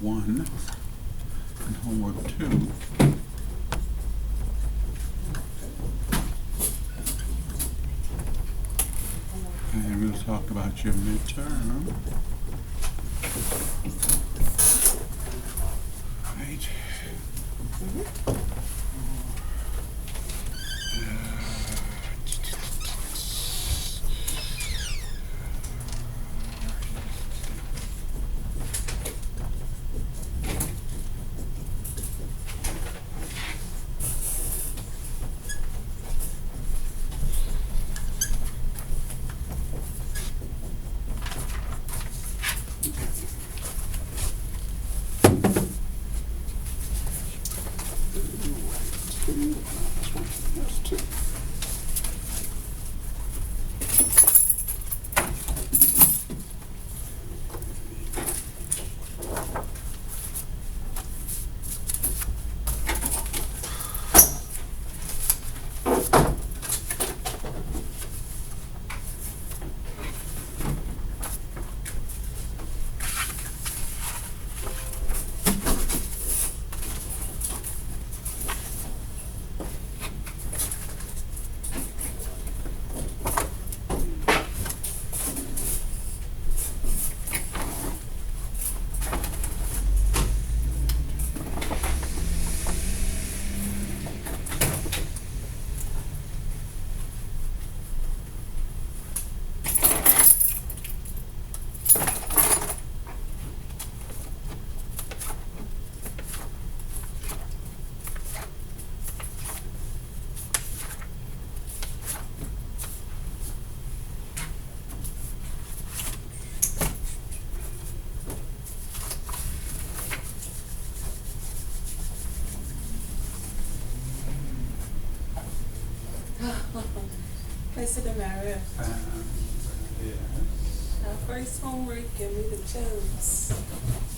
1 and homework 2. And we'll talk about your midterm. Right. Mr. Demaris, Yes. our first homework, give me the chills.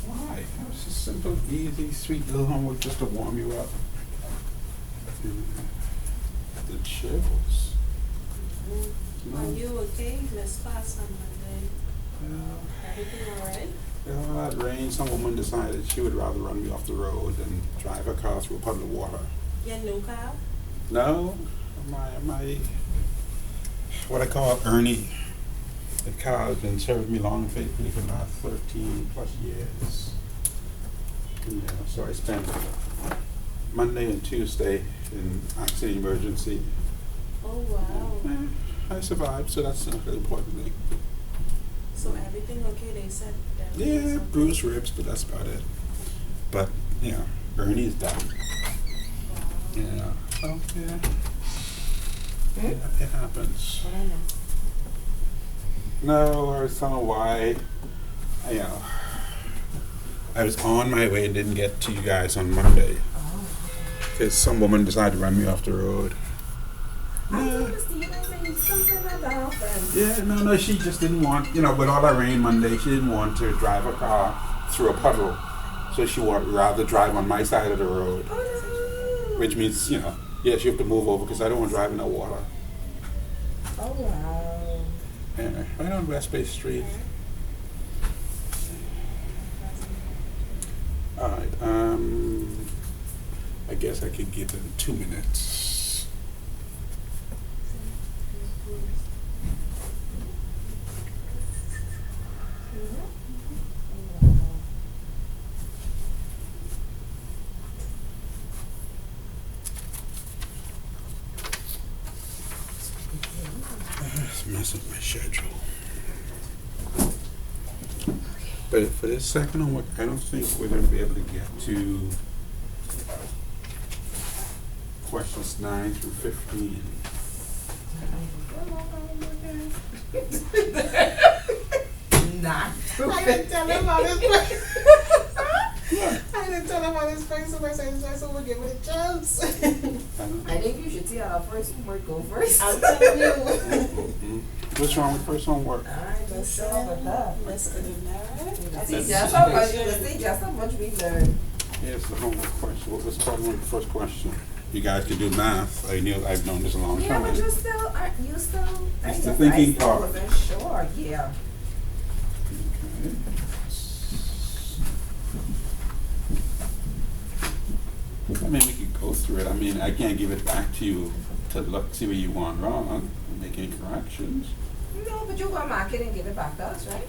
Why? It was just simple, easy, sweet little homework just to warm you up. The chills. Are you okay? Missed class on Monday. Yeah. Everything all right? Yeah, that rain, some woman decided she would rather run me off the road than drive her car through a puddle of water. Your new car? No, my what I call Ernie. The car has been serving me long and faithfully for the last 13 plus years. Yeah, so I spent Monday and Tuesday in accident emergency. Oh, wow. I survived, so that's not the important thing. So everything okay? They said that. Yeah, bruised ribs, but that's about it. But, yeah, Ernie is done. Yeah, so, yeah. Yeah, it happens. What I know. No, I was telling why, I was on my way and didn't get to you guys on Monday. Oh. Because some woman decided to run me off the road. Yeah, no, she just didn't want, with all that rain Monday, she didn't want to drive her car through a puddle. So she would rather drive on my side of the road. Which means, she have to move over because I don't want to drive in the water. Oh, wow. Yeah, right on West Bay Street. All right, I guess I could give them 2 minutes. It's messing with my schedule. But for this second homework, I don't think we're going to be able to get to questions 9 through 15. Not. I didn't tell him about his face. I didn't tell him about his face, so I said his face over, give it a chance. I think you should see how our first homework go first. I'm telling you. What's wrong with first homework? Alright, let's show up with that. Mr. Demaris. See just how much we learned. Here's the homework question. What was the problem with the first question? You guys can do math. I've known this a long Yeah, time. but you still. It's the thinking part. Wasn't sure, yeah. Okay. mean, we could go through it. I mean, I can't give it back to you to look, see where you want wrong, and make any corrections. No, but you're gonna mark it and give it back to us, right?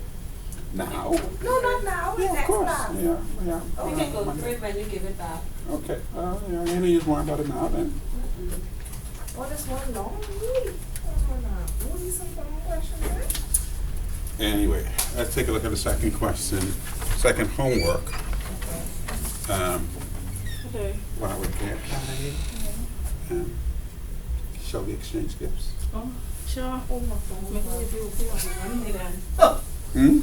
Now? No, not now, Yeah, of next course, class. yeah, yeah. We can go through it when you give it back. Okay, yeah, any just worry about it now then. Oh, this one long, really? Oh, no, some long questions, right? Anyway, let's take a look at the second question, second homework. Okay. While we're there, shall we exchange gifts? Oh, sure. Maybe if you want to run me then. Hmm?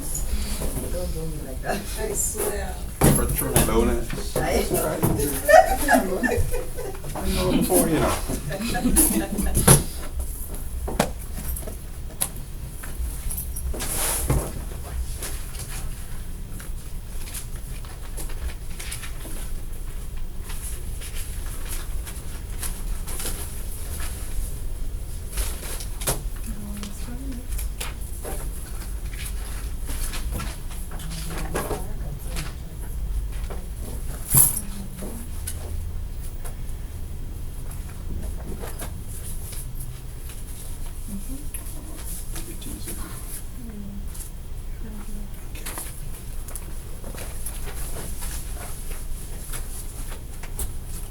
Don't do me like that. I swear. For true bonus. I Right. I know before, you know.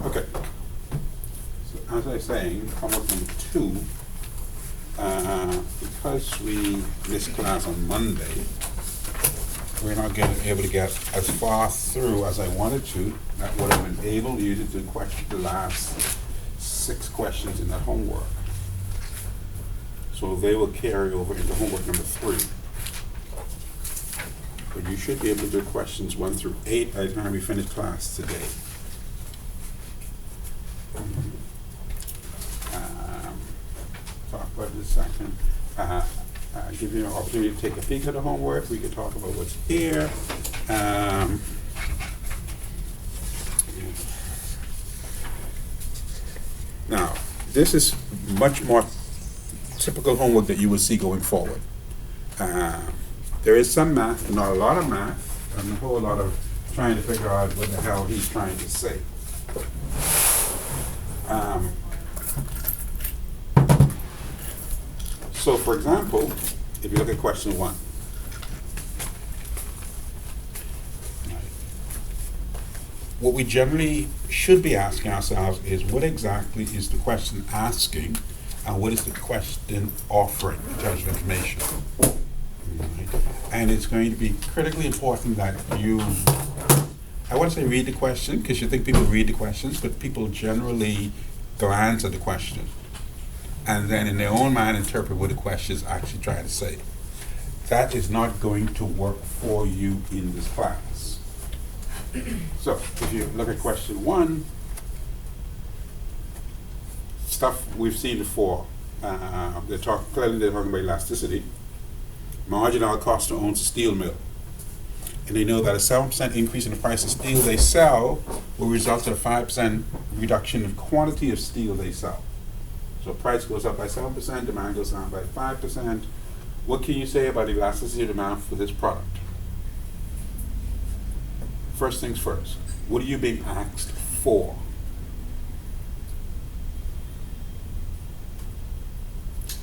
Okay. So as I was saying, homework number 2, because we missed class on Monday, we're not able to get as far through as I wanted to. That would have been able you to do the last 6 questions in the homework. So they will carry over into homework number 3. But you should be able to do questions 1 through 8 by the time we finish class today. Talk about this second. Give you an opportunity to take a peek at the homework. We can talk about what's here. Now, this is much more typical homework that you will see going forward. There is some math, not a lot of math, and a whole lot of trying to figure out what the hell he's trying to say. So, for example, if you look at question 1, what we generally should be asking ourselves is what exactly is the question asking and what is the question offering in terms of information. Right. And it's going to be critically important that you, I want to say read the question because you think people read the questions, but people generally glance at the question and then in their own mind interpret what the question is actually trying to say. That is not going to work for you in this class. So if you look at question 1, stuff we've seen before. They're talking about elasticity. Marginal cost to own a steel mill. And they know that a 7% increase in the price of steel they sell will result in a 5% reduction in quantity of steel they sell. So price goes up by 7%, demand goes down by 5%. What can you say about elasticity of demand for this product? First things first, what are you being asked for?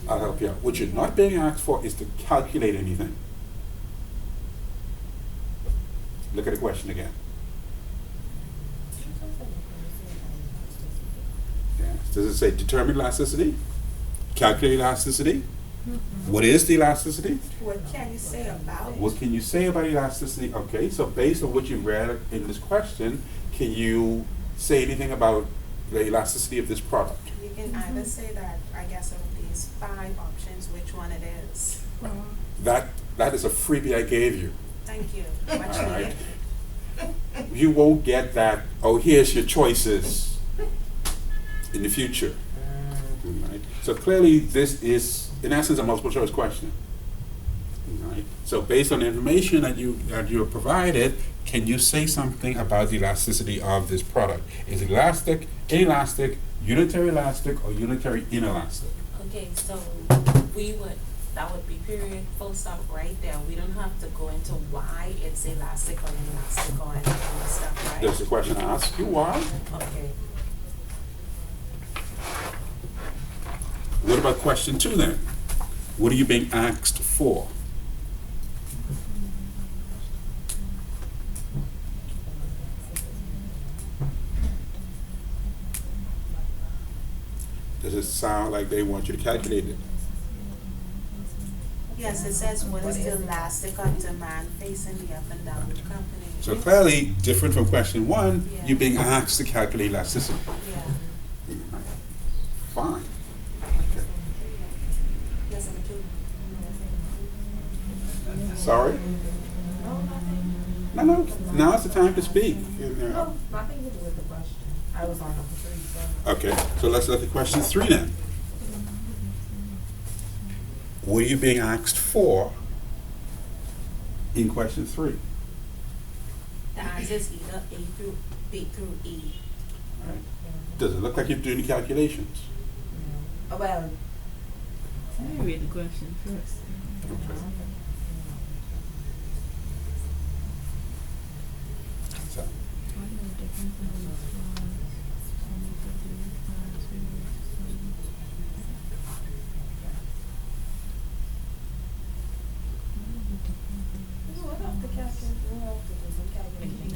I'll help you out. What you're not being asked for is to calculate anything. Look at the question again. Yeah. Does it say determine elasticity? Calculate elasticity? Mm-hmm. What is the elasticity? What can you say about it? What can you say about elasticity? Okay, so based on what you read in this question, can you say anything about the elasticity of this product? You can either say that, I guess, of these 5 options, which one it is. That is a freebie I gave you. Thank you. Much All right. needed. You won't get that, oh, here's your choices in the future. Right? So clearly this is, in essence, a multiple choice question. Right? So based on the information that you are provided, can you say something about the elasticity of this product? Is it elastic, inelastic, unitary elastic, or unitary inelastic? Okay, so that would be period, full stop right there. We don't have to go into why it's elastic or inelastic or any kind of stuff, right? There's a question I ask you, why? Okay. What about question 2 then? What are you being asked for? Does it sound like they want you to calculate it? Yes, it says what is the elastic of demand facing the up and down company. So clearly, different from question 1, Yeah. you're being asked to calculate elasticity. Yeah. Fine. Yes, I do. Sorry? No, now's the time to speak. No, nothing to do with the question. I was on number 3, so. Okay, so let's look at question 3 then. What are you being asked for in question 3? The answer is either A through B through E. Does it look like you're doing the calculations? Well, Let me read the question first. So, we'll have to calculate, we'll have to do some calculations.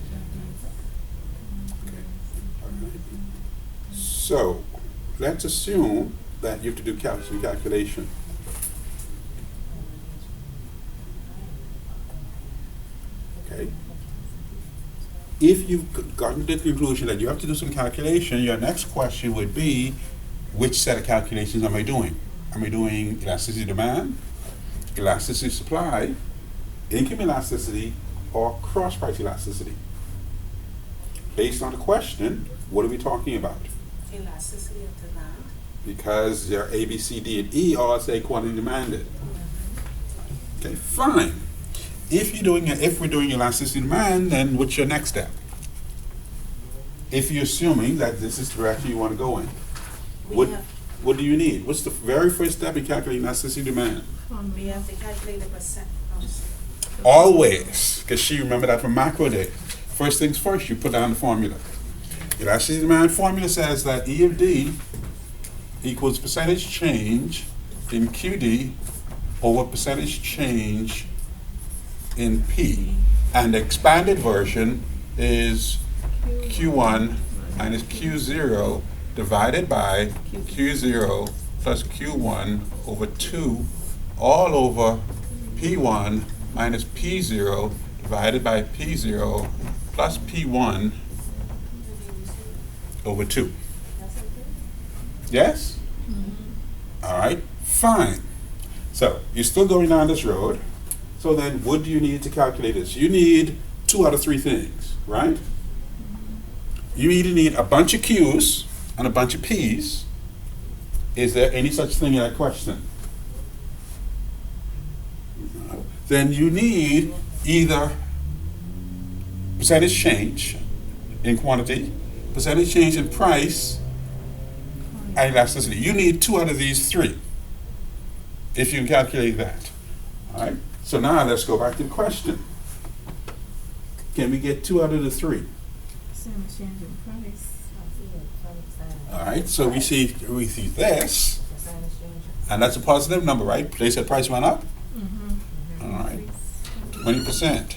So, let's assume that you have to do some calculation. Okay? If you've gotten to the conclusion that you have to do some calculation, your next question would be, which set of calculations am I doing? Am I doing elasticity demand, elasticity supply, income elasticity, or cross-price elasticity? Based on the question, what are we talking about? Elasticity of demand. Because your A, B, C, D, and E all say quantity demanded. Okay, fine. If we're doing elasticity demand, then what's your next step? If you're assuming that this is the direction you want to go in, We have, what do you need? What's the very first step in calculating elasticity demand? we have to calculate the percent. Always, because she remember that from macro day. First things first, you put down the formula. Elasticity demand formula says that E of D equals percentage change in QD over percentage change in P. And the expanded version is Q1 minus Q0 divided by Q0 plus Q1 over 2 all over P1 minus P0 divided by P0 plus P1 over 2. Yes? All right, fine. So you're still going down this road. So then what do you need to calculate this? You need 2 out of 3 things, right? You either need a bunch of Q's and a bunch of P's. Is there any such thing in that question? No. Then you need either percentage change in quantity, percentage change in price, and elasticity. You need 2 out of these 3 if you can calculate that. All right? So now let's go back to the question. Can we get 2 out of the 3? Same change in price. All right, so we see this, and that's a positive number, right? They said price went up? All right, 20%.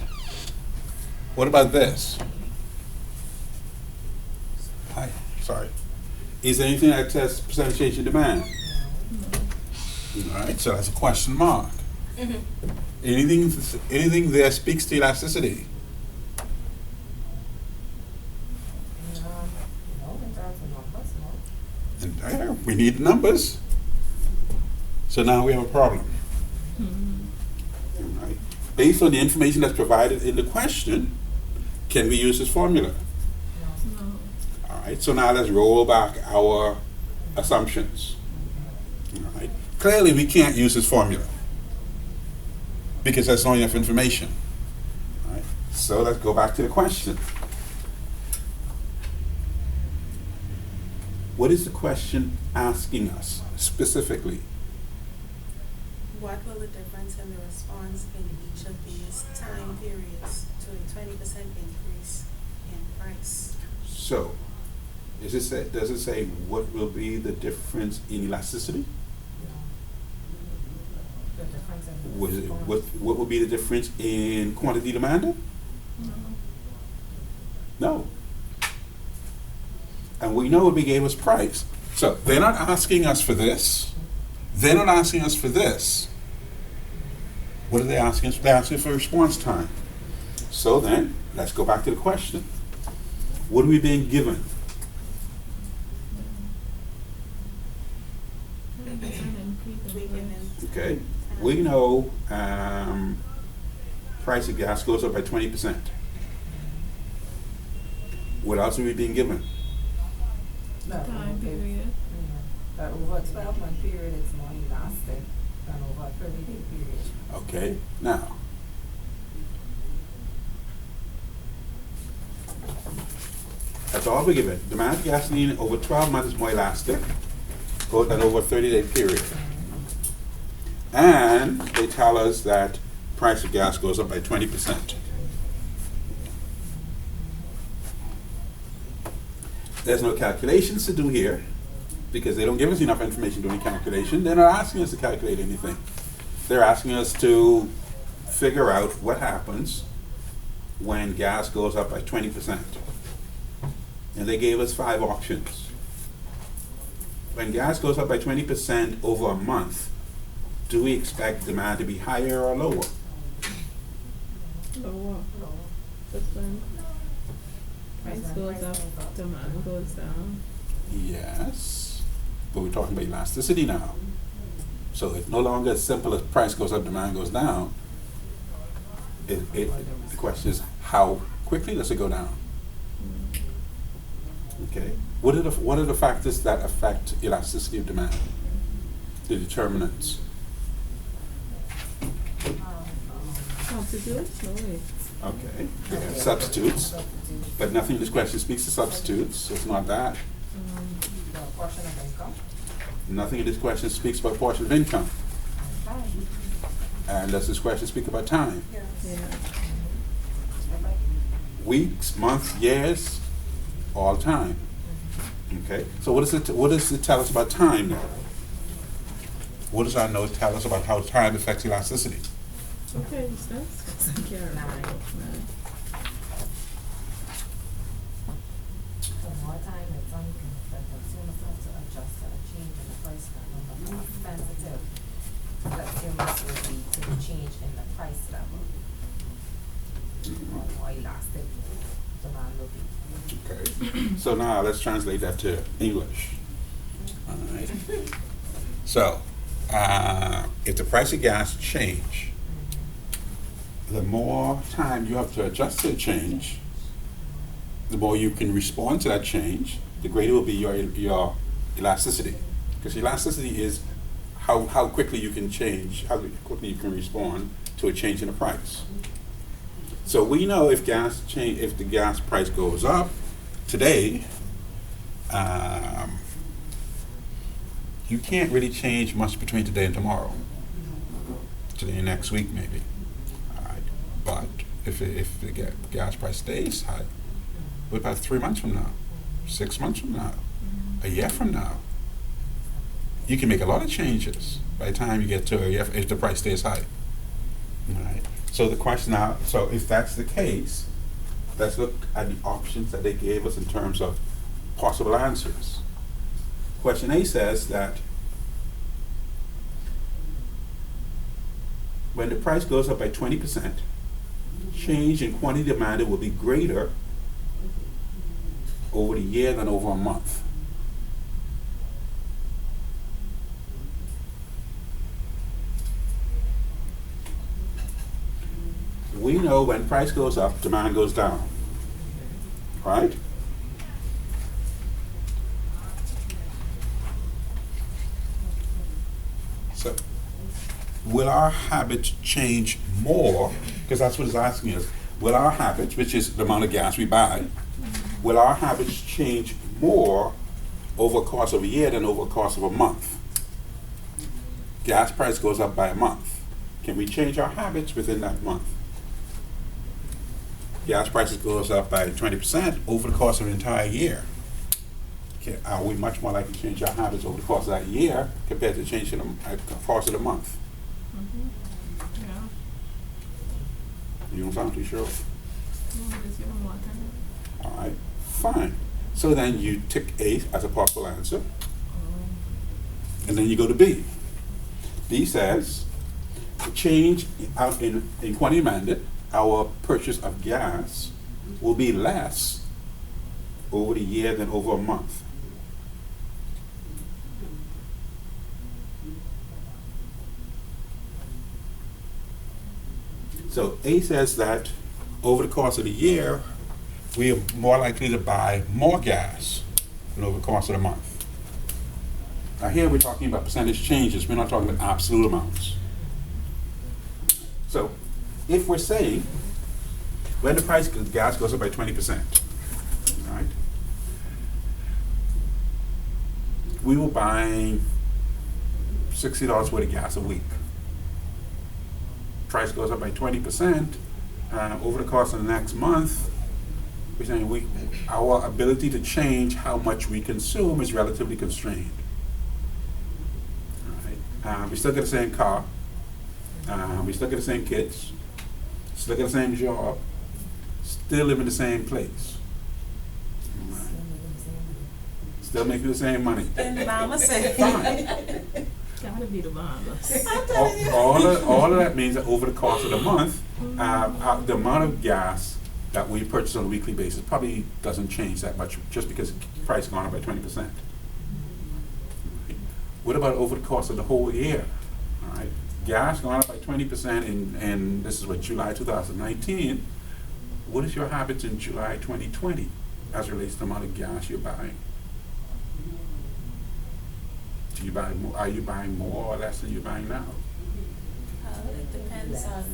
What about this? Hi, sorry. Is there anything that says percentage change in demand? All right, so that's a question mark. Anything there speaks to elasticity? And there, we need numbers. So now we have a problem. All right. Based on the information that's provided in the question, can we use this formula? No. All right, so now let's roll back our assumptions. All right. Clearly, we can't use this formula because that's not enough information. All right. So let's go back to the question. What is the question asking us specifically? What will the difference in the response in each of these time periods to a 20% increase in price? So, does it say what will be the difference in elasticity? Was it, what would be the difference in quantity demanded? No. And we know we gave us price. So they're not asking us for this. They're not asking us for this. What are they asking us? They're asking for response time. So then, let's go back to the question. What are we being given? 20% increase of We price. given, Okay. We know price of gas goes up by 20%. What else are we being given? Time period. That over a 12-month period, it's more elastic than over a 30-day period. Okay, now. That's all we're given. Demand for gasoline over 12 months is more elastic than over a 30-day period. And they tell us that price of gas goes up by 20%. There's no calculations to do here because they don't give us enough information to do any calculation. They're not asking us to calculate anything. They're asking us to figure out what happens when gas goes up by 20%. And they gave us 5 options. When gas goes up by 20% over a month, do we expect demand to be higher or lower? Lower. Just when price goes up, demand goes down. Yes, but we're talking about elasticity now. So it's no longer as simple as price goes up, demand goes down. The question is, how quickly does it go down? Okay. What are the factors that affect elasticity of demand? The determinants. Substitutes? No way. Okay. We have substitutes, but nothing in this question speaks to substitutes, so it's not that. The portion of income. Nothing in this question speaks about portion of income. Okay. And does this question speak about time? yes. Yeah. Weeks, months, years, all time. Okay. So what does it tell us about time then? What does our note tell us about how time affects elasticity? Okay, so that's secure. Nine. The more time it's on the consumer starts to adjust to a change in the price level, the more sensitive the consumers will be to the change in the price level. Or more elastic demand will be. Okay. So now let's translate that to English. All right. So if the price of gas change, the more time you have to adjust to a change, the more you can respond to that change, the greater will be your elasticity. Because elasticity is how quickly you can change, how quickly you can respond to a change in the price. So we know if the gas price goes up today, you can't really change much between today and tomorrow. Today and next week maybe. But if the gas price stays high, what about 3 months from now, 6 months from now, a year from now? You can make a lot of changes by the time you get to a year if the price stays high. All right. So the question now, so if that's the case, let's look at the options that they gave us in terms of possible answers. Question A says that when the price goes up by 20%, change in quantity demanded will be greater over the year than over a month. We know when price goes up, demand goes down, right? So, will our habits change more? Because that's what it's asking us. Will our habits, which is the amount of gas we buy, will our habits change more over the course of a year than over the course of a month? Gas price goes up by a month. Can we change our habits within that month? Gas prices goes up by 20% over the course of an entire year. Are we much more likely to change our habits over the course of that year compared to changing them at the course of the month? Mm-hmm. You don't sound too sure. No, just give them more time. All right, fine. So then you tick A as a possible answer, and then you go to B. B says, the change out in quantity demanded, our purchase of gas will be less over the year than over a month. So A says that over the course of the year, we are more likely to buy more gas than over the course of the month. Now here we're talking about percentage changes, we're not talking about absolute amounts. So if we're saying when the price of gas goes up by 20%, right? We were buying $60 worth of gas a week. Price goes up by 20%, over the course of the next month, we're saying our ability to change how much we consume is relatively constrained. All right? We still get the same car, we still get the same kids, still get the same job, still live in the same place. All right? Still making the same money. And mama said. Fine. Gotta be the Mamba. All of that means that over the course of the month, the amount of gas that we purchase on a weekly basis probably doesn't change that much just because the price has gone up by 20%. What about over the course of the whole year? All right, gas gone up by 20% in this is what, July 2019. What is your habits in July 2020 as it relates to the amount of gas you're buying? Do you buy more? Are you buying more or less than you're buying now? It depends on,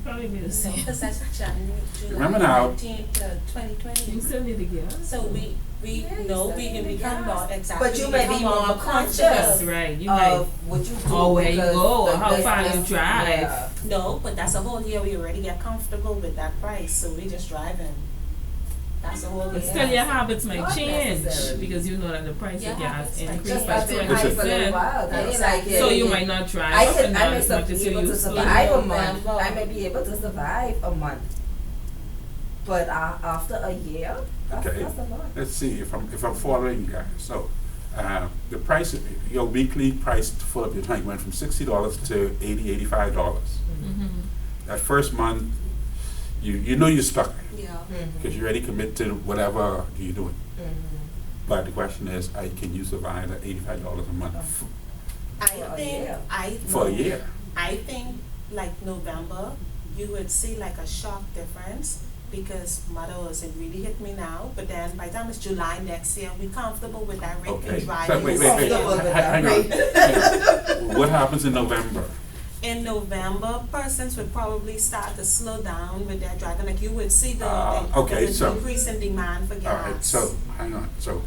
Probably be the same. because that's January, July Remember now- 19th to 2020. You still need the gas? So we know we can become more exactly. But you may be become more That's conscious right, you might. of what you do. Or where you because go, or the how far you business- drive. yeah. No, but that's a whole year. We already get comfortable with that price, so we just driving. That's a whole year. But still, your habits might Not change necessarily. because you know that the price Your of gas habits might increased Just by I've been high for a little 20%. while. Then Yes. like, So you yeah, might not drive I up can, and I down may as much as be you able to used to. survive a month. November. I may be able to survive a month. But after a year, that's Okay. a lot. Let's see if I'm following you guys. So the price, your weekly price to fill up your tank went from $60 to $85. Mhm. That first month, you know you're stuck Yeah. because you already commit to whatever you're doing. Mhm. But the question is, can you survive at $85 a month I For a think year. for a year? I think like November, you would see like a sharp difference because mothers, it really hit me now. But then by the time it's July next year, we're comfortable with that rate. Okay. We're So driving. wait. Comfortable with that Hang on. What happens in November? In November, persons would probably start to slow down with their driving. Like you would see the Okay, there's so- an increase in demand for gas. All right. So hang on. So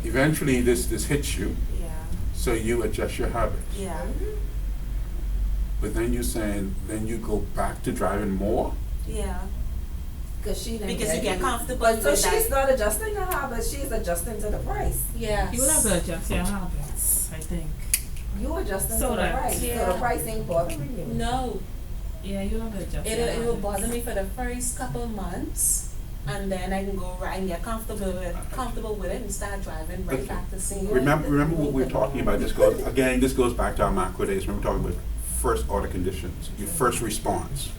eventually this hits you, Yeah. so you adjust your habits. Yeah. But then you're saying then you go back to driving more. Yeah. Cause she didn't Because you get used- comfortable But so with that. she's not adjusting her habits, she's adjusting to the price. Yes. You will have to adjust your habits, I think. You adjusting So to the that- price, so Yeah. the price ain't bothering you. No, Yeah, you have to adjust your it will habits. bother me for the first couple months, and then I can go right and get comfortable with it and start driving right Okay. back to seeing. Remember what we're talking about. This goes back to our macro days when we're talking about first order conditions, your first response.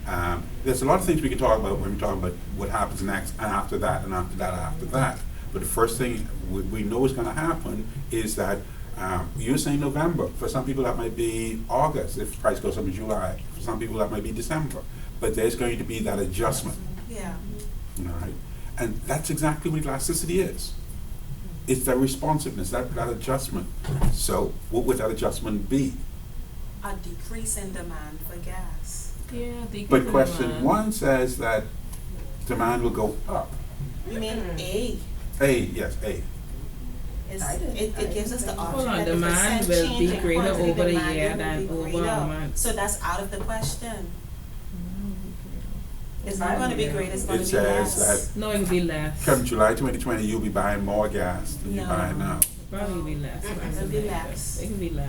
All right. There's a lot of things we can talk about when we talk about what happens next and after that and after that and after that. But the first thing we know is going to happen is that you're saying November. For some people that might be August if the price goes up in July. For some people that might be December. But there's going to be that adjustment. Yeah. All right. And that's exactly what elasticity is. It's that responsiveness, that adjustment. So what would that adjustment be? A decrease in demand for gas. Yeah, decrease But in question demand. one says that demand will go up. You mean A? Yes, A. It gives us the option Hold on, that the demand percent will change be in greater quantity over the demanded year will than be over a greater. month. So that's out of the question. It's not Right. gonna be great, it's gonna It be says less. that No, it'll be less. come July 2020, you'll be buying more gas than you're No. buying now. Probably be less. It'll be less. It can be less.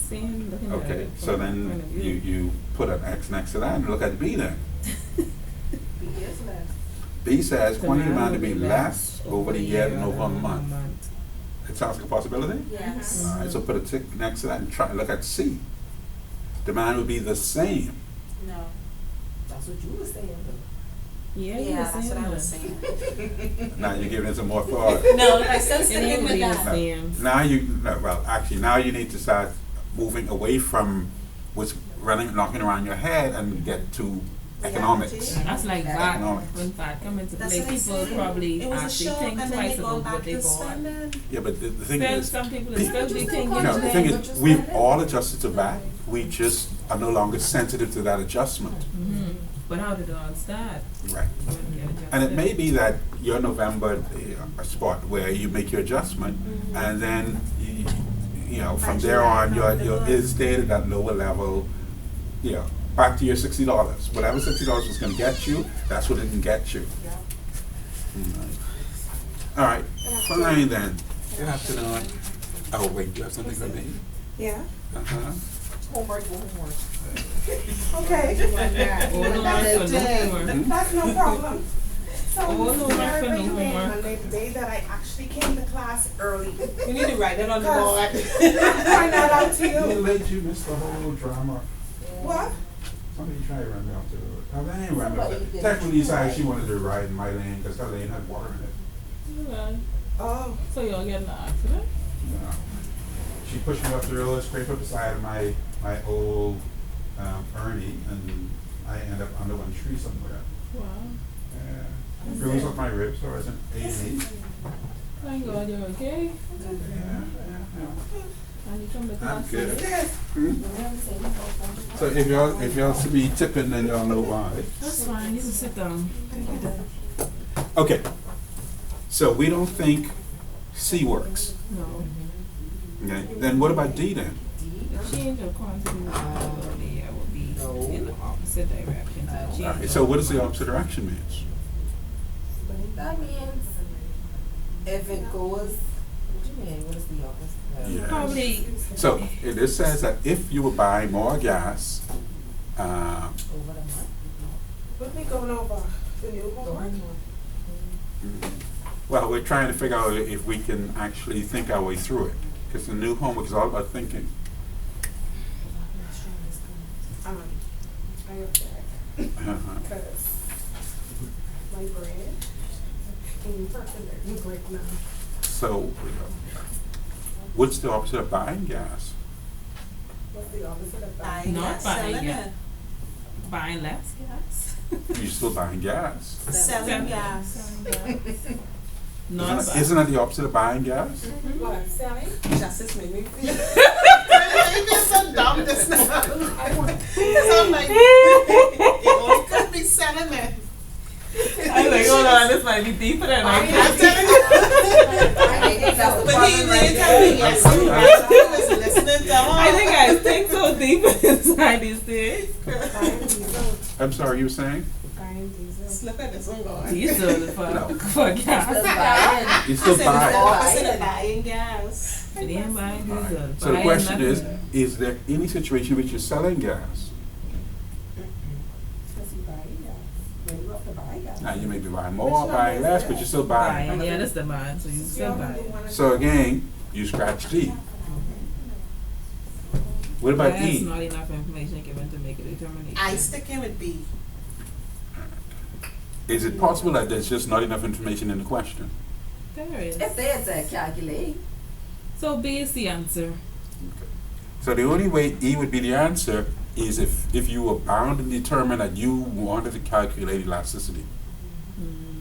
Same, looking at Okay, it so from that then point of view. you put an X next to that and look at B then. B is less. B says quantity Demand demand to will be less over the year than over a month. It sounds like a possibility? Yes. All right, so put a tick next to that and try, look at C. Demand would be the same. No. That's what you were saying, though. Yeah, Yeah, you were that's what saying I was that. saying. Now you're giving it some more thought. No, I still It sticking ain't with really the that. same. Now well, actually, now you need to start moving away from what's knocking around your head and get to economics. Reality. That's like VAT. Economics. When VAT come into That's play, what I people said. probably It was a actually shock, think and then twice they go about back what they to bought. spending. Yeah, but the thing Still, is, some people the- are still be thinking. you know, the that. thing is, we've all adjusted to that. We just are no longer sensitive to that adjustment. Mhm. But how did it all start? Right. And it may be that your November spot where you make your adjustment, and then you know from there on your is stayed at that lower level. You know, back to your $60. Whatever $60 was going to get you, that's what it can get you. All right, fine then. Good afternoon. Oh wait, you have something for me? Yeah. Homework. Okay. Hold on for no more. That's no problem. So, Oh, no, Mary, for were no you in homework. on the day that I actually came to class early? You need to write it on the board. Find that out to You you. late, you missed the whole drama. What? Somebody tried to run me off the road. I didn't run me off. Somebody did. Technically, she wanted to ride in my lane because her lane had water in it. Well, Oh. so y'all get in an accident? Yeah. She pushed me off the road, scraped up the side of my old Ernie, and I end up under one tree somewhere. Wow. Bruise up my ribs, so I was in A&E. Thank God you're okay. Yeah. And you come to I'm class. good. Yes. So if y'all see me tipping, then y'all know why. That's fine, you can sit down. Okay. So we don't think C works. No. Okay. Then what about D then? The change of quantity will be in the opposite direction. to the change Alright, so of what does the quantity. opposite direction means? That means if it goes, what do you mean? What is the opposite? Yeah. Probably, So it says that if you were buying more gas, Over the month? What we going over? The new homework? well, we're trying to figure out if we can actually think our way through it. Because the new homework is all about thinking. I have that. Because my brain ain't perfect. Great now. So, what's the opposite of buying gas? What's the opposite of that? Buying Not gas, buying selling gas. it. buying less gas. You're still buying gas. Selling gas. Selling gas. Not Isn't that the opposite of buying gas? What, selling? Justice made me feel. I feel so dumb just now. Because I'm like, it only could be selling it. I was like, hold on, this might be deeper than I I'm thought. telling you. That's the But part he right didn't there. tell me yes. He was listening to all. I think I think so deep inside these things. Buying diesel. I'm sorry, you were saying? Buying diesel. Look at this one going. Diesel for Just gas. buying. You I still said it's the buy. opposite of buying gas. It ain't buying diesel. So the Buying question nothing. is there any situation in which you're selling gas? Because you buy gas. When you have to buy gas. Now you may be buying more, buying less, but you're still buying. Buying, yeah, that's the buying, so you still buy. So again, you scratch D. What about That's E? not enough information given to make a determination. I stick in with B. Is it possible that there's just not enough information in the question? There is. If they had said calculate. So B is the answer. So the only way E would be the answer is if you were bound and determined that you wanted to calculate elasticity.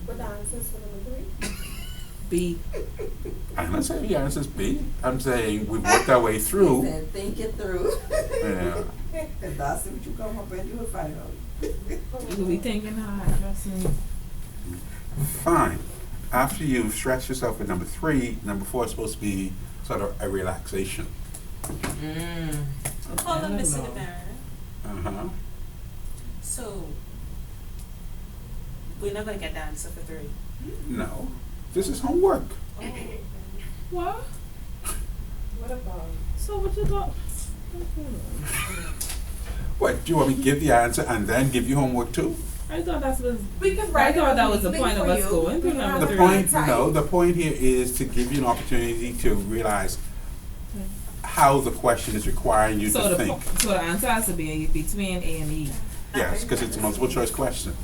What the answer is for number 3? B. I'm not saying the answer is B. I'm saying we've worked our way through. Said think it through. Yeah. If that's what you come up with, you will find out. You will be thinking hard, trust me. Fine. After you've stretched yourself with number 3, number 4 is supposed to be sort of a relaxation. Hold on, Miss No. Cinnamon. Uh-huh. So, we're not going to get the answer for 3. No. This is homework. What? What about? So what you got? What, do you want me to give the answer and then give you homework too? I thought that was. We can I write it thought on that the was the link point of for us you. going. We don't have The to point, write no, it. the point here is to give you an opportunity to realize how the question is requiring you So to the think. so the answer has to be between A and E. Yes, because it's a multiple choice question.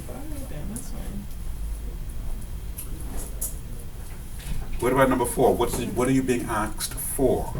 Alright then, that's fine. What about number 4? What are you being asked for?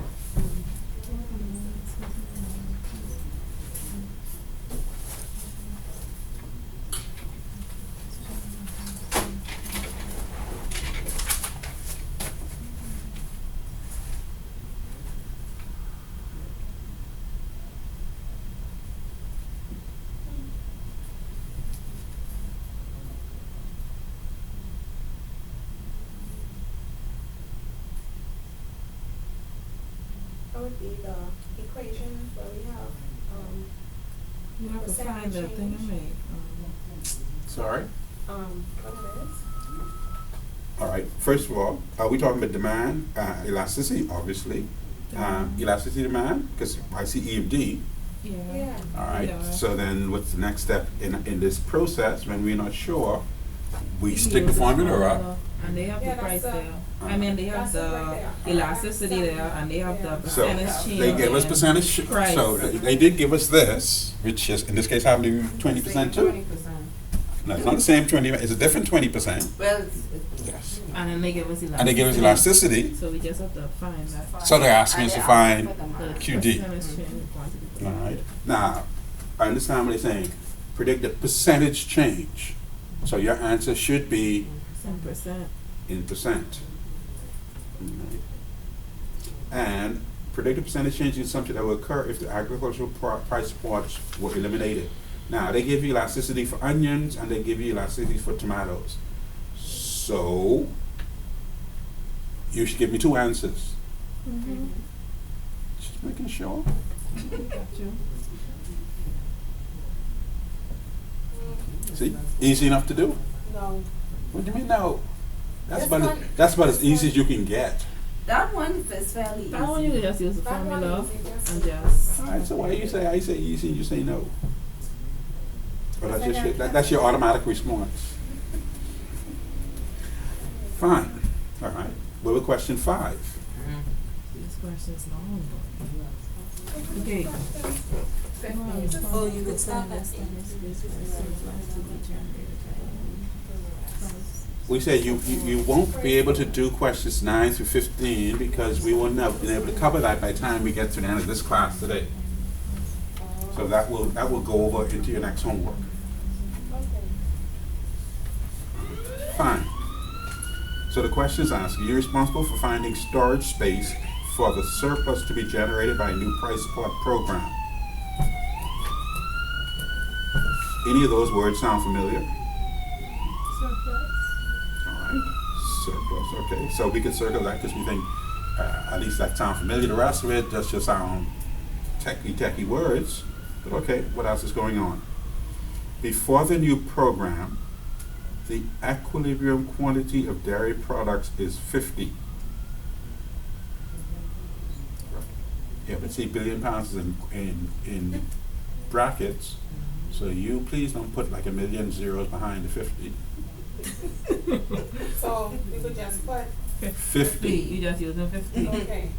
That would be the equation where we have, You have to find the thing I made. Sorry? what it is. All right, first of all, are we talking about demand, elasticity, obviously? Elasticity demand, because I see E of D. Yeah. All right, Yeah. so then what's the next step in this process when we're not sure? We You stick the use formula up. and they have Yeah, the price that's there. I mean, they have that's it right the there. elasticity there, and they have the Yeah. So percentage change. they give us and percentage, price. so they did give us this, which is, in this case, happened to be 20% too. 20%. No, it's not the same 20, it's a different 20%. Well, Yes. And then they give us elasticity. And they give us elasticity, So we just have to find that. so they're asking us to find, The QD. percentage change in quantity. all right? Now, I understand what they're saying, predict the percentage change. So your answer should be 10%. in percent. Alright. And predict the percentage change in something that will occur if the agricultural price supports were eliminated. Now, they give you elasticity for onions and they give you elasticity for tomatoes. So, you should give me 2 answers. Mm-hmm. Just making sure. Got you. See, easy enough to do. No. What do you mean no? This one- That's about as this easy one- as you can get. That one is fairly easy. That one you can just use the That one formula is easy, and just- just. Alright, so why you say I say easy and you say no? Or that's just that's your automatic response. Fine. Alright. What about question 5? This question's long, but. Okay. Oh, you could send this. We say you won't be able to do questions 9 through 15 because we wouldn't have been able to cover that by the time we get to the end of this class today. So that will go over into your next homework. Fine. So the question is asking, you're responsible for finding storage space for the surplus to be generated by a new price support program. Any of those words sound familiar? Alright, surplus, okay. So we can circle that because we think at least that sounds familiar. The rest of it just sound techie words. But okay, what else is going on? Before the new program, the equilibrium quantity of dairy products is 50. Yeah, but see, billion pounds is in brackets, so you please don't put like a million zeros behind the 50. So we could just put, 50. You just use the 50. okay.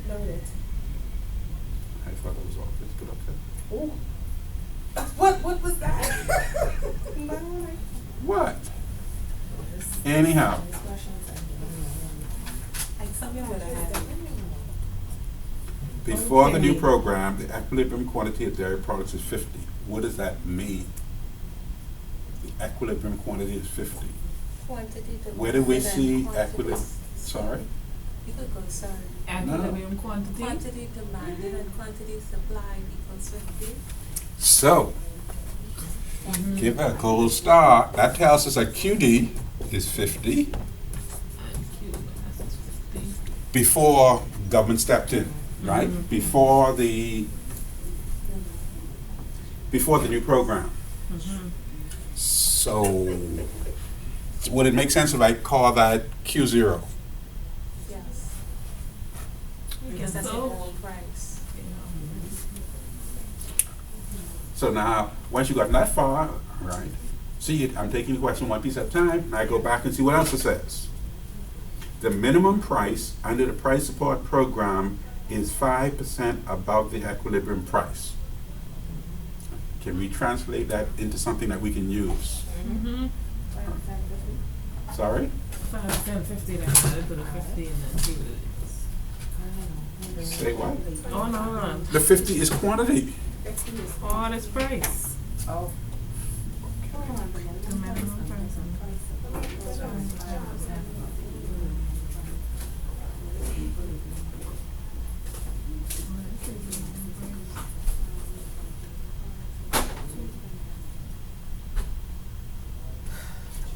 Noted. I thought that was all. It's good, okay. Ooh. What was that? No, like- What? Anyhow, Like something with a before the new program, the equilibrium quantity of dairy products is 50. What does that mean? The equilibrium quantity is 50. quantity to. Where did we see quantity. equilibrium? Sorry? You could go, sorry. Equilibrium quantity. Quantity demanded and quantity supplied equals 50. So, give her a gold star. That tells us that QD is 50 And Q, that's 50. before government stepped in, right? Mhm. Before the new program. Mhm. So, would it make sense if I call that Q0? Yes. I Because guess that's the so. whole price. Yeah. So now, once you got that far, all right, see it, I'm taking the question one piece at a time, and I go back and see what else it says. The minimum price under the price support program is 5% above the equilibrium price. Can we translate that into something that we can use? Mm-hmm. Sorry? 5, 10, 50, then add to the 50 and then see what it is. Say what? Oh, no. The 50 is quantity. Oh, that's price. Oh. The minimum price.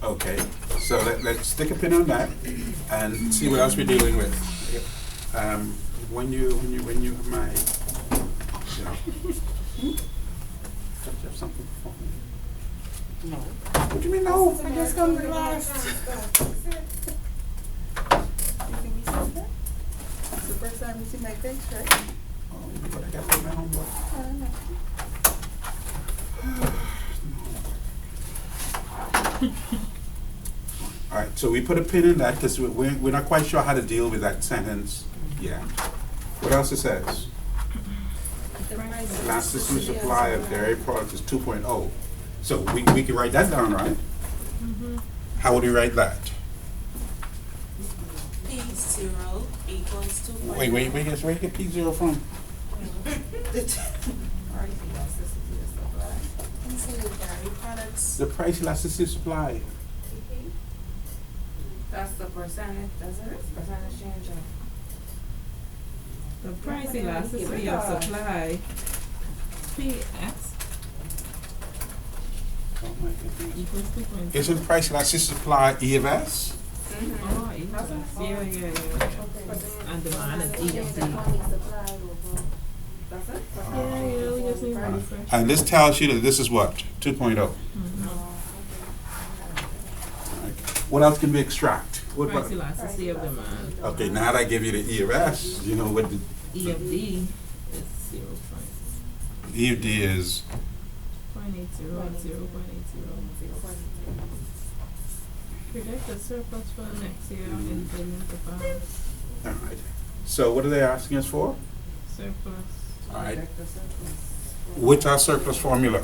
Okay, so let's stick a pin on that and see what else we're dealing with. When you have my, you know, don't you have something for me? No. What do you mean no? I just come to last. You give me something? It's the first time you see my face, right? Oh, but I got to do my homework. All right, so we put a pin in that because we're not quite sure how to deal with that sentence yet. What else it says? Elasticity supply of dairy products is 2.0. So we can write that down, right? Mm-hmm. How would we write that? P0 equals 2. Wait, where you get P0 from? Dairy products. The price elasticity of supply. That's the percentage, doesn't it? Percentage change of. The price elasticity of supply. PS Oh my goodness. equals 2.0. Isn't price elasticity of supply E of S? Oh, EFD. Yeah. And demand is EFD. That's it? Yeah, we just need to refresh. And this tells you that this is what? 2.0. Mm-hmm. What else can we extract? What Price about? elasticity of demand. Okay, now that I give you the E of S, you know what the EFD is 0. EFD is. 0.80 and 0.80. Projected surplus for next year in billions of pounds. All right. So what are they asking us for? Surplus. All right. What's our surplus formula?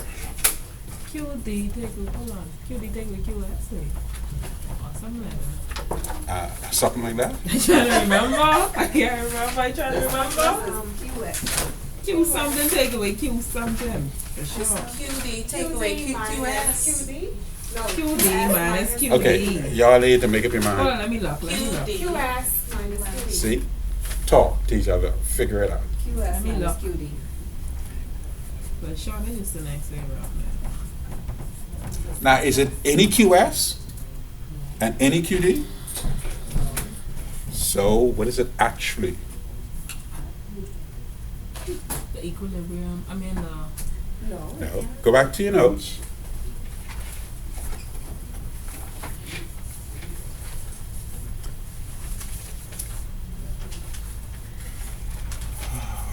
QD take with, hold on. QD take with QS. Or something like that. Something like that? I trying to remember. I can't remember. I trying to remember. Q something take away Q something. For It's sure. QD, take away QQS. QD minus QD. Okay, y'all need to make up your Hold on, mind. let me look. QD. See? Talk to each other. Figure it out. QS Me minus look. QD. But sure, this is the next thing around there. Now, is it any QS and any QD? So what is it actually? The equilibrium, No. Go back to your notes.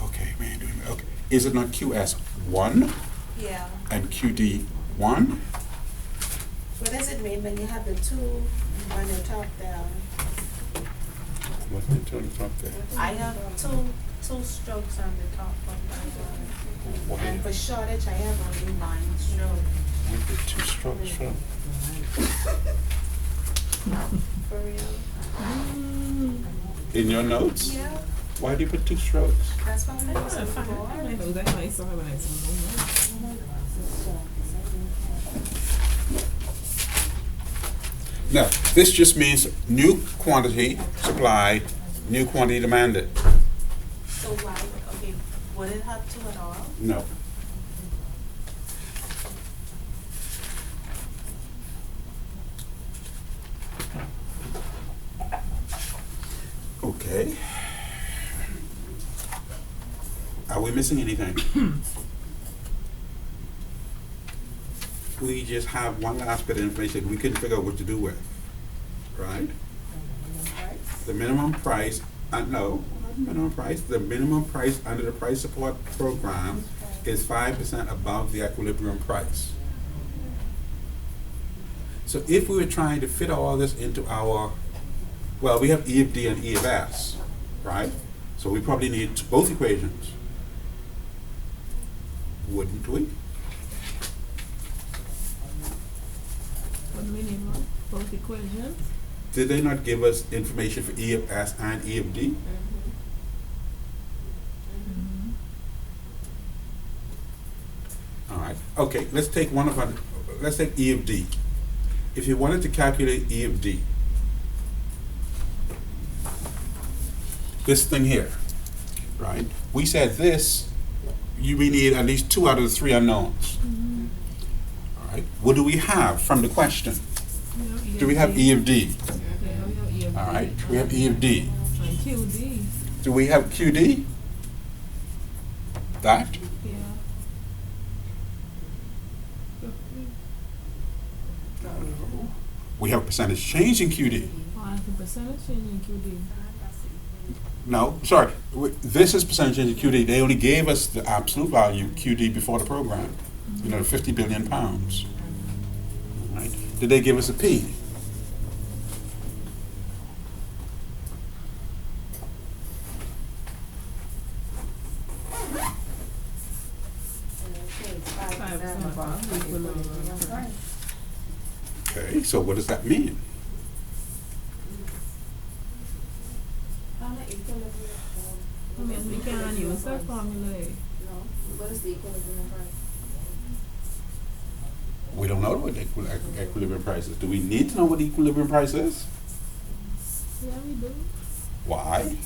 Okay, man. Okay. Is it not QS1 Yeah. and QD1? What does it mean when you have the two on the top down? What's the two on the top there? I have two strokes on the top of my one. And for shortage, I have only one stroke. Where did two strokes from? For real? In your notes? Yeah. Why do you put two strokes? That's what I'm I using find for. I know that nice. I have a nice one. No, this just means new quantity supplied, new quantity demanded. So why, okay, would it have two at all? No. Okay. Are we missing anything? We just have one last bit of information we couldn't figure out what to do with, right? The minimum price, no, not the minimum price, the minimum price under the price support program is 5% above the equilibrium price. So if we were trying to fit all this into our, well, we have E of D and E of S, right? So we probably need both equations. Wouldn't we? What do we need, Mark? Both equations? Did they not give us information for E of S and E of D? All right. Okay, let's take let's take E of D. If you wanted to calculate E of D, this thing here, right? We said this, we need at least 2 out of the 3 unknowns. All right. What do we have from the question? Do we have E of D? Yeah, we have E of D. All right. We have E of D. And QD. Do we have QD? That? Yeah. We have percentage change in QD. Oh, the percentage change in QD. No, sorry. This is percentage change in QD. They only gave us the absolute value QD before the program. You know, 50 billion pounds. Right? Did they give us a P? Okay, so what does that mean? I mean, we can't use that formula. What is the equilibrium price? We don't know what the equilibrium price is. Do we need to know what the equilibrium price is? Yeah, we do. Why?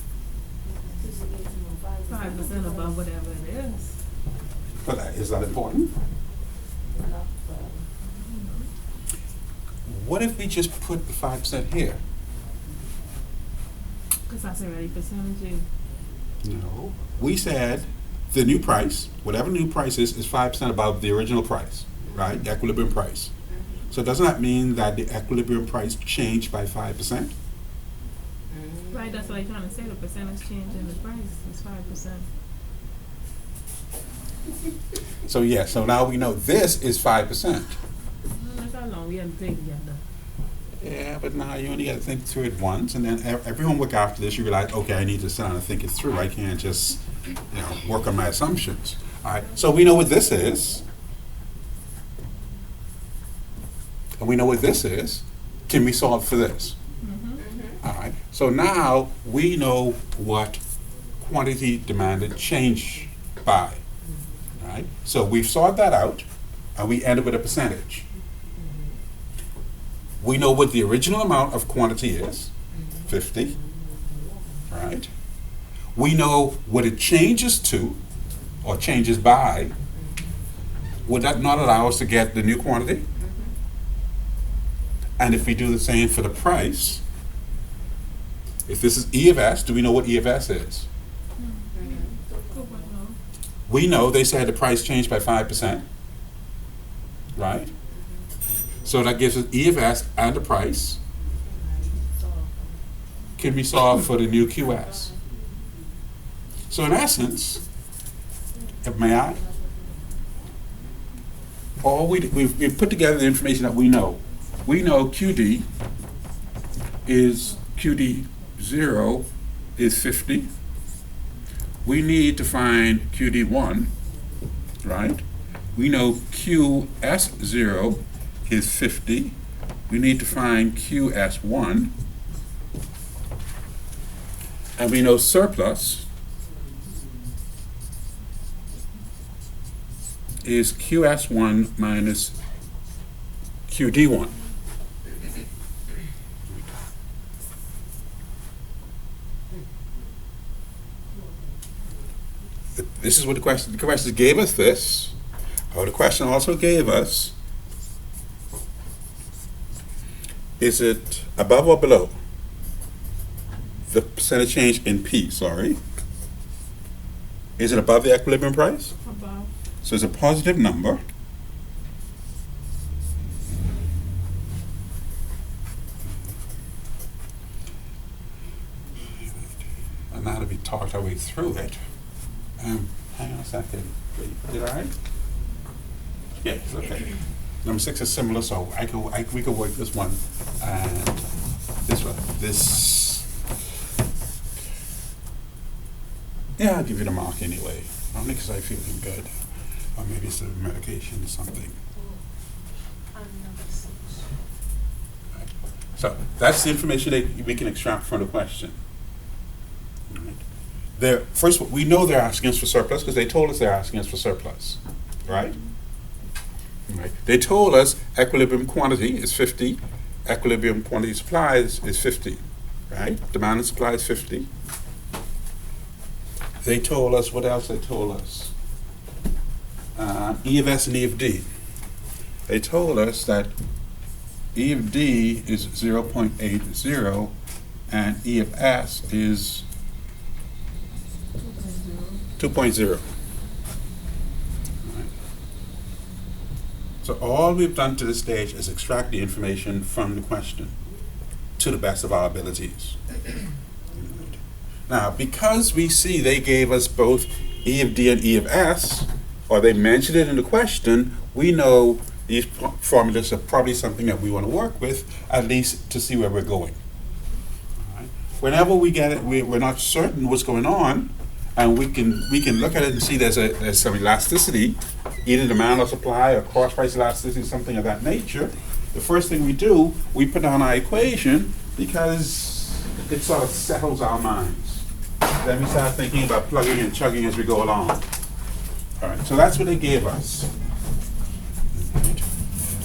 5% above whatever it is. But is that important? What if we just put the 5% here? Because that's already percentage. No. We said the new price, whatever new price is 5% above the original price, right? The equilibrium price. So doesn't that mean that the equilibrium price changed by 5%? Right, that's what I'm trying to say. The percentage change in the price is 5%. So yeah, so now we know this is 5%. That's how long we had to take together. Yeah, but now you only got to think through it once, and then every homework after this, you realize, okay, I need to sit down and think it through. I can't just, work on my assumptions. All right, so we know what this is, and we know what this is. Can we solve for this? All right, so now we know what quantity demanded change by. All right, so we've solved that out, and we ended with a percentage. We know what the original amount of quantity is, 50, right? We know what it changes to, or changes by. Would that not allow us to get the new quantity? And if we do the same for the price, if this is E of S, do we know what E of S is? We know they said the price changed by 5%, right? So that gives us E of S and the price. Can we solve for the new QS? So in essence, may I? We've put together the information that we know. We know QD 0 is 50. We need to find QD1, right? We know QS0 is 50. We need to find QS1. And we know surplus is QS1 minus QD1. This is what the question gave us this. Oh, the question also gave us, is it above or below the percentage change in P, sorry? Is it above the equilibrium price? Above. So it's a positive number. And now that we talked our way through it, hang on a second. Wait, did I? Yes, okay. Number 6 is similar, so we could work this one and this one. This. Yeah, I'll give you the mark anyway. Only because I'm feeling good. Or maybe it's a medication or something. Number 6. Right. So that's the information that we can extract from the question. Right. First, we know they're asking us for surplus because they told us they're asking us for surplus, right? Right. They told us equilibrium quantity is 50, equilibrium quantity supplies is 50, right? Demand and supply is 50. They told us, what else they told us? E of S and E of D. They told us that E of D is 0.80 and E of S is 2.0. So all we've done to this stage is extract the information from the question to the best of our abilities. Now, because we see they gave us both E of D and E of S, or they mentioned it in the question, we know these formulas are probably something that we want to work with, at least to see where we're going. All right. Whenever we get it, we're not certain what's going on, and we can look at it and see there's some elasticity, either demand or supply or cross price elasticity, something of that nature. The first thing we do, we put down our equation because it sort of settles our minds. Then we start thinking about plugging and chugging as we go along. All right, so that's what they gave us.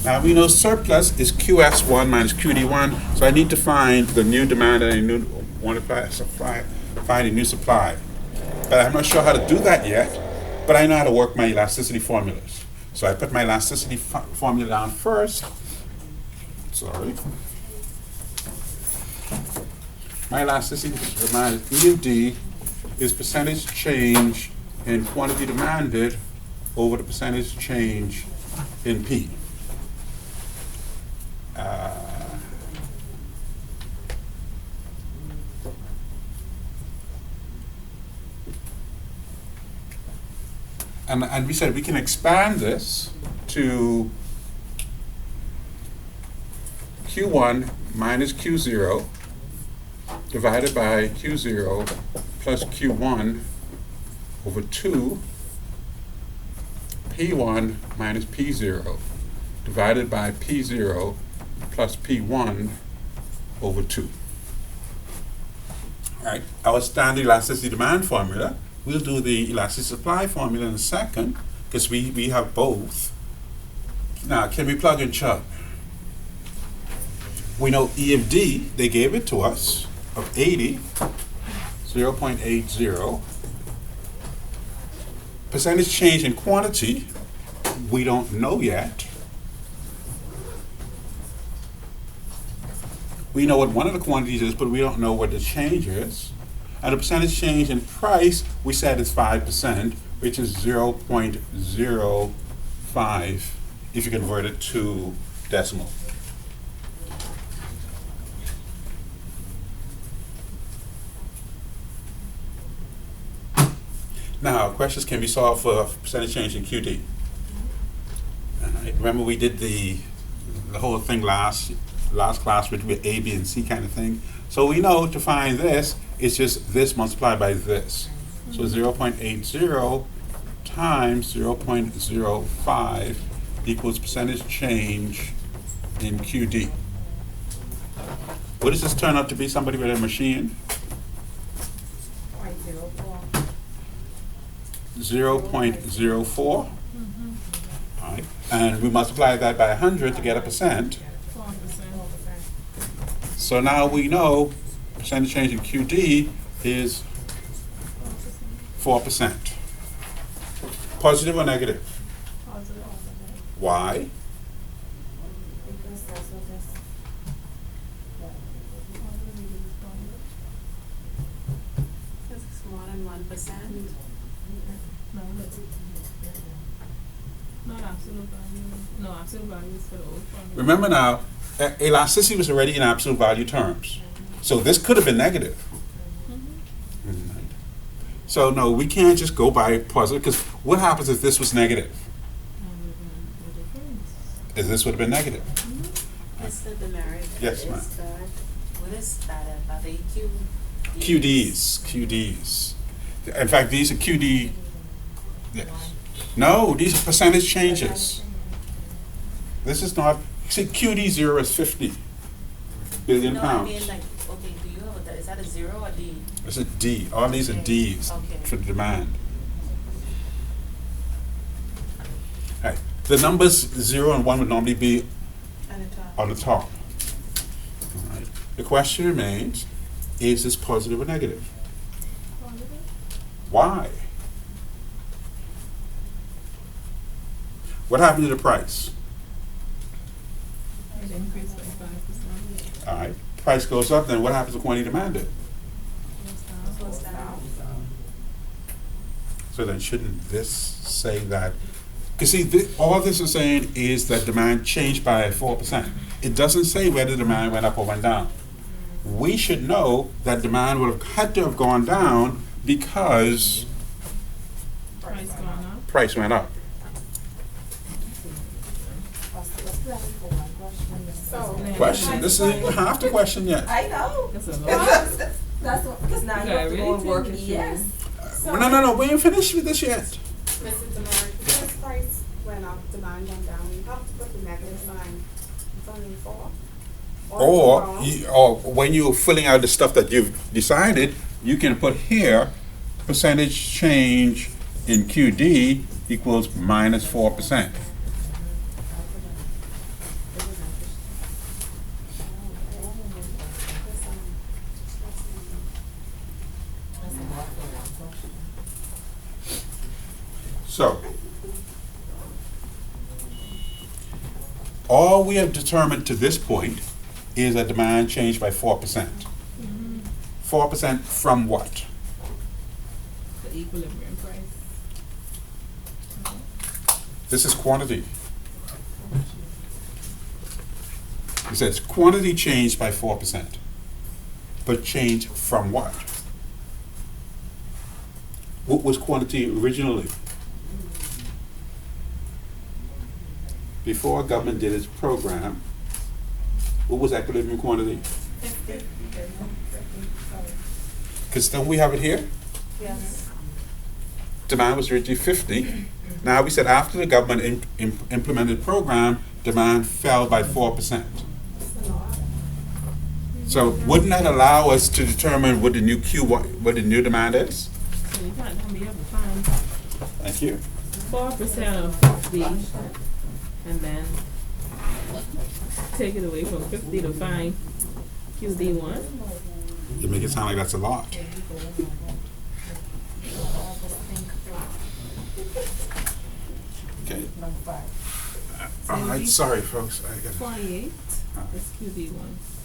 Now we know surplus is QS1 minus QD1, so I need to find the new demand and a new find a new supply. But I'm not sure how to do that yet, but I know how to work my elasticity formulas. So I put my elasticity formula down first. Sorry. My elasticity, my E of D is percentage change in quantity demanded over the percentage change in P. And we said we can expand this to Q1 minus Q0 divided by Q0 plus Q1 over 2 P1 minus P0 divided by P0 plus P1 over 2. All right, our standard elasticity demand formula. We'll do the elasticity supply formula in a second because we have both. Now, can we plug and chug? We know E of D, they gave it to us, of 80, 0.80. Percentage change in quantity, we don't know yet. We know what one of the quantities is, but we don't know what the change is. And the percentage change in price, we said is 5%, which is 0.05 if you convert it to decimal. Now, questions can be solved for percentage change in QD. Remember we did the whole thing last class with A, B, and C kind of thing. So we know to find this, it's just this multiplied by this. So 0.80 times 0.05 equals percentage change in QD. What does this turn out to be, somebody with a machine? 0.04. All right. And we multiply that by 100 to get a percent. So now we know percentage change in QD is 4%. Positive or negative? Positive. Why? Because that's what this. Because it's more than 1%. Not absolute value. No, absolute value is for the old formula. Remember now, elasticity was already in absolute value terms. So this could have been negative. Right. So no, we can't just go by positive because What happens if this was negative? The difference. If this would have been negative? Mr. Demerit, Yes, ma'am. what is that, are they QDs. In fact, these are QD. Yes. No, these are percentage changes. This is not. See, QD 0 is 50 billion No, pounds. I mean like, okay, do you have is that a 0 or D? It's a D. All these are Ds Okay. for the demand. Right. The numbers 0 and 1 would normally be At the top. on the top. All right. The question remains, is this positive or negative? Why? What happened to the price? It increased by 5%. All right. Price goes up, then what happens to quantity demanded? Goes down. So then shouldn't this say that? Because see, all this is saying is that demand changed by 4%. It doesn't say whether demand went up or went down. We should know that demand would have had to have gone down because Price gone up. price went up. Question, this isn't half the question yet. I know. That's a lot. That's what, because now you Yeah, have to really go and work take it it yes. No, we ain't finished with this yet. Mrs. Demerit, because price went up, demand went down, you have to put the negative sign. It's only 4. Or when you're filling out the stuff that you've decided, you can put here, percentage change in QD equals minus 4%. So, all we have determined to this point is that demand changed by 4%. 4% from what? The equilibrium price. This is quantity. It says quantity changed by 4%. But changed from what? What was quantity originally? Before government did its program, what was equilibrium quantity? Because don't we have it here? Yes. Demand was originally 50. Now we said after the government implemented program, demand fell by 4%. So wouldn't that allow us to determine what the new what the new demand is? So you can't be able to find Thank you. 4% of 50 and then take it away from 50 to find QD1. You make it sound like that's a lot. Okay. All right, sorry folks, I got 48 it. is QD1.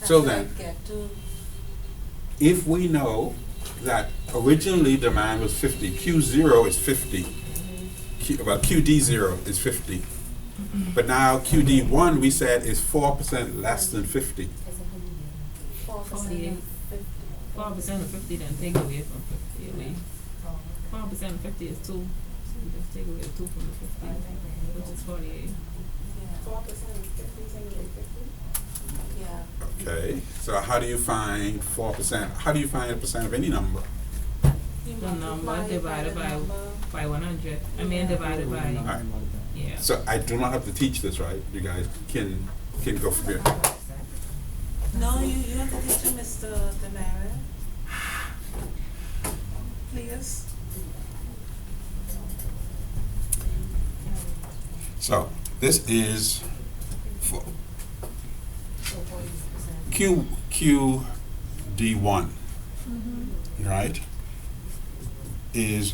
So That's then- what I get to. If we know that originally demand was 50, Q0 is 50, QD0 is 50, but now QD1 we said is 4% less than 50. 48. 4% of 50 then take away from 50 away. 4% of 50 is 2. So we just take away 2 from the 50, which is 48. 4% is 50, so you get 50. Yeah. Okay, so how do you find 4%? How do you find a percent of any number? You The number multiply it divided the by number. 100. I mean divided by, Alright, yeah. so I do not have to teach this, right? You guys can go from here. No, you have to teach to Mr. Demerit. Please. So this is for QD1, right? Is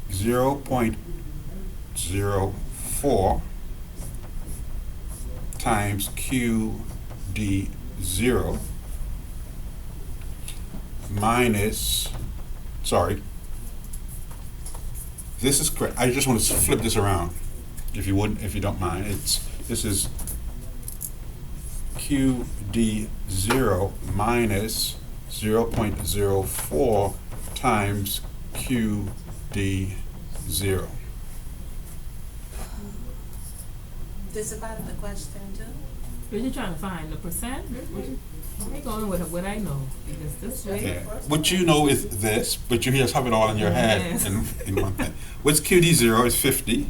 0.04 times QD0 minus, sorry, this is correct. I just want to flip this around, if you don't mind. This is QD0 minus 0.04 times QD0. This is part of the question too. You're just trying to find the percent? I ain't going with what I know, because this way. Yeah. What you know is this, but you just have it all in your head Yes. in one thing. What's QD0 is 50,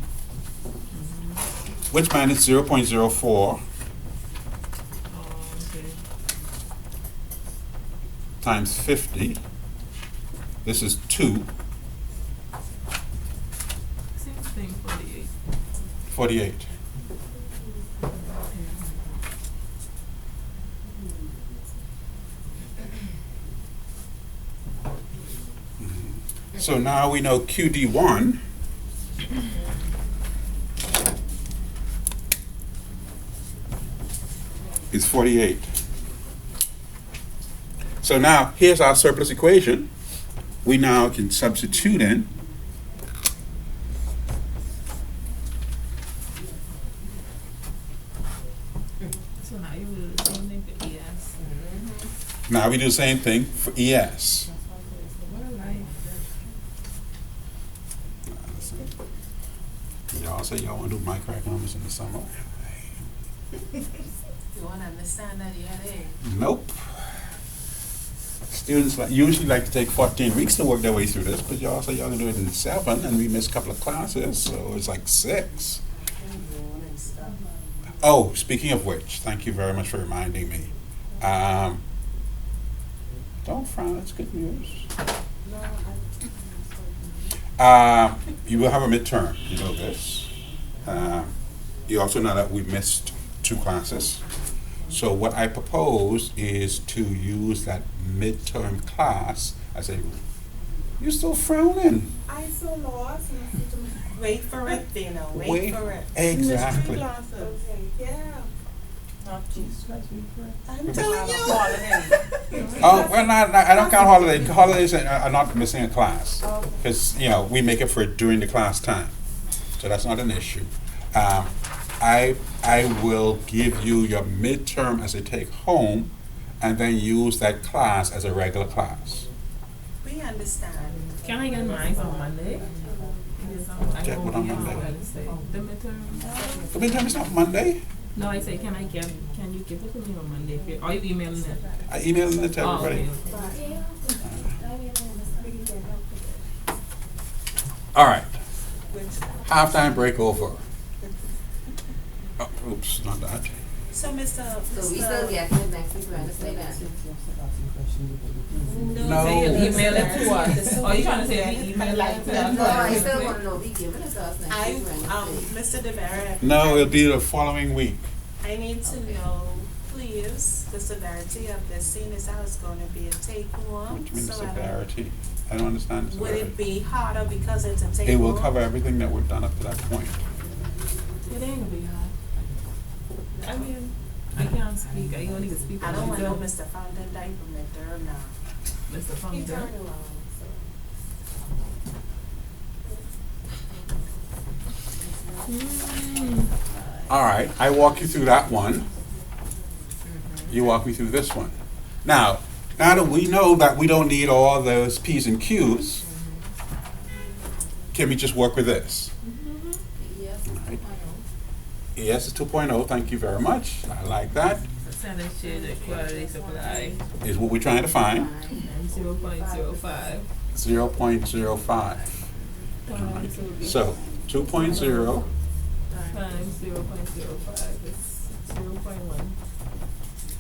which minus 0.04 Oh, okay. times 50. This is 2, Same thing, 48. 48. So now we know QD1 is 48. So now here's our surplus equation. We now can substitute in So now you do the same thing for ES. now we do the same thing for ES. What a life. Y'all say y'all want to do microeconomics in the summer? You wanna understand that yet, eh? Nope. Students usually like to take 14 weeks to work their way through this, but y'all say y'all can do it in 7, and we miss a couple of classes, so it's like 6. And stuff. Oh, speaking of which, thank you very much for reminding me. Don't frown, it's good news. You will have a midterm, you know this. You also know that we missed 2 classes. So what I propose is to use that midterm class as a, you're still frowning. I so lost. Wait for it, Dana, Wait. wait for it. Exactly. Okay, yeah. I'm Mhm. telling you. Oh, well, not, I don't count holidays. Holidays are not missing a class. Because, you know, we make it for during the class time. So that's not an issue. I will give you your midterm as a take home and then use that class as a regular class. We understand. Can I get mine on Monday? Because I Check won't what on be on Monday? Wednesday. The midterm? The midterm is not Monday. No, I say, can you give it to me on Monday? If you- Are you emailing it? I emailed it to Oh, everybody. okay. All right, Which, halftime break over. Oh, oops, not that. so Mr. So we still get it next week, we understand that. No. Say you'll email it to us. Oh, you trying to say we email it to us? No, I still wanna know, we giving it to us next I, week, we understand. Mr. DeVere, No, it'll be the following week. I need to know, please, the severity of this, seeing as how it's gonna be a take home. Which means so I don't- severity. I don't understand the Would it severity. be harder because it's a take home? It will cover everything that we've done up to that point. It ain't gonna be hard. I mean, I can't speak. I only can speak I for don't want no myself. Mr. Fountain Dyke from midterm now. Mr. Fountain. All right, I walk you through that one. You walk me through this one. Now that we know that we don't need all those P's and Q's, can we just work with this? Yes. All right. ES is 2.0, thank you very much. I like that. Percentage change of quality supply Is what we're trying to find. and 0.05. 0.05. Times will be So 2.0 times 0.05 is 0.1.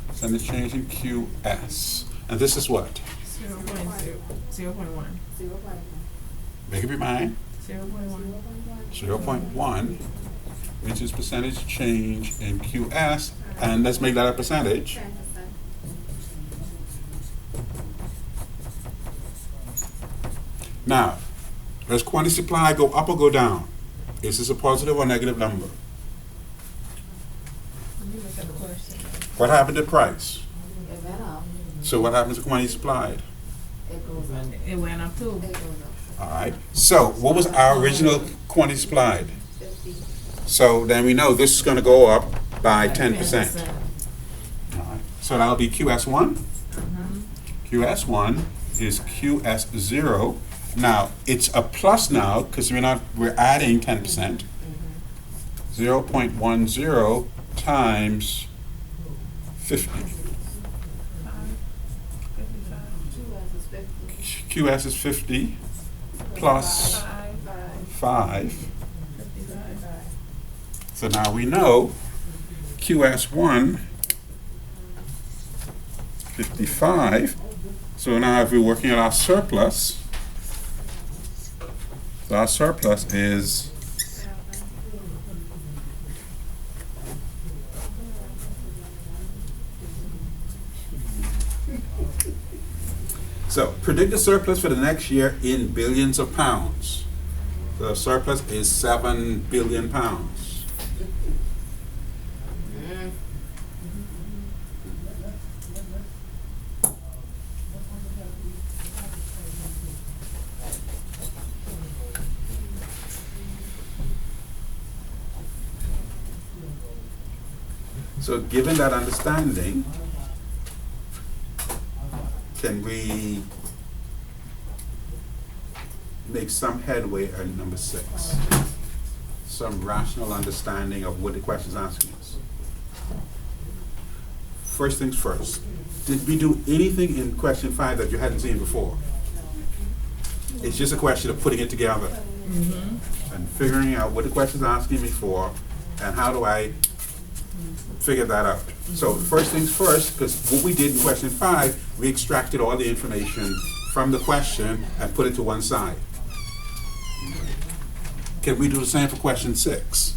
percentage change in QS. And this is what? 0.0. 0.1. Make up your mind. 0.1. 0.1, which is percentage change in QS, and let's make that a percentage. 10%. Now, does quantity supply go up or go down? Is this a positive or negative number? Let me look at the question. What happened to price? It went up, So what happens to quantity supplied? it goes up, It went up too. it goes up. All right. So what was our original quantity supplied? 50. So then we know this is going to go up by 10%. All right. So that'll be QS1. Mhm. QS1 is QS0. Now, it's a plus now because we're adding 10%. 0.10 times 50. QS is 50 plus 5. So now we know QS1, 55. So now if we're working on our surplus, so our surplus is so predict the surplus for the next year in billions of pounds. The surplus is 7 billion pounds. So given that understanding, can we make some headway on number 6? Some rational understanding of what the question is asking us. First things first, did we do anything in question 5 that you hadn't seen before? It's just a question of putting it together and figuring out what the question is asking me for and how do I figure that out. So first things first, because what we did in question 5, we extracted all the information from the question and put it to one side. Can we do the same for question 6?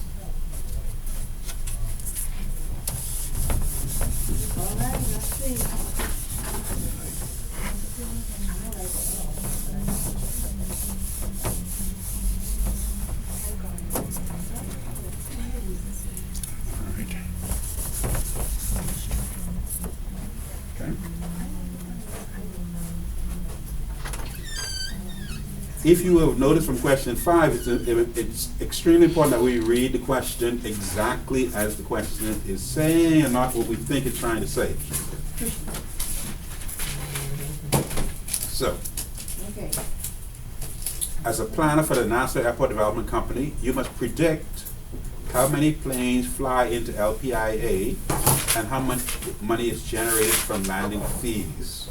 All right, let's see. All right. Okay. If you have noticed from question 5, it's extremely important that we read the question exactly as the question is saying and not what we think it's trying to say. So, Okay. as a planner for the NASA Airport Development Company, you must predict how many planes fly into LPIA and how much money is generated from landing fees.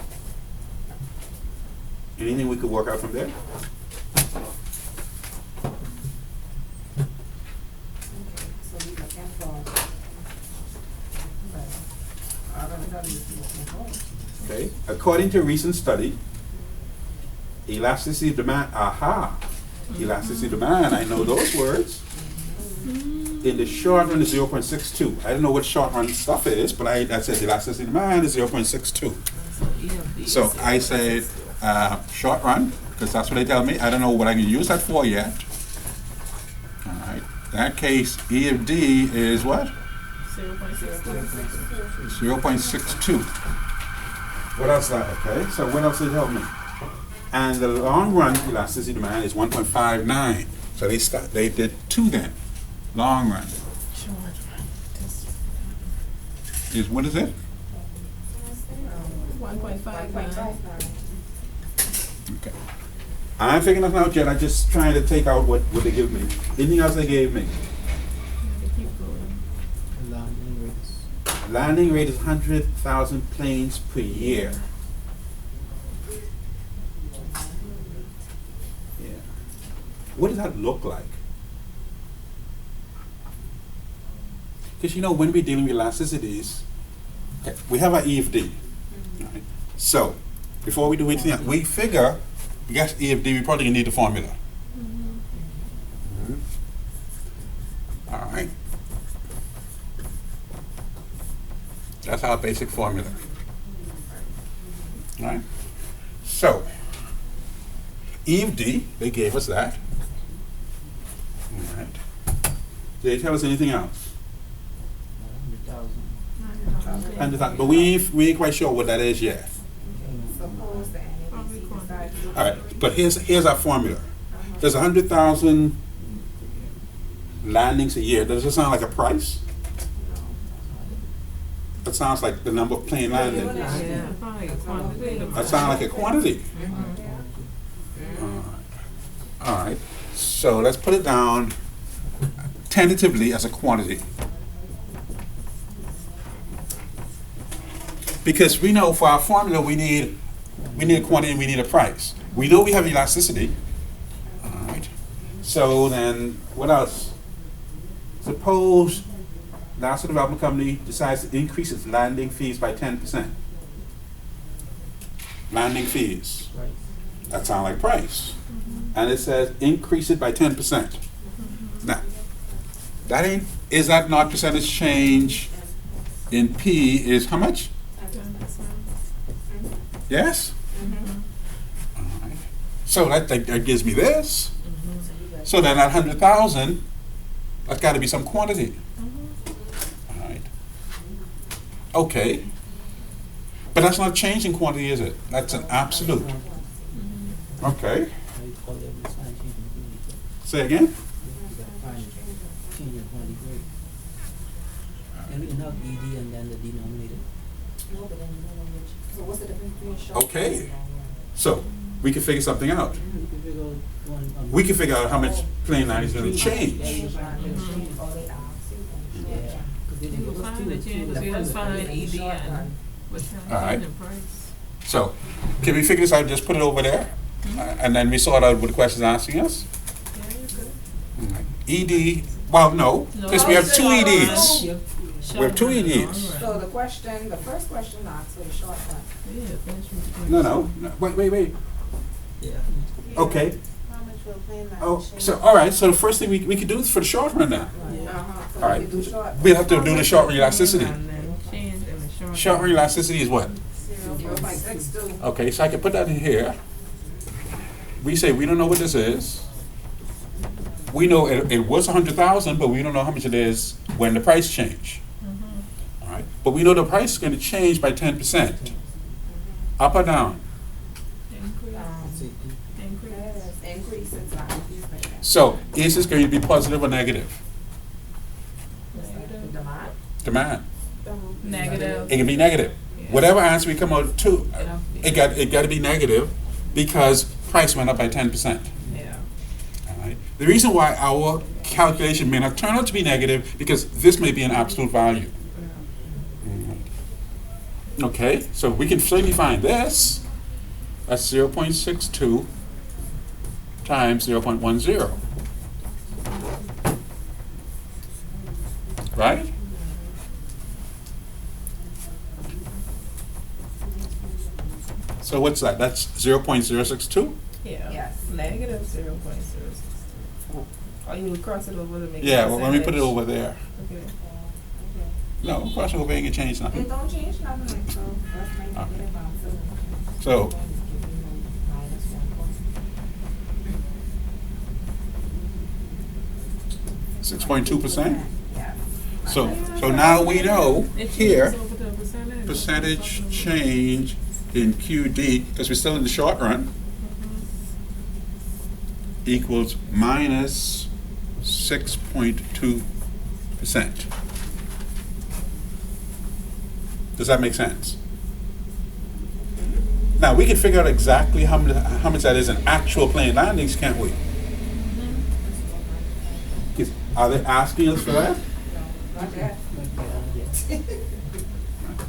Anything we could work out from there? So we looking for. Okay. According to a recent study, elasticity of demand, elasticity of demand, I know those words. In the short run is 0.62. I don't know what short run stuff is, but I said elasticity of demand is 0.62. So I said short run, because that's what they tell me. I don't know what I can use that for yet. All right. In that case, E of D is what? 0.62. What else that? Okay, so what else did it help me? And the long run elasticity demand is 1.59. So they did 2 then. Long run. Is what is it? 1.59. Okay. I'm figuring nothing out yet. I'm just trying to take out what they give me. Anything else they gave me? Keep going. Landing rate is 100,000 planes per year. Yeah. What does that look like? Because you know, when we're dealing with elasticities, okay, we have our E of D. Right? So, before we do anything else, we figure, we got E of D, we probably need the formula. All right. That's our basic formula. All right? So, E of D, they gave us that. All right. Did they tell us anything else? 100,000. But we ain't quite sure what that is yet. Suppose the NABC decides to. All right, but here's our formula. There's 100,000 landings a year. Does it sound like a price? That sounds like the number of plane landings. Yeah, probably a quantity. That sounds like a quantity. All right. So let's put it down. tentatively as a quantity. Because we know for our formula we need a quantity and we need a price. We know we have elasticity. All right. So then what else? Suppose National Development Company decides to increase its landing fees by 10%. Landing fees. That sounds like price. And it says increase it by 10%. Now, is that not percentage change in P is how much? Yes? All right. So that gives me this. So then that 100,000, that's got to be some quantity. All right. Okay. But that's not changing quantity, is it? That's an absolute. Okay. Say again? And we have ED and then the denominator. No, but then you don't know which, so what's the difference between short? Okay. So we can figure something out. We can figure out one. We can figure out how much plain line is going to change. Or they ask you, Yeah. Because You will find the changes, we just find ED and what's All right. the price. So can we figure this out? Just put it over there, and then we sort out what the question is asking us. Yeah, you could. ED. Well, no, because we have two EDs. We have two EDs. So the question, the first question asks for the short one. No. Wait. Yeah. Okay. How much will plain line Oh, change? so all right. So the first thing we can do is for the short run now. So All right. you do short. We'll have to do the short run elasticity. And then change in the short. Short run elasticity is what? 0.62. Okay, so I can put that in here. We say we don't know what this is. We know it was 100,000, but we don't know how much it is when the price change. All right, but we know the price is going to change by 10%. Up or down? Increase, it's not increase by that. So is this going to be positive or negative? Demand. Demand. Negative. It can be negative. Whatever answer we come out to, it got to be negative because price went up by 10%. Yeah. All right. The reason why our calculation may not turn out to be negative because this may be an absolute value. Okay, so we can certainly find this. That's 0.62 times 0.10. Right? So what's that? That's 0.062? Yeah. Yes. Negative 0.06. Or you would cross it over to make it Yeah, well, let me put it percentage. over there. Okay. No, cross it over ain't gonna change It nothing. don't change nothing, so that's my Okay. negative answer. So, minus 1.2. 6.2%? Yes. So now we know It here, changes over to a percentage. percentage change in QD, because we're still in the short run, equals minus 6.2%. Does that make sense? Now, we can figure out exactly how much that is in actual plane landings, can't we? 'Cause are they asking us for that? Not yet.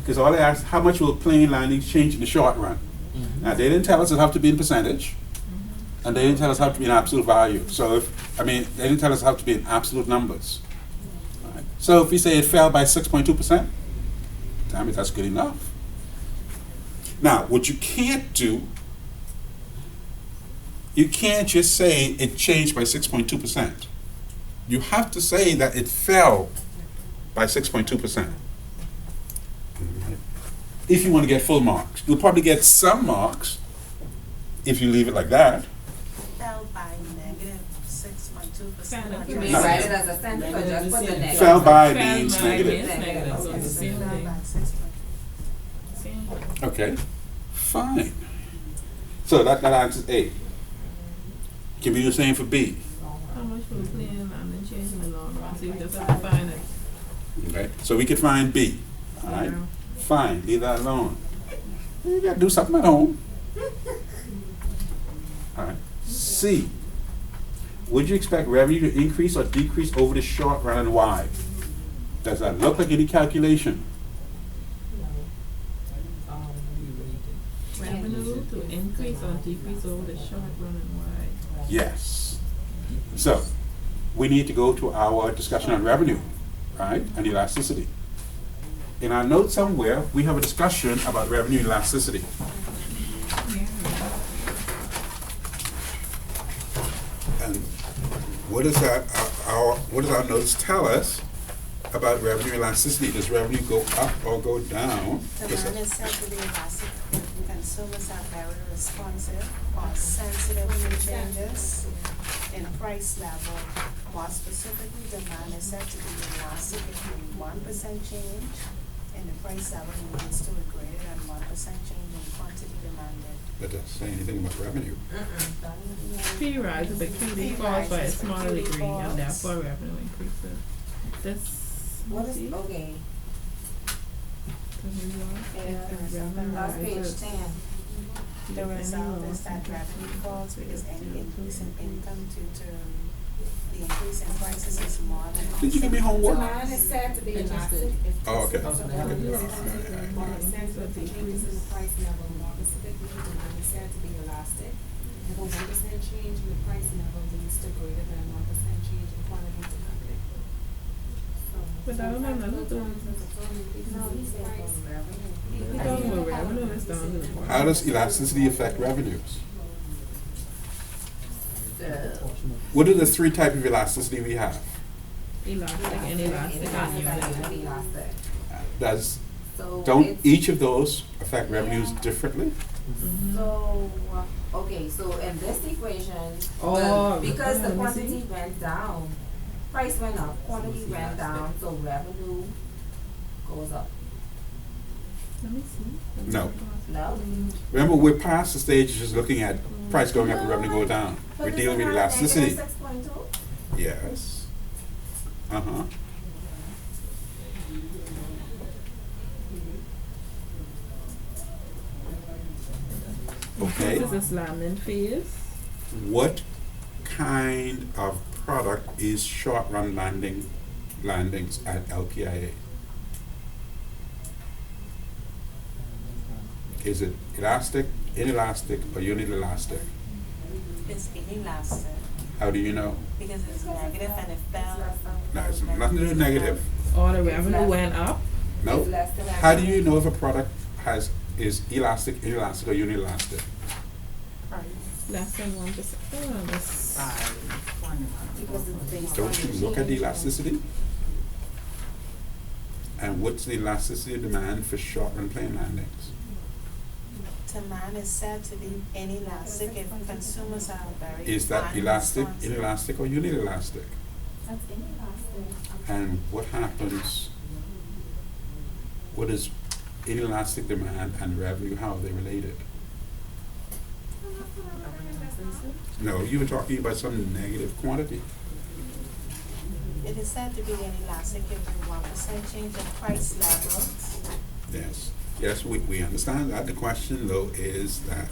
Because all they asked, how much will plane landings change in the short run? Now, they didn't tell us it have to be in percentage, and they didn't tell us it have to be in absolute value. So they didn't tell us it have to be in absolute numbers. All right. So if we say it fell by 6.2%, damn it, that's good enough. Now, what you can't do, you can't just say it changed by 6.2%. You have to say that it fell by 6.2%. If you want to get full marks. You'll probably get some marks if you leave it like that. Fell by negative 6.2%. Kind of. You mean No. write it as a sentence or just put the negative? Fell by Fell means by negative. means negative, so it's the same Fell thing. by 6. Same. Okay, fine. So that answers A. Can we do the same for B? How much for the plan and then changing the long run, so you just have to find it. Okay, so we can find B. All right, Yeah. fine, leave that alone. You gotta do something at home. All right, C. would you expect revenue to increase or decrease over the short run, and why? Does that look like any calculation? Revenue to increase or decrease over the short run and why? Yes. So, we need to go to our discussion on revenue, right, and elasticity. In our notes somewhere, we have a discussion about revenue elasticity. And what does that, what does our notes tell us about revenue elasticity? Does revenue go up or go down? Demand is said to be elastic if consumers are very responsive or sensitive to changes in price level. More specifically, demand is said to be elastic if a 1% change in the price level leads to a greater than 1% change in quantity demanded. That doesn't say anything about revenue. Fee rises, but QD falls by a smaller degree, and therefore revenue increases. This. What is, okay, that's page 10. The result is that revenue falls because any increase in income due to the increase in prices is more than. Did you give me homework? Demand is said to be elastic. Oh, okay. More Okay. sensitive to changes in the price level. More specifically, demand is said to be elastic. If a 1% change in the price level leads to greater than 1% change in quantity demanded. But I don't know, no, he said revenue. we talking about revenue, it's down to the bottom. How does elasticity affect revenues? What are the three types of elasticity we have? Elastic, inelastic, and unit. Elastic. Does, So don't it's- each of those affect revenues differently? So, okay, so in this equation, Oh, well, because let the me quantity see. went down, price went up, quantity went down, so revenue goes up. Let me see. No. No? Remember, we're past the stage of just looking at price going up and revenue go down. We're dealing with elasticity. 6.2? Yes. Uh-huh. Okay. This is landing phase. What kind of product is short-run landings at LPIA? Is it elastic, inelastic, or uninelastic? It's inelastic How do you know? because it's negative and it fell. No, it's nothing to do with negative. Or the revenue went up. No. It's less than How do you know if a product is elastic, inelastic, or uninelastic? Less than 1%. Oh, that's, Because it's based on Don't you the look at the change. elasticity? And what's the elasticity of demand for short-run plane landings? Demand is said to be inelastic if consumers are very. Is that elastic, unresponsive. inelastic, or uninelastic? That's inelastic. And what happens, what is inelastic demand and revenue, how are they related? No, you were talking about some negative quantity. It is said to be inelastic if the 1% change in price level. Yes, yes, we understand that. The question though is that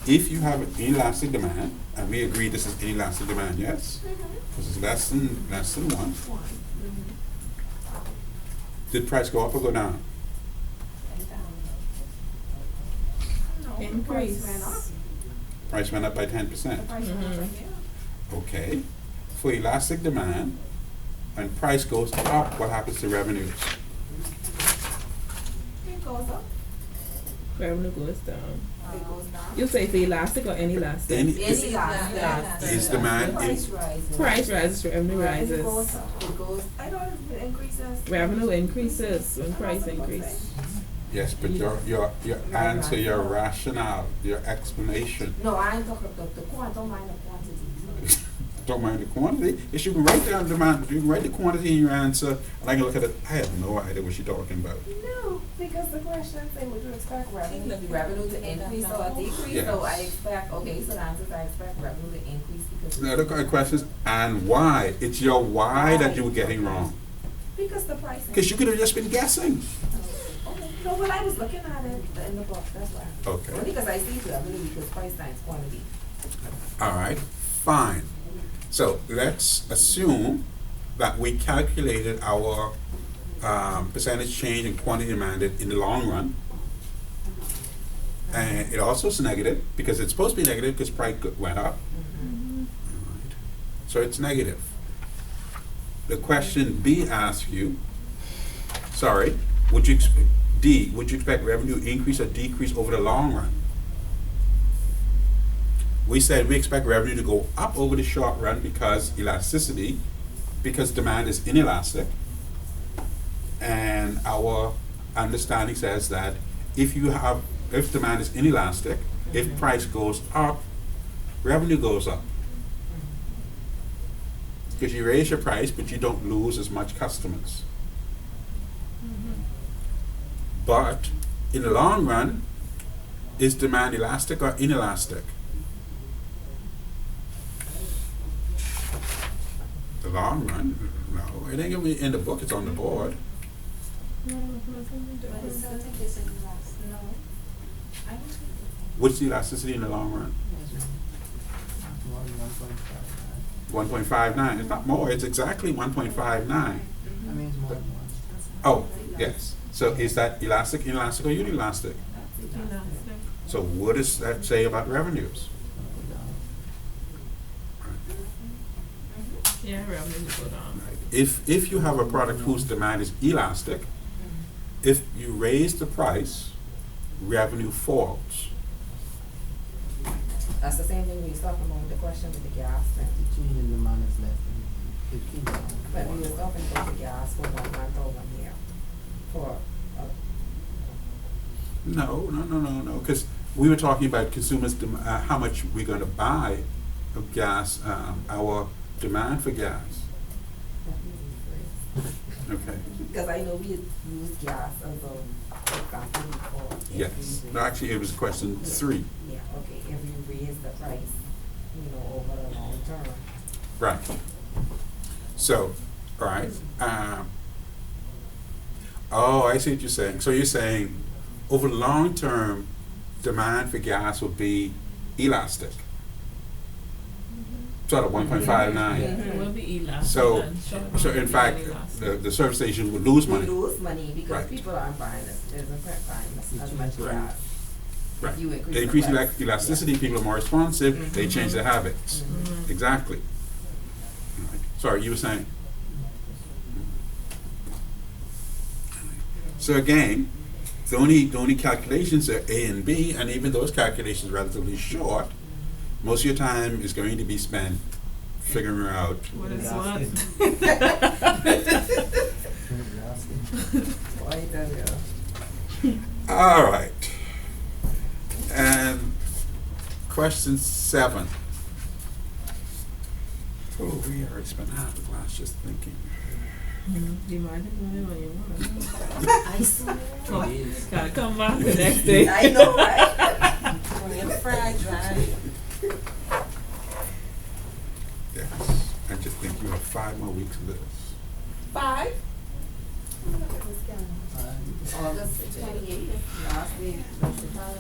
if you have an inelastic demand, and we agree this is inelastic demand, yes? Because it's less than one. Did price go up or go down? increase. Price went up. Price went up by 10%. Price went up, yeah. Okay. For elastic demand, when price goes up, what happens to revenues? It goes up, Revenue goes down. it goes down. You say for elastic or inelastic? Inelastic. Is demand, Price rises. Price rises, revenue Revenue goes rises. up, it goes, I don't know if it increases. Revenue increases when price increases. yes, but your answer, your rationale, your explanation, No, I ain't talking about the quantity, don't mind the quantity. don't mind the quantity. If you can write down demand, you can write the quantity in your answer, and I can look at it, I have no idea what you're talking about. No, because the question say, would you expect revenue to increase or decrease? Yes. So I expect, okay, so the answer is I expect revenue to increase because. The other question is, and why? It's your why that you were getting wrong. Because the price. Because you could have just been guessing. Okay, no, when I was looking at it in the book, that's why. Okay. Only because I see revenue because price times quantity. All right, fine. So let's assume that we calculated our percentage change in quantity demanded in the long run. And it also is negative, because it's supposed to be negative because price went up. Alright. So it's negative. The question B asks you, would you expect revenue increase or decrease over the long run? We said we expect revenue to go up over the short run because elasticity, because demand is inelastic. And our understanding says that if demand is inelastic, if price goes up, revenue goes up. Because you raise your price, but you don't lose as much customers. But in the long run, is demand elastic or inelastic? The long run, no, it ain't gonna be in the book, it's on the board. But it's not think it's in the last, no. I don't think. What's the elasticity in the long run? 1.59. It's not more, it's exactly 1.59. I mean, it's more than one. Oh, yes. So is that elastic, inelastic, or unelastic? So what does that say about revenues? Yeah, revenue will go down. If you have a product whose demand is elastic, if you raise the price, revenue falls. That's the same thing we was talking about with the question with the gas thing. The change in demand is less than 15. But we was talking about the gas for 1 year. For No, because we were talking about consumers, how much we're going to buy of gas, our demand for gas. Okay. Because I know we use gas as a example before. Yes. No, actually, it was question 3. Yeah, okay, if you raise the price, over the long term. Right. So, all right. I see what you're saying. So you're saying over the long term, demand for gas will be elastic. Sort of 1.59. It will be elastic. So, and short so run in will be fact, inelastic. the service station would lose money. We lose money because Right. people aren't buying as much Right. gas. Right. You increase They the increase price. elasticity, people are more responsive, they change their habits. Exactly. All right. Sorry, you were saying? So again, the only calculations are A and B, and even those calculations are relatively short. Most of your time is going to be spent figuring out. What is Gas what? Why you tell you? All right. And question 7. Oh, we already spent half the class just thinking. You might have done it when you want. I see. Oh, gotta come back the next day. I know, right? When you're fried, right? Yes. I just think you have 5 more weeks of this. 5? August 28th, last week, that's the time.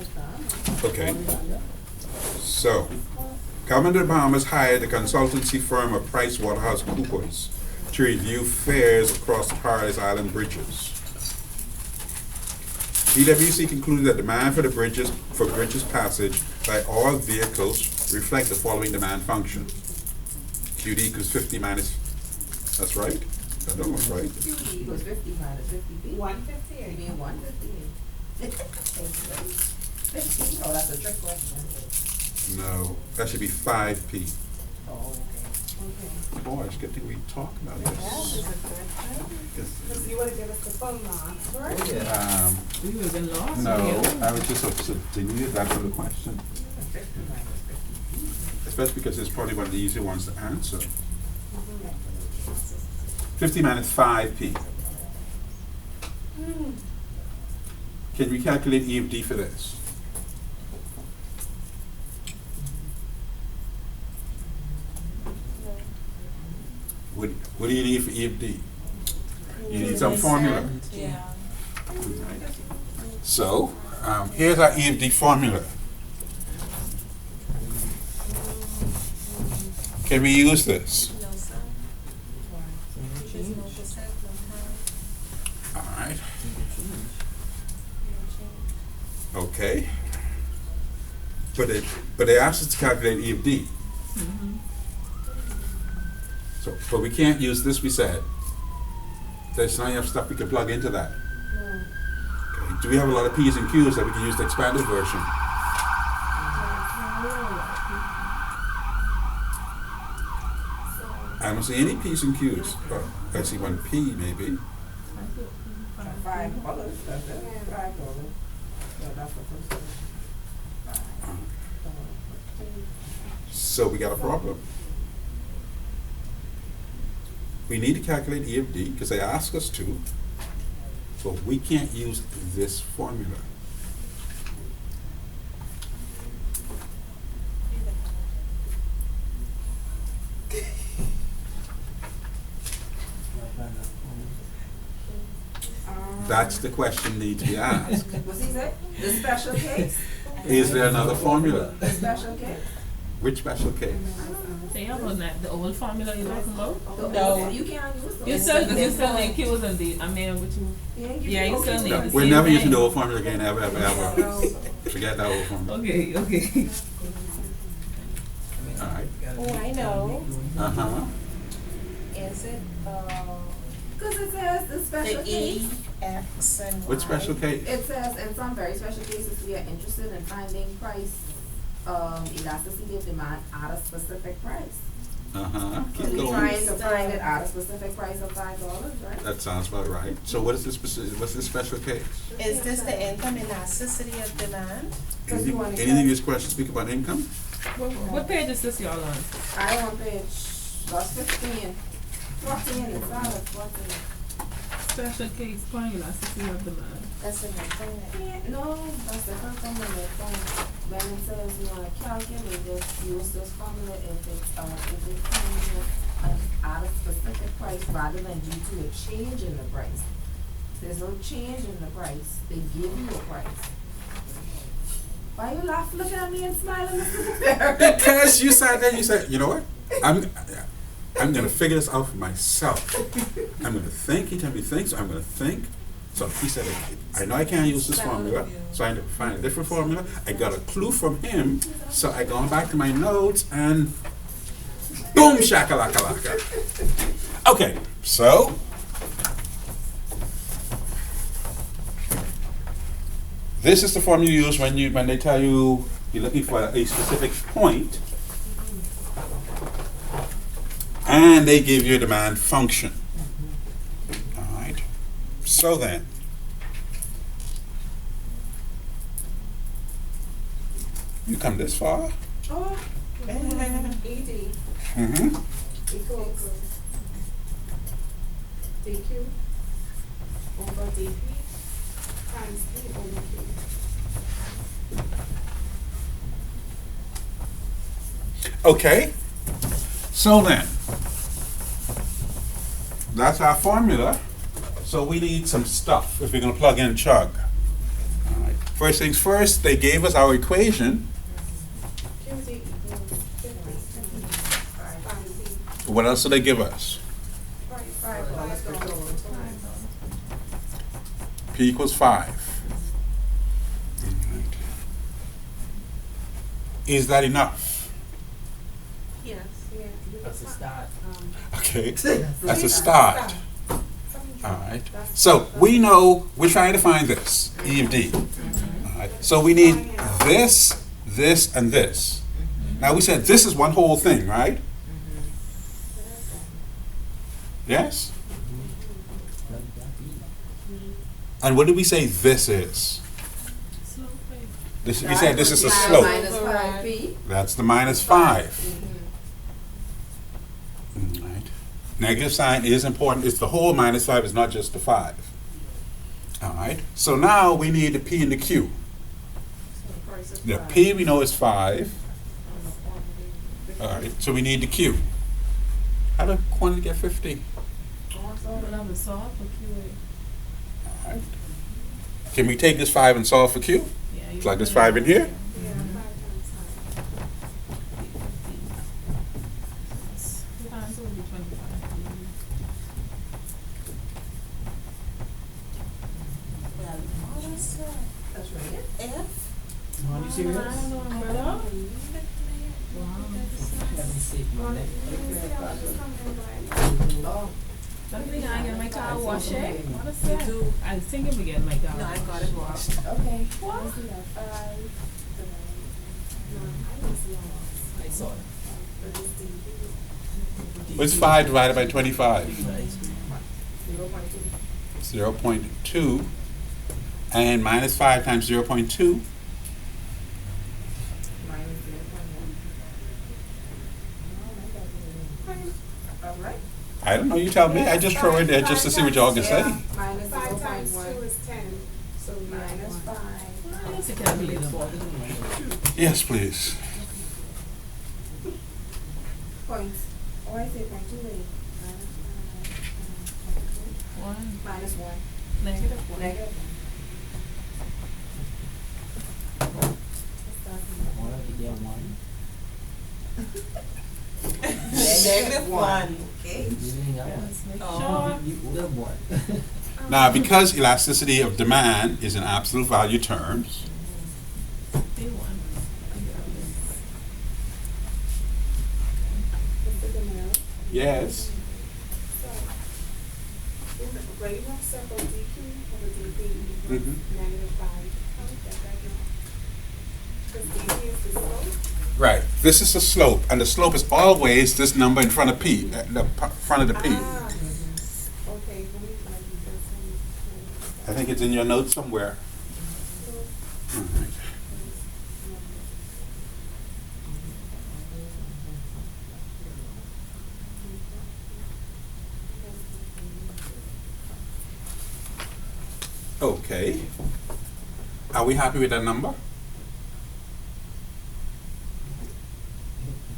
Okay. So, Governor Obama hired the consultancy firm of PricewaterhouseCoopers to review fares across the Paradise Island bridges. PwC concluded that demand for bridges passage by all vehicles reflect the following demand function. QD equals 50 minus, that's right? That's almost right. QD equals 50 minus 50B. 150 You mean 150? 50? Oh, that's a trick question. No, that should be 5P. Oh, okay. Boy, it's good thing we talk about Yeah, this this. is a good time. Yes. Because you would have given us the phone marks, right? We would have been lost. No, here. I was just upset they needed that for the question. 50 minus 50B. Especially because it's probably one of the easier ones to answer. 50 minus 5P. Can we calculate E of D for this? What do you need for E of D? You need some formula. Yeah. So, here's our E of D formula. Can we use this? No, sir. There's no percent, no time, All right, no change. okay. But they asked us to calculate EFD. So, but we can't use this, we said. There's not enough stuff we can plug into that. No. Okay. Do we have a lot of P's and Q's that we can use the expanded version? I don't see any P's and Q's. Oh, I see one P maybe. $5, that's it, $5. Yeah, that's the first one. So we got a problem. We need to calculate EFD because they ask us to, but we can't use this formula. That's the question needs to be asked. What's he say? The special case? Is there another formula? The special case? Which special case? They have on that, the old formula you're talking about? No, you can't use the. You still need Q's and D, I mean, what you, yeah, you still need No, the we're same never thing. using the old formula again, ever, ever, ever. Forget that old formula. Okay, okay. All right. Oh, I know. Uh-huh. Is it, Cause it says the special the case. E, X, and Y? Which special case? It says in some very special cases, we are interested in finding price, elasticity of demand at a specific price. Uh-huh. So Keep we going. trying to find it at a specific price of $5, right? That sounds about right. So what is this specific, what's this special case? Is this the income elasticity of demand? Cause you wanna Anything check- this question speak about income? What page is this y'all on? I on page, that's 15, 14, it's not a 14. Special case formula, elasticity of demand. That's in the thing. Yeah, no, that's different from when it when it says you wanna calculate this, use this formula if it's coming at a specific price rather than due to a change in the price. There's no change in the price, they give you a price. Why you laugh, looking at me and smiling, Mr. Barrett? Because you sat there, you said, you know what? I'm gonna figure this out for myself. I'm gonna think, he told me to think, so I'm gonna think. So he said, I know I can't use this formula, so I had to find a different formula. I got a clue from him, so I gone back to my notes and boom, shakalaka. Okay, so this is the formula you use when they tell you you're looking for a specific point, and they give you a demand function. All right. So then, you come this far. Oh, ED Mm-hmm. equals DQ over DP times P over Q. Okay. So then, that's our formula. So we need some stuff if we're going to plug in chug. All right. First things first, they gave us our equation. QD equals 50 What else did they give us? P equals 5. All right. Is that enough? Yes. That's a start. Okay, that's a start. All right. So we know we're trying to find this, E of D. All right. So we need this, this, and this. Now we said this is one whole thing, right? Yes? And what did we say this is? This, we said this is a slope. Minus 5P. That's the minus 5. Right. Negative sign is important. It's the whole minus 5. It's not just the 5. All right. So now we need the P and the Q. The P we know is 5. All right. So we need the Q. How did quantity get 50? But I'm a solve for QA. All right. Can we take this 5 and solve for Q? Yeah, you Plug this can. 5 in here. You serious? I don't know, umbrella. Let me see. Oh, I think I get my car washed. What is You that? do. I was thinking we get my car. No, I got it washed. okay. What? Let's do that. 5. I saw it. What's 5 divided by 25? 0.2. 0.2. And minus 5 times 0.2. Minus 0.1. Alright. I don't know, you tell me. I just throw it there just to see what y'all can say. Minus 5 times 2 0.1. is 10, so Minus 5. What's the calculator? Yes, please. Points. Oh, I say 0.28. One. Minus 1. Negative one. Negative 1. Wanna be there one? -1. Okay. Anything else? Let's make Oh. sure. You the one. Now, because elasticity of demand is in absolute value terms, Day one. Mr. DeMille. yes. So, in the regular circle dq over dp equals Mhm. -5. How is that right now? Because dp is the slope. Right. This is the slope, and the slope is always this number in front of P, front of the P. Okay, let me write this I think it's in your notes somewhere. All right. Okay. Are we happy with that number?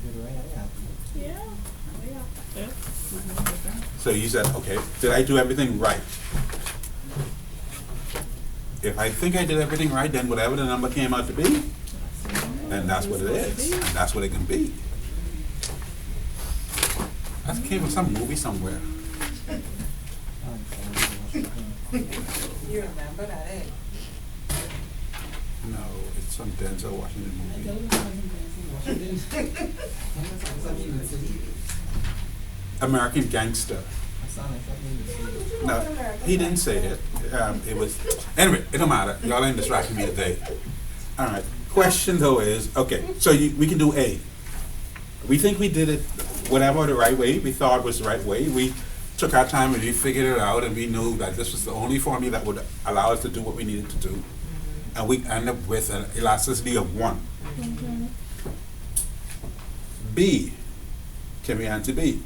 If you're right, I have. Yeah. Yeah. So you said, okay, did I do everything right? If I think I did everything right, then whatever the number came out to be, and that's what it is, and that's what it can be. That came from some movie somewhere. You remember that, eh? No, it's some Denzel Washington movie. American Gangster. No, he didn't say it. It was, anyway, it don't matter. Y'all ain't distracting me today. All right. Question though is, okay, so we can do A. We think we did it whatever the right way. We thought it was the right way. We took our time and we figured it out, and we knew that this was the only formula that would allow us to do what we needed to do. And we end up with an elasticity of 1. B. Can we answer B?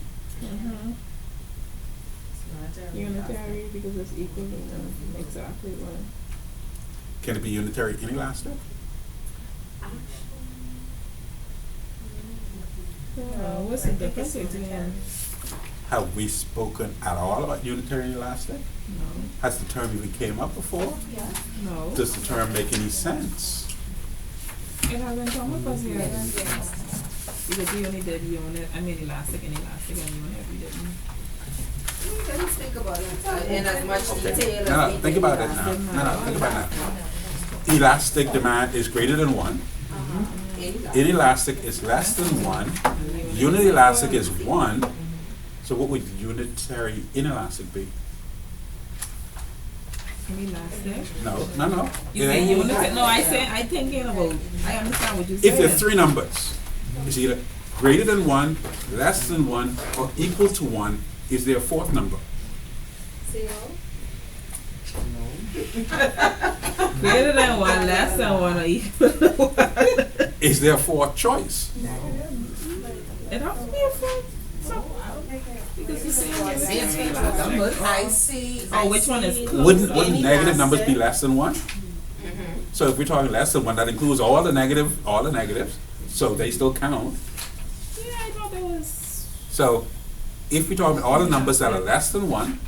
Unitary because it's equal to exactly one. Can it be unitary inelastic? What's the difference between? Have we spoken at all about unitary inelastic? No. Has the term even came up before? No. Does the term make any sense? It hasn't come up as yet. Because we only did unit, elastic and elastic, and unit we didn't. Let's think about it in as much detail as No, we think can. about it now. No, think about it now. Elastic demand is greater than 1. Inelastic is less than 1. Unit elastic is 1. So what would unitary inelastic be? Elastic. No. You say unit? No, I thinking about. I understand what you If said. there are 3 numbers, it's either greater than 1, less than 1, or equal to 1, is there a 4th number? 0. Greater than one, less than one, or equal to one. Is there a 4th choice? It has to be a four. So, because you're saying elastic. I see. Oh, which one is close? Wouldn't negative numbers be less than 1? So if we're talking less than 1, that includes all the negatives, so they still count. Yeah, I thought there was. So if we talk about all the numbers that are less than 1,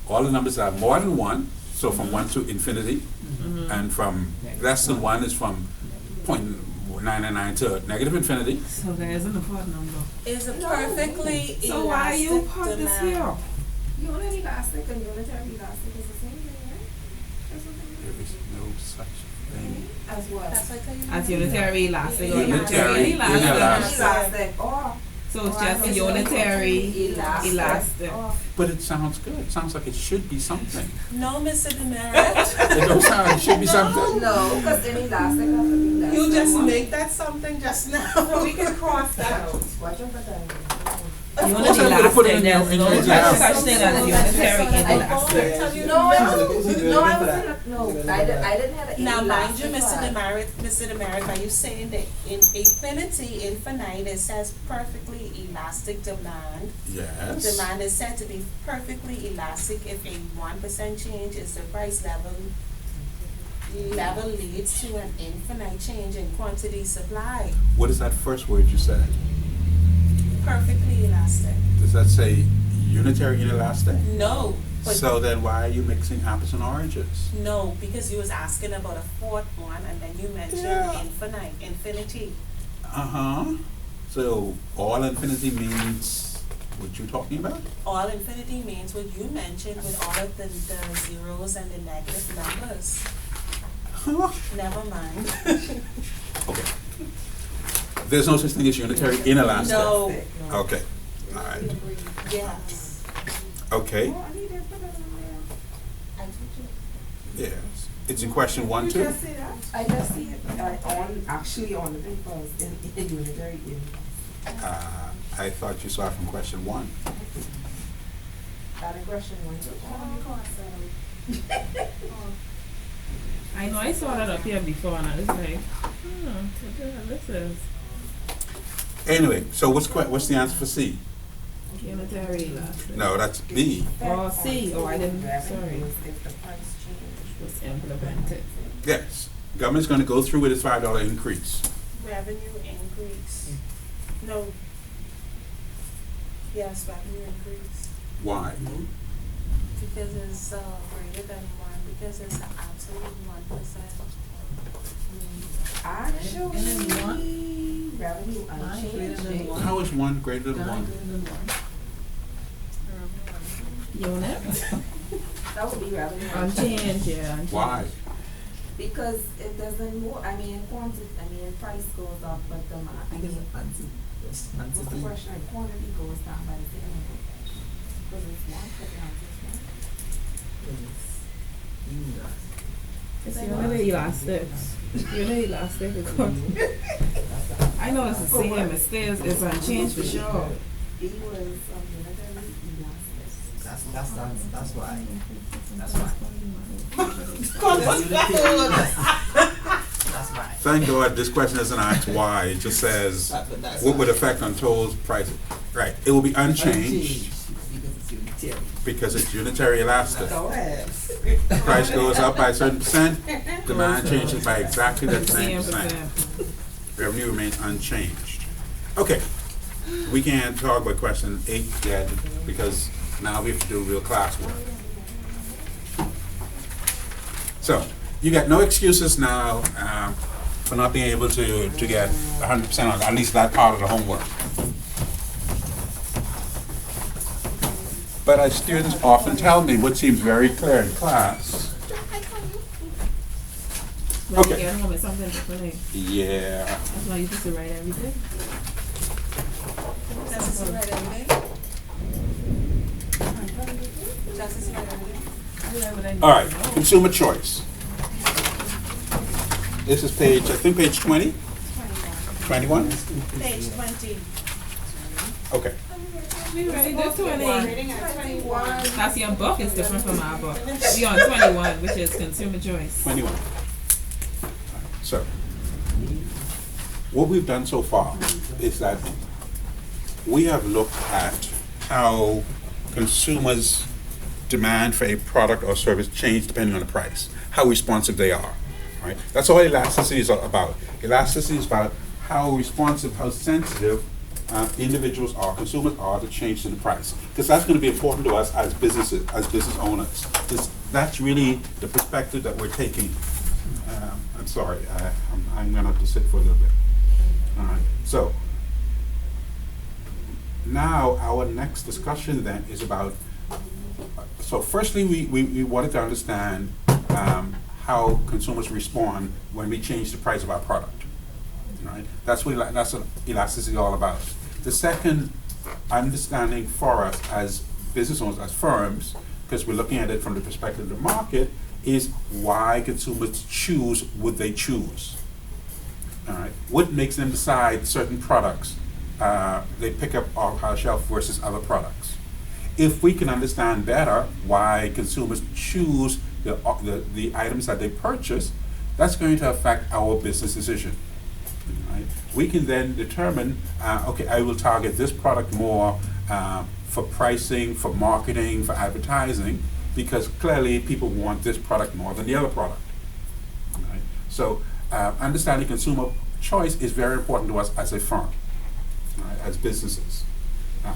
all the numbers that are more than 1, so from 1 to infinity, and from less than 1 is from 0.999 to negative infinity. So there isn't a fourth number. Is a perfectly So why you elastic put this demand. here? Unit elastic and unitary elastic is the same thing, right? That's what they is no such thing. As well. That's what I tell you. As unitary elastic or Unitary inelastic. Elastic, or. So it's or just as unitary elastic. elastic. Or- But it sounds good. It sounds like it should be something. No, Mr. Demerit. It don't sound, it should be something. No, because any elastic has to be less. You than just one. make that something just now. So we can cross that out. Watch out for that. Of Unit course I would've put it in elastic, there, there's in no your such thing as unitary inelastic. No, I wasn't, no, I didn't have an Now, mind you, elastic part. Mr. Demerit, are you saying that in infinite, it says perfectly elastic demand? Yes. Demand is said to be perfectly elastic if a 1% change is the price level leads to an infinite change in quantity supply. What is that first word you said? Perfectly elastic. Does that say unitary inelastic? No, but So then why are you mixing apples and oranges? no, because you was asking about a fourth one and then you mentioned Yeah. infinity. Uh-huh. So all infinity means what you talking about? All infinity means what you mentioned with all of the zeros and the negative numbers. Huh? Never mind. Okay. There's no such thing as unitary inelastic? No, Okay, all right. yes. Okay, Oh, I need to put it on I told you. yes. It's in question one, there. too? You just see that? I just see it, actually on the papers, in unitary in. I thought you saw it from question one. That in question one too. I know I saw that up here before and I was like, what the hell this is? Anyway, so what's the answer for C? Unitary elastic. No, that's B. Oh, C, oh, I didn't, sorry, If the price change. was implemented. Yes. Government's gonna go through with its $5 increase. Revenue increase. No. Yes, revenue increase. Why? Because it's greater than one, because it's an absolute 1%. Actually, revenue unchanged. How is one greater than one? Unit? That would be revenue Unchanged, yeah, unchanged. Why? Because it doesn't move, price goes up, but the what's the question, quantity goes down by the same amount. Because it's one, but now it's one. It's unit elastic. Unit elastic, of course. I know it's the same, it stays, it's unchanged for sure. It was unitary elastic. That's why. That's why. That's why. Thank God this question doesn't ask why, it just says, what would affect on total prices? Right, it will be unchanged Because it's unitary. because it's unitary elastic. Go ahead. Price goes up by a certain percent, demand changes by exactly that same Same percent. percent. Revenue remains unchanged. Okay, we can't talk about question 8 yet because now we have to do real classwork. So, you got no excuses now for not being able to get 100% on at least that part of the homework. But as students often tell me what seems very clear in class. When you Okay. get home, it's something different. Yeah. That's why you used to write everything. Does this write everything? Does this write everything? I write what I need All right, to know. consumer choice. This is page, I think page 20? 21? Page 20. Okay. We already did 20. Reading at 21. That's your book is different from our book. We on 21, which is consumer choice. 21. So, what we've done so far is that we have looked at how consumers' demand for a product or service change depending on the price, how responsive they are, right? That's all elasticity is about. Elasticity is about how responsive, how sensitive individuals are, consumers are to change in the price. Because that's going to be important to us as businesses, as business owners. That's really the perspective that we're taking. I'm sorry, I'm going to have to sit for a little bit. All right, so now our next discussion then is about, so firstly we wanted to understand how consumers respond when we change the price of our product. Right? That's what elasticity is all about. The second understanding for us as business owners, as firms, because we're looking at it from the perspective of the market, is why consumers choose what they choose. All right? What makes them decide certain products they pick up off our shelf versus other products? If we can understand better why consumers choose the items that they purchase, that's going to affect our business decision. Right? We can then determine, okay, I will target this product more for pricing, for marketing, for advertising, because clearly people want this product more than the other product. Right? So understanding consumer choice is very important to us as a firm, right, as businesses. Now,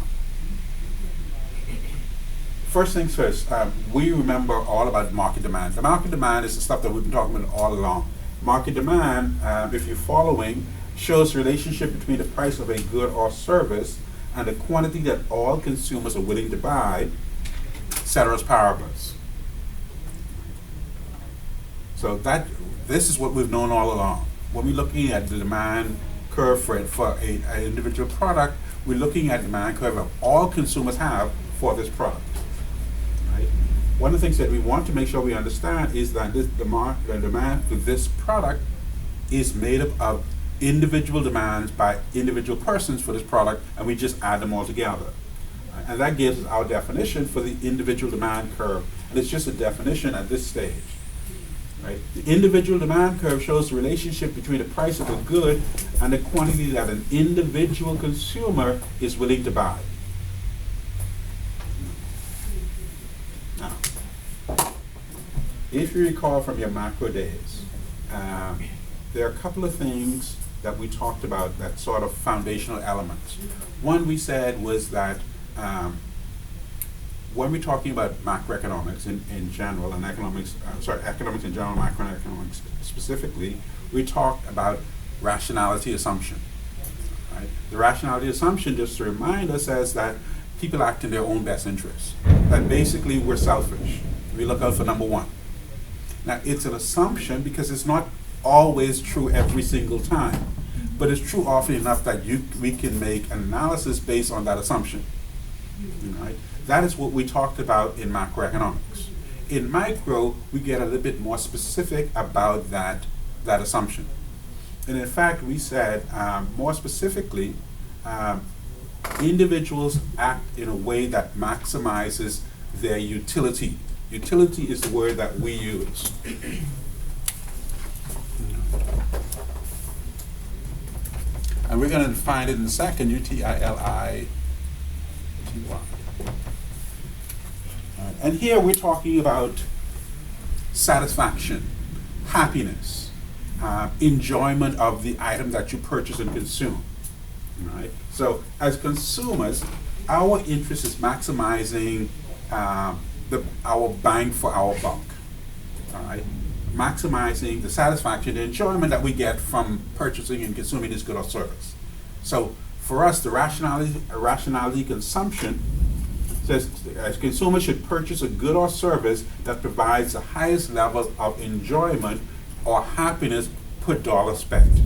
first things first, we remember all about market demand. The market demand is the stuff that we've been talking about all along. Market demand, if you're following, shows the relationship between the price of a good or service and the quantity that all consumers are willing to buy, ceteris paribus. So this is what we've known all along. When we're looking at the demand curve for an individual product, we're looking at the demand curve that all consumers have for this product. Right? One of the things that we want to make sure we understand is that the demand for this product is made up of individual demands by individual persons for this product, and we just add them all together. And that gives us our definition for the individual demand curve. And it's just a definition at this stage. Right? The individual demand curve shows the relationship between the price of a good and the quantity that an individual consumer is willing to buy. Now, if you recall from your macro days, there are a couple of things that we talked about that sort of foundational elements. One we said was that when we're talking about macroeconomics in general and economics in general, macroeconomics specifically, we talked about rationality assumption. Right? The rationality assumption, just to remind us, says that people act in their own best interest. That basically we're selfish. We look out for number one. Now it's an assumption because it's not always true every single time, but it's true often enough that we can make an analysis based on that assumption. Right? That is what we talked about in macroeconomics. In micro, we get a little bit more specific about that assumption. And in fact, we said more specifically, individuals act in a way that maximizes their utility. Utility is the word that we use. And we're going to define it in a second, UTILITY. And here we're talking about satisfaction, happiness, enjoyment of the item that you purchase and consume. Right? So as consumers, our interest is maximizing our bang for our buck. All right? Maximizing the satisfaction, the enjoyment that we get from purchasing and consuming this good or service. So for us, the rationality consumption says as consumers should purchase a good or service that provides the highest level of enjoyment or happiness per dollar spent.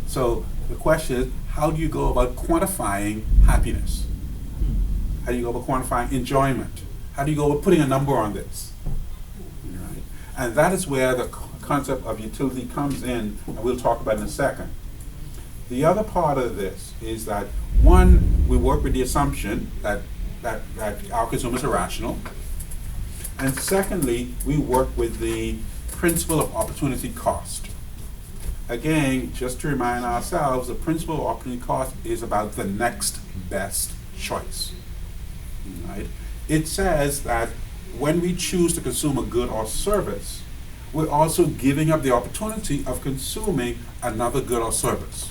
So the question is, how do you go about quantifying happiness? How do you go about quantifying enjoyment? How do you go about putting a number on this? Right? And that is where the concept of utility comes in, and we'll talk about in a second. The other part of this is that, one, we work with the assumption that our consumers are rational. And secondly, we work with the principle of opportunity cost. Again, just to remind ourselves, the principle of opportunity cost is about the next best choice. Right? It says that when we choose to consume a good or service, we're also giving up the opportunity of consuming another good or service.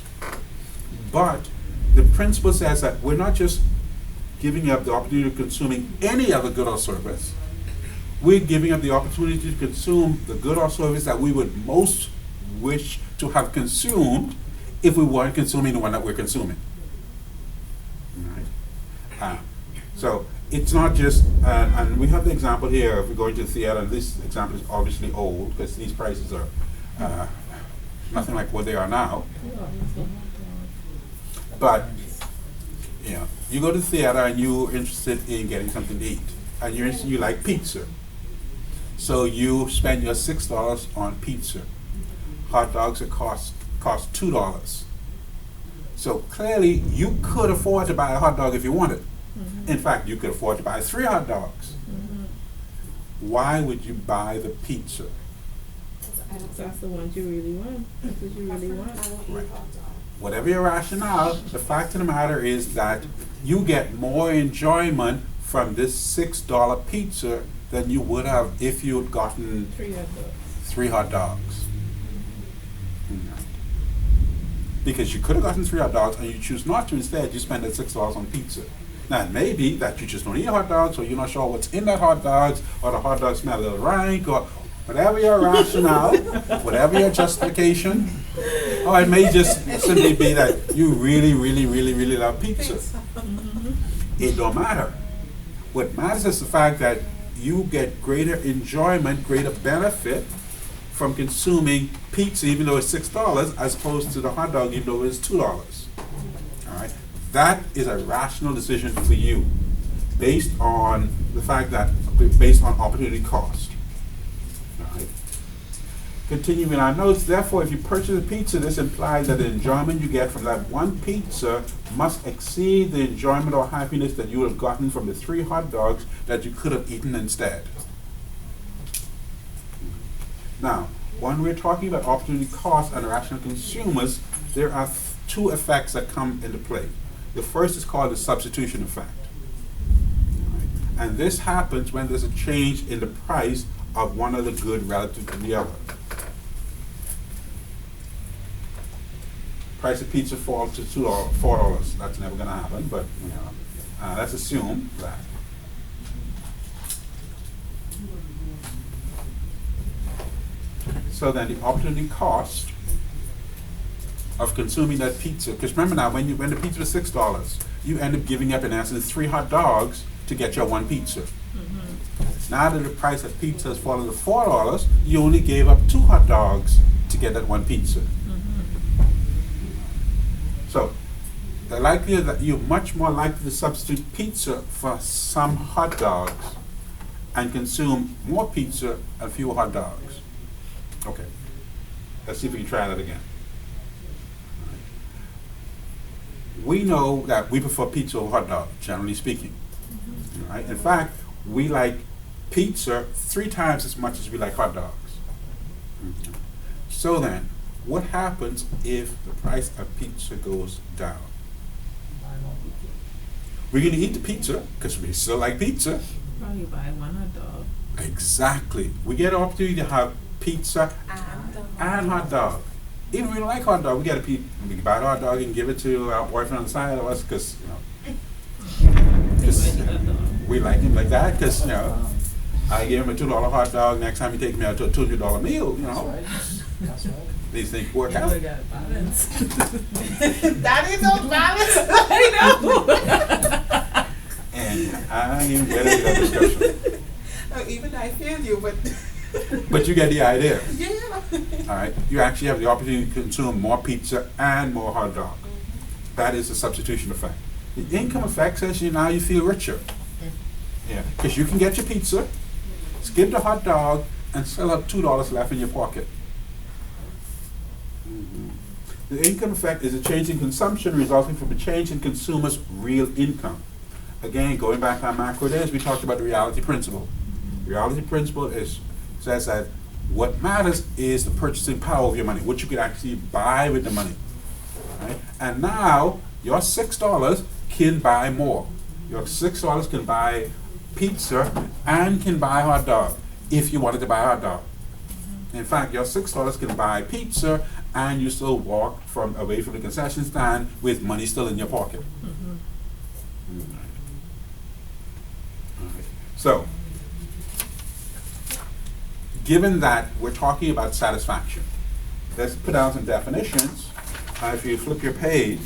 But the principle says that we're not just giving up the opportunity of consuming any other good or service. We're giving up the opportunity to consume the good or service that we would most wish to have consumed if we weren't consuming the one that we're consuming. Right? So it's not just, and we have the example here, if we're going to the theater, and this example is obviously old, because these prices are nothing like what they are now. But, you know, you go to the theater and you're interested in getting something to eat, and you like pizza. So you spend your $6 on pizza. Hot dogs that cost $2. So clearly, you could afford to buy a hot dog if you wanted. In fact, you could afford to buy 3 hot dogs. Why would you buy the pizza? That's the ones you really want. That's what you really want. Right. Whatever your rationale, the fact of the matter is that you get more enjoyment from this $6 pizza than you would have if you had gotten 3 hot dogs. 3 hot dogs. Because you could have gotten 3 hot dogs and you choose not to. Instead, you spend that $6 on pizza. Now, it may be that you just don't eat hot dogs, or you're not sure what's in that hot dogs, or the hot dogs smell a little rank, or whatever your rationale, whatever your justification, or it may just simply be that you really, really, really, really love pizza. It don't matter. What matters is the fact that you get greater enjoyment, greater benefit from consuming pizza, even though it's $6, as opposed to the hot dog, even though it's $2. All right, that is a rational decision for you, based on the fact that, based on opportunity cost. All right. Continuing our notes, therefore, if you purchase a pizza, this implies that the enjoyment you get from that one pizza must exceed the enjoyment or happiness that you would have gotten from the 3 hot dogs that you could have eaten instead. Now, when we're talking about opportunity cost and rational consumers, there are 2 effects that come into play. The first is called the substitution effect. Right. And this happens when there's a change in the price of one of the good relative to the other. Price of pizza falls to $4. That's never going to happen, but you know, let's assume that. So then the opportunity cost of consuming that pizza, because remember now, when the pizza was $6, you end up giving up in essence 3 hot dogs to get your 1 pizza. Now that the price of pizza has fallen to $4, you only gave up 2 hot dogs to get that 1 pizza. So the likelihood that you're much more likely to substitute pizza for some hot dogs and consume more pizza and fewer hot dogs. Okay, let's see if we can try that again. We know that we prefer pizza over hot dog, generally speaking. Right? In fact, we like pizza 3 times as much as we like hot dogs. So then, what happens if the price of pizza goes down? We're going to eat the pizza because we still like pizza. Probably buy 1 hot dog. Exactly. We get an opportunity to have pizza and hot dog. Even if we don't like hot dog, we can buy the hot dog and give it to our boyfriend on the side of us because, you know, we like him like that because, you know, I give him a $2 hot dog, next time he takes me out to a $200 meal, you know. That's right. These things work out. That ain't no balance. And I am ready to have discussion. Even I feel you, but But you get the idea. yeah. All right, you actually have the opportunity to consume more pizza and more hot dog. That is the substitution effect. The income effect says now you feel richer. Yeah, because you can get your pizza, skip the hot dog, and still have $2 left in your pocket. The income effect is a change in consumption resulting from a change in consumers' real income. Again, going back to our macro days, we talked about the reality principle. Reality principle says that what matters is the purchasing power of your money, what you can actually buy with the money. Right? And now, your $6 can buy more. Your $6 can buy pizza and can buy a hot dog if you wanted to buy a hot dog. In fact, your $6 can buy pizza and you still walk away from the concession stand with money still in your pocket. So, given that we're talking about satisfaction, let's put down some definitions. If you flip your page,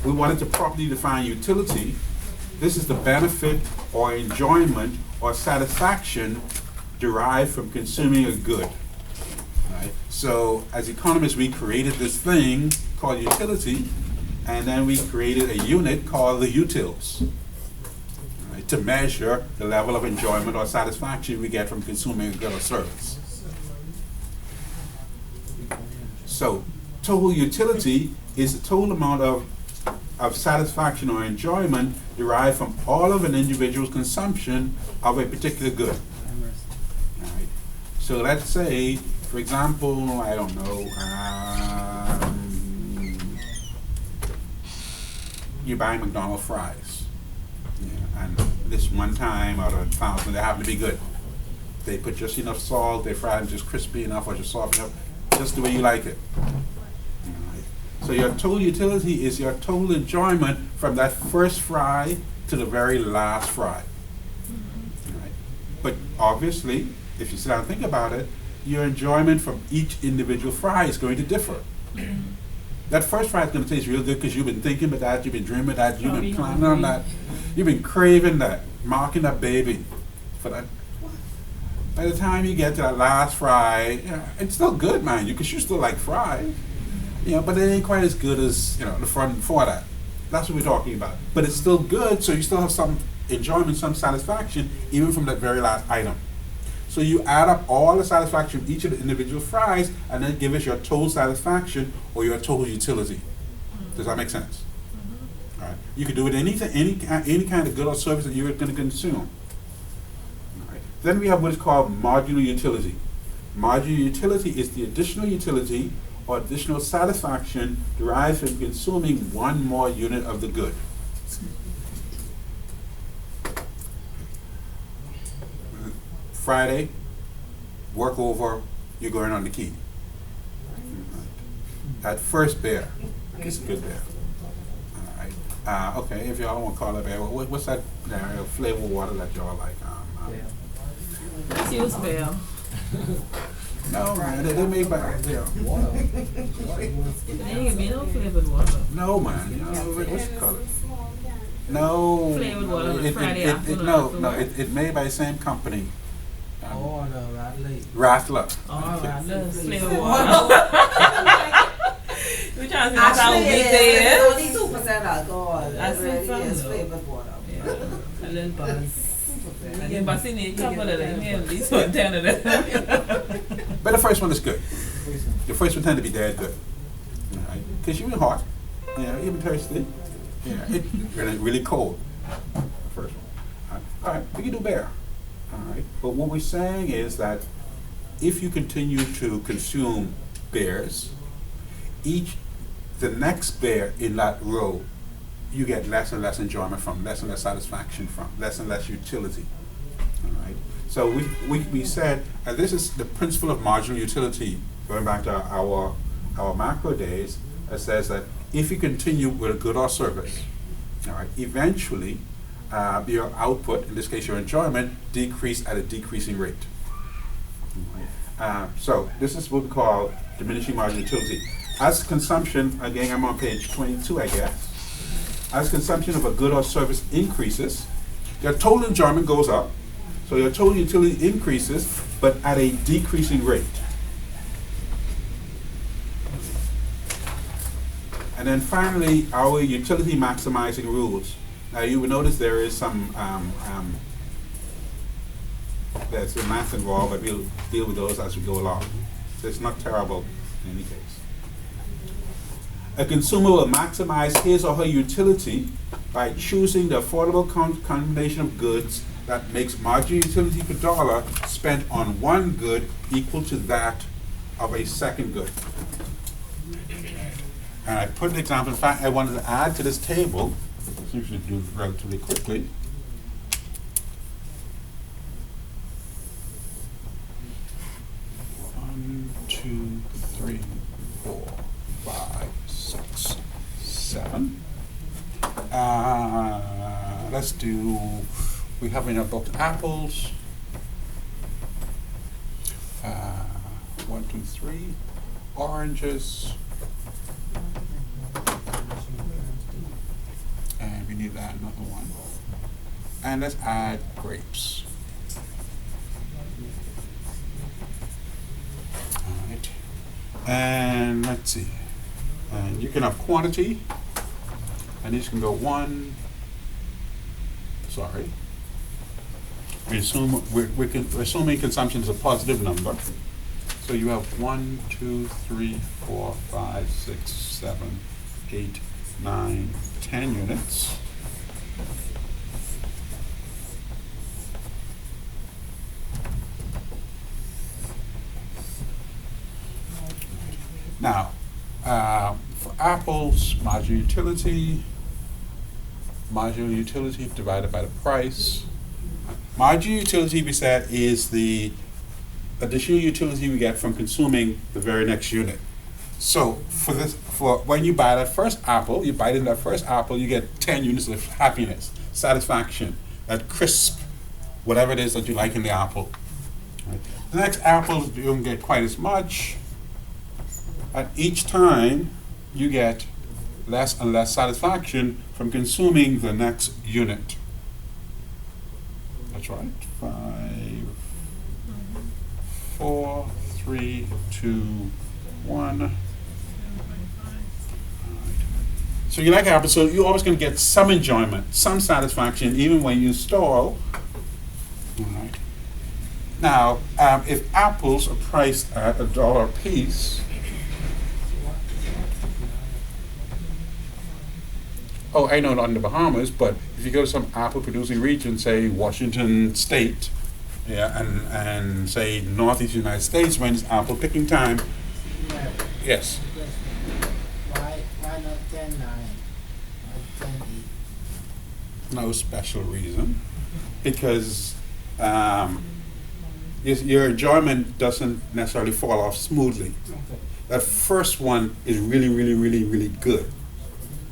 we wanted to properly define utility. This is the benefit or enjoyment or satisfaction derived from consuming a good. Right? So as economists, we created this thing called utility, and then we created a unit called the utils, right, to measure the level of enjoyment or satisfaction we get from consuming a good or service. So total utility is the total amount of satisfaction or enjoyment derived from all of an individual's consumption of a particular good. Right. So let's say, for example, I don't know, you buy McDonald's fries. Yeah, and this one time out of 1,000, they happen to be good. They put just enough salt, they fry them just crispy enough or just soft enough, just the way you like it. Right. So your total utility is your total enjoyment from that first fry to the very last fry. Right. But obviously, if you sit down and think about it, your enjoyment from each individual fry is going to differ. That first fry is going to taste real good because you've been thinking about that, you've been dreaming of that, you've been planning on that, you've been craving that, marking that baby for that. By the time you get to that last fry, it's still good, man. You still like fries, but it ain't quite as good as the front before that. That's what we're talking about. But it's still good, so you still have some enjoyment, some satisfaction, even from that very last item. So you add up all the satisfaction of each of the individual fries, and then give us your total satisfaction or your total utility. Does that make sense? All right. You can do it anything, any kind of good or service that you're going to consume. All right. Then we have what is called marginal utility. Marginal utility is the additional utility or additional satisfaction derived from consuming one more unit of the good. Friday, work over, you're going on the key. At first bear, it's a good bear. All right. Okay, if y'all want to call it bear, what's that flavor water that y'all like? Let's use Bell. No, man, they made by Water. There ain't be no flavored water. No, man. What's it called? No. Flavored water on Friday afternoon. No, it's made by the same company. Oh, no, Radley. Rattler. Oh, Rattler. Flavored water. We trying to say that's how we Actually, it's only 2% alcohol. I It see really some is though. flavored water. Yeah, a little buzz. I get Bassini a couple of them, at least 10 of them. But the first one is good. The first one tend to be dead good. Right? Because you've been hot. You've been thirsty. It's really cold. The first one. All right, we can do bear. All right. But what we're saying is that if you continue to consume bears, the next bear in that row, you get less and less enjoyment from, less and less satisfaction from, less and less utility. All right. So we said, and this is the principle of marginal utility, going back to our macro days, that says that if you continue with a good or service, all right, eventually your output, in this case your enjoyment, decrease at a decreasing rate. So this is what we call diminishing marginal utility. As consumption, again I'm on page 22 I guess, as consumption of a good or service increases, your total enjoyment goes up, so your total utility increases, but at a decreasing rate. And then finally, our utility maximizing rules. Now you will notice there is some, there's some math involved, but we'll deal with those as we go along. So it's not terrible in any case. A consumer will maximize his or her utility by choosing the affordable combination of goods that makes marginal utility per dollar spent on one good equal to that of a second good. And I put an example. In fact, I wanted to add to this table, so we should do it relatively quickly. One, two, three, 4, 5, 6, 7. Let's do, we have in our book apples. 1, 2, 3. Oranges. need to add another one. And let's add grapes. All right. And let's see. And you can have quantity. And these can go one. Sorry. We're assuming consumption is a positive number. So you have 1, 2, 3, 4, 5, 6, 7, 8, 9, 10 units. Now, for apples, marginal utility divided by the price. Marginal utility, we said, is the additional utility we get from consuming the very next unit. So for when you buy that first apple, you bite into that first apple, you get 10 units of happiness, satisfaction, that crisp, whatever it is that you like in the apple. Right. The next apple, you don't get quite as much. At each time, you get less and less satisfaction from consuming the next unit. That's right. 5, 4, 3, 2, 1. Right. So you like apples, so you're always going to get some enjoyment, some satisfaction, even when you stall. All right. Now, if apples are priced at $1 a piece, oh, I know not in the Bahamas, but if you go to some apple-producing region, say Washington State, yeah, and say northeast United States, when it's apple picking time, yes. Why not 10-9? Or 10-8? No special reason, because your enjoyment doesn't necessarily fall off smoothly. Okay. That first one is really, really, really, really good.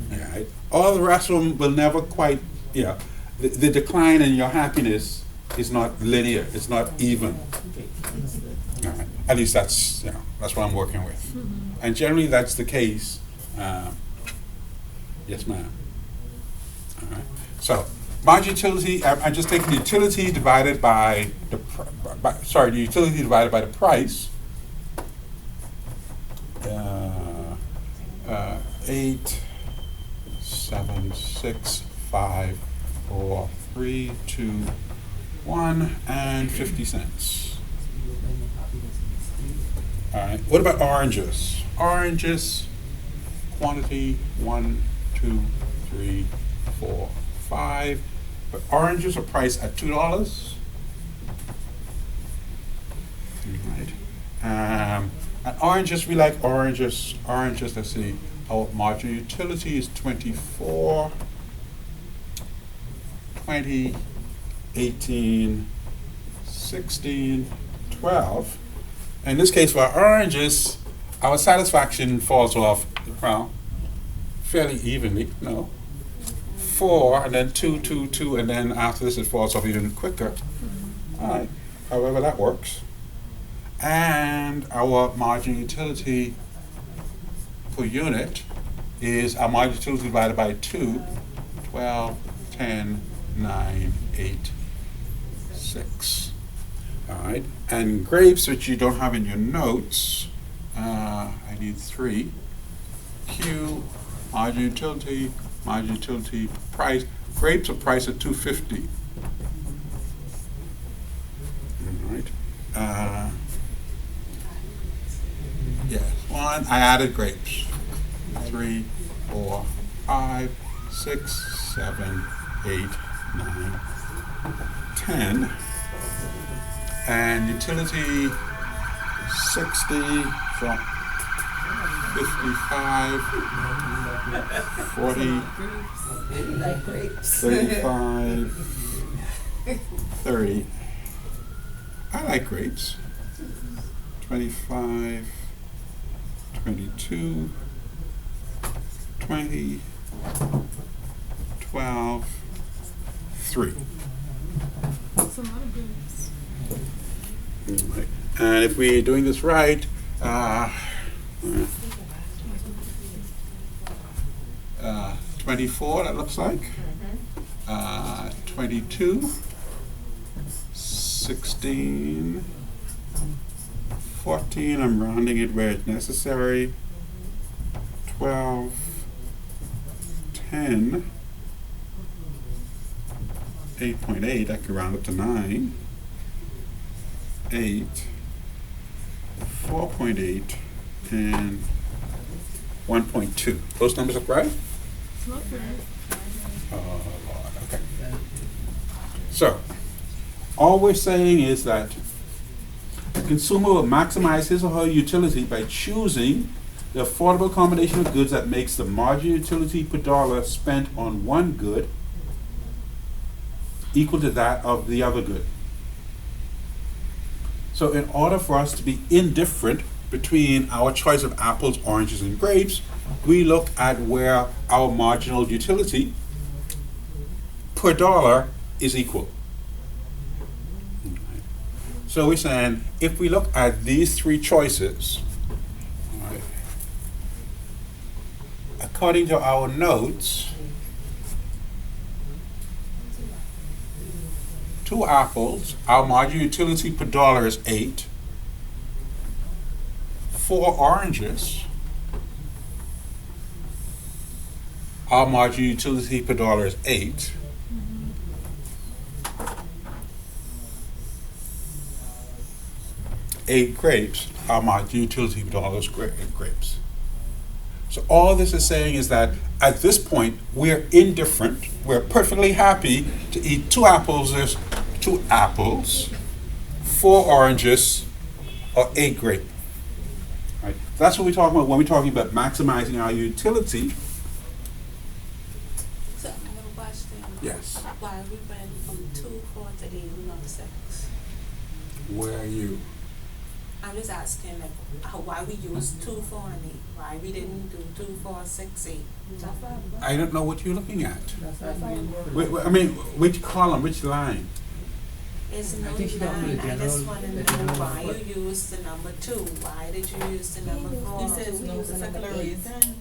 Right? All the rest of them will never quite, the decline in your happiness is not linear, it's not even. Okay, understood. All right. At least that's what I'm working with. And generally that's the case. Yes, ma'am. All right. So, marginal utility, I'm just taking the utility divided by the utility divided by the price. 8, 7, 6, 5, 4, 3, 2, 1, and 50 cents. All right. What about oranges? Oranges, quantity 1, 2, 3, 4, 5. But oranges are priced at $2. Right. And oranges, we like oranges. Oranges, let's see. Our marginal utility is 24, 20, 18, 16, 12. In this case, for oranges, our satisfaction falls off, well, fairly evenly, no. 4, and then 2, 2, 2, and then after this it falls off even quicker. All right, however that works. And our marginal utility per unit is our marginal utility divided by 2, 12, 10, 9, 8, 6. All right, and grapes, which you don't have in your notes, I need 3. Q, marginal utility, price. Grapes are priced at $2.50. All right. Yes, 1. I added grapes. 3, 4, 5, 6, 7, 8, 9, 10. And utility 60 from 55, 40, 35, 30. I like grapes. 25, 22, 20, 12, 3. That's a lot of grapes. Right. And if we're doing this right, 24, that looks like. 22, 16, 14, I'm rounding it where it's necessary, 12, 10, 8.8, I can round up to 9, 8, 4.8, and 1.2. Those numbers look right? It's not right. Oh, Lord, okay. So, all we're saying is that the consumer will maximize his or her utility by choosing the affordable combination of goods that makes the marginal utility per dollar spent on one good equal to that of the other good. So in order for us to be indifferent between our choice of apples, oranges, and grapes, we look at where our marginal utility per dollar is equal. Okay. So we're saying if we look at these three choices, right, according to our notes, 2 apples, our marginal utility per dollar is 8. 4 oranges, our marginal utility per dollar is 8. 8 grapes, our marginal utility per dollar is grapes. So all this is saying is that at this point, we're indifferent. We're perfectly happy to eat 2 apples, 4 oranges, or 8 grape. Right? That's what we're talking about when we're talking about maximizing our utility. So I have a question. Yes. Why we went from 2, 4 to 8, not 6? Where are you? I'm just asking, like, why we use 2, 4, and 8? Why we didn't do 2, 4, 6, 8? I don't know what you're looking at. That's why you I mean, which column, which line? It's no think she don't line. need I just general- want to know why you used the number 2. Why did you use the number 4? You said it's no particular reason.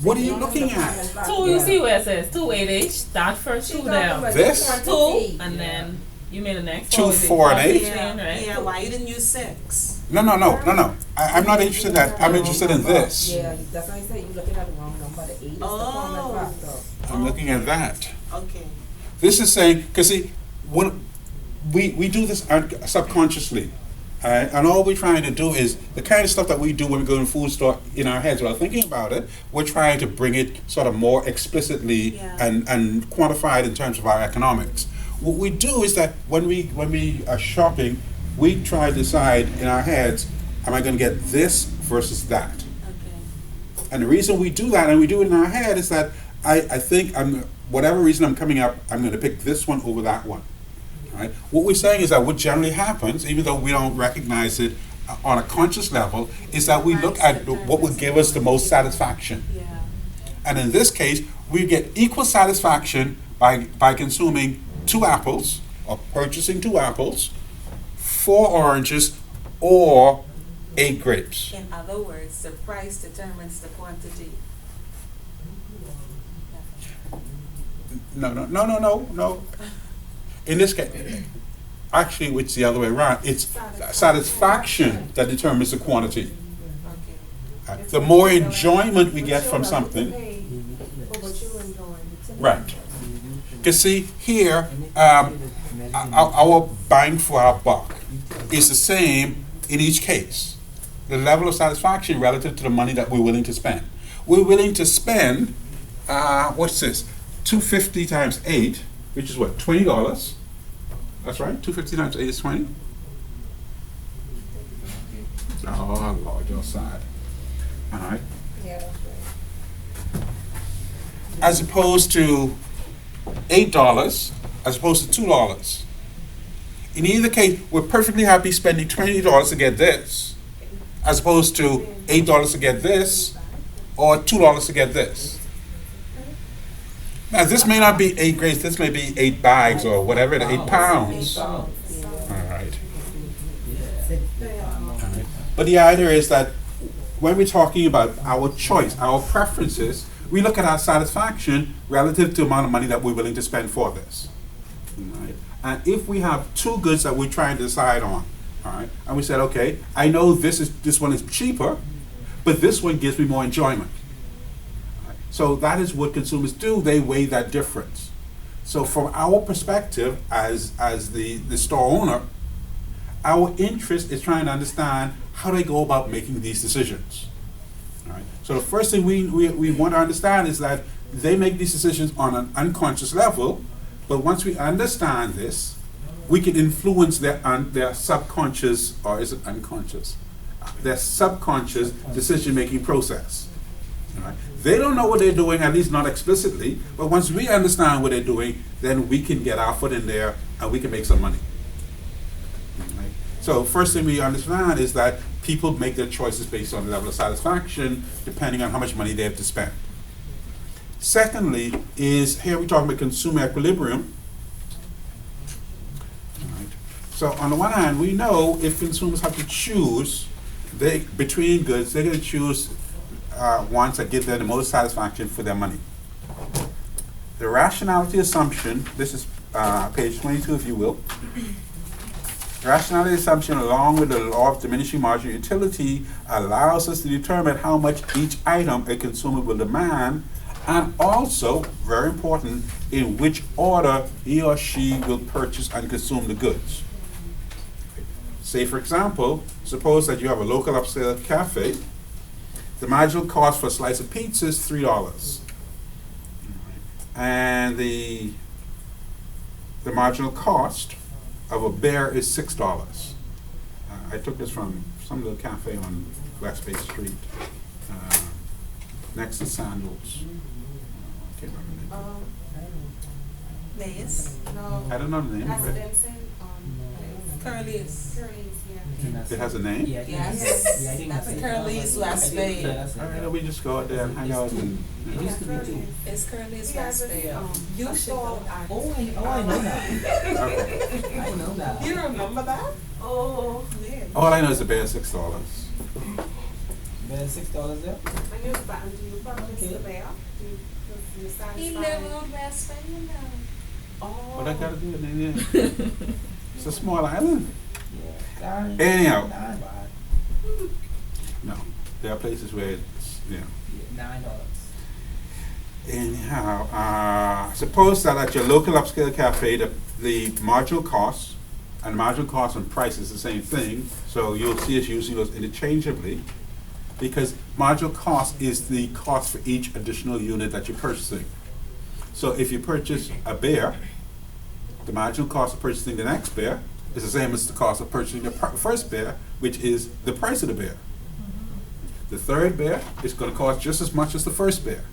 What are you looking at? 2, you see where it says 2, 8H, start first 2 down. This? 2, and then you made the next 2, 4 is 4, and 8? right? Yeah, why you didn't use 6? No. I'm not interested in that. I'm interested in this. Yeah, that's why I said you're looking at the wrong number. The 8 is the common factor. I'm looking at that. Okay. This is saying, because see, when we do this subconsciously, and all we're trying to do is the kind of stuff that we do when we go to the food store in our heads without thinking about it. We're trying to bring it sort of more explicitly and quantify it in terms of our economics. What we do is that when we are shopping, we try to decide in our heads, am I going to get this versus that? Okay. And the reason we do that, and we do it in our head, is that I think whatever reason I'm coming up, I'm going to pick this one over that one. Right? What we're saying is that what generally happens, even though we don't recognize it on a conscious level, is that we look at what would give us the most satisfaction. Yeah. And in this case, we get equal satisfaction by consuming 2 apples, or purchasing 2 apples, 4 oranges, or 8 grapes. In other words, the price determines the quantity. No. In this case, actually, it's the other way around. It's satisfaction that determines the quantity. Okay. The more enjoyment we get from something, right? Because see, here, our bang for our buck is the same in each case. The level of satisfaction relative to the money that we're willing to spend. We're willing to spend, what's this? $250 times 8, which is what, $20? That's right, $250 times 8 is 20. Oh Lord, you're sad. All right. Yeah, that's right. As opposed to $8, as opposed to $2. In either case, we're perfectly happy spending $20 to get this, as opposed to $8 to get this, or $2 to get this. Now, this may not be 8 grapes, this may be 8 bags or whatever, 8 pounds. All right. But the idea is that when we're talking about our choice, our preferences, we look at our satisfaction relative to the amount of money that we're willing to spend for this. Right? And if we have two goods that we're trying to decide on, all right, and we said, okay, I know this one is cheaper, but this one gives me more enjoyment. All right? So that is what consumers do. They weigh that difference. So from our perspective as the store owner, our interest is trying to understand how they go about making these decisions. All right? So the first thing we want to understand is that they make these decisions on an unconscious level, but once we understand this, we can influence their subconscious, or is it unconscious? Their subconscious decision-making process. All right? They don't know what they're doing, at least not explicitly, but once we understand what they're doing, then we can get our foot in there and we can make some money. All right? So first thing we understand is that people make their choices based on the level of satisfaction, depending on how much money they have to spend. Secondly is, here we're talking about consumer equilibrium. All right. So on the one hand, we know if consumers have to choose between goods, they're going to choose ones that give them the most satisfaction for their money. The rationality assumption, this is page 22 if you will. Rationality assumption, along with the law of diminishing marginal utility, allows us to determine how much each item a consumer will demand, and also, very important, in which order he or she will purchase and consume the goods. Say, for example, suppose that you have a local upscale cafe. The marginal cost for a slice of pizza is $3. And the marginal cost of a beer is $6. I took this from some little cafe on West Bay Street, next to Sandals. I can't remember the name. Maze? No. I don't know the name. That's but Benson. Curly's. Curly's, yeah. It has a name? Yeah, Yes. yeah, I think That's it. Curly's West Bay. Yeah, that's it. All right, we just go out there and hang out and. It used to be too. It's Curly's Yeah, West but, Bay. You a should stall go. at- Oh, I know that. Okay. I know that. You remember that? Oh, man. All I know is the beer is $6. There's $6 there. And you purchase Okay. the bear, you satisfy. He live out West Bay, you know. Oh. What I gotta do in there? It's a small island. Yeah. Anyhow. $9. No, there are places where it's, $9. Anyhow, suppose that at your local upscale cafe, the marginal cost and marginal cost and price is the same thing, so you'll see us using those interchangeably, because marginal cost is the cost for each additional unit that you're purchasing. So if you purchase a beer, the marginal cost of purchasing the next beer is the same as the cost of purchasing the first beer, which is the price of the beer. The third beer is going to cost just as much as the first beer.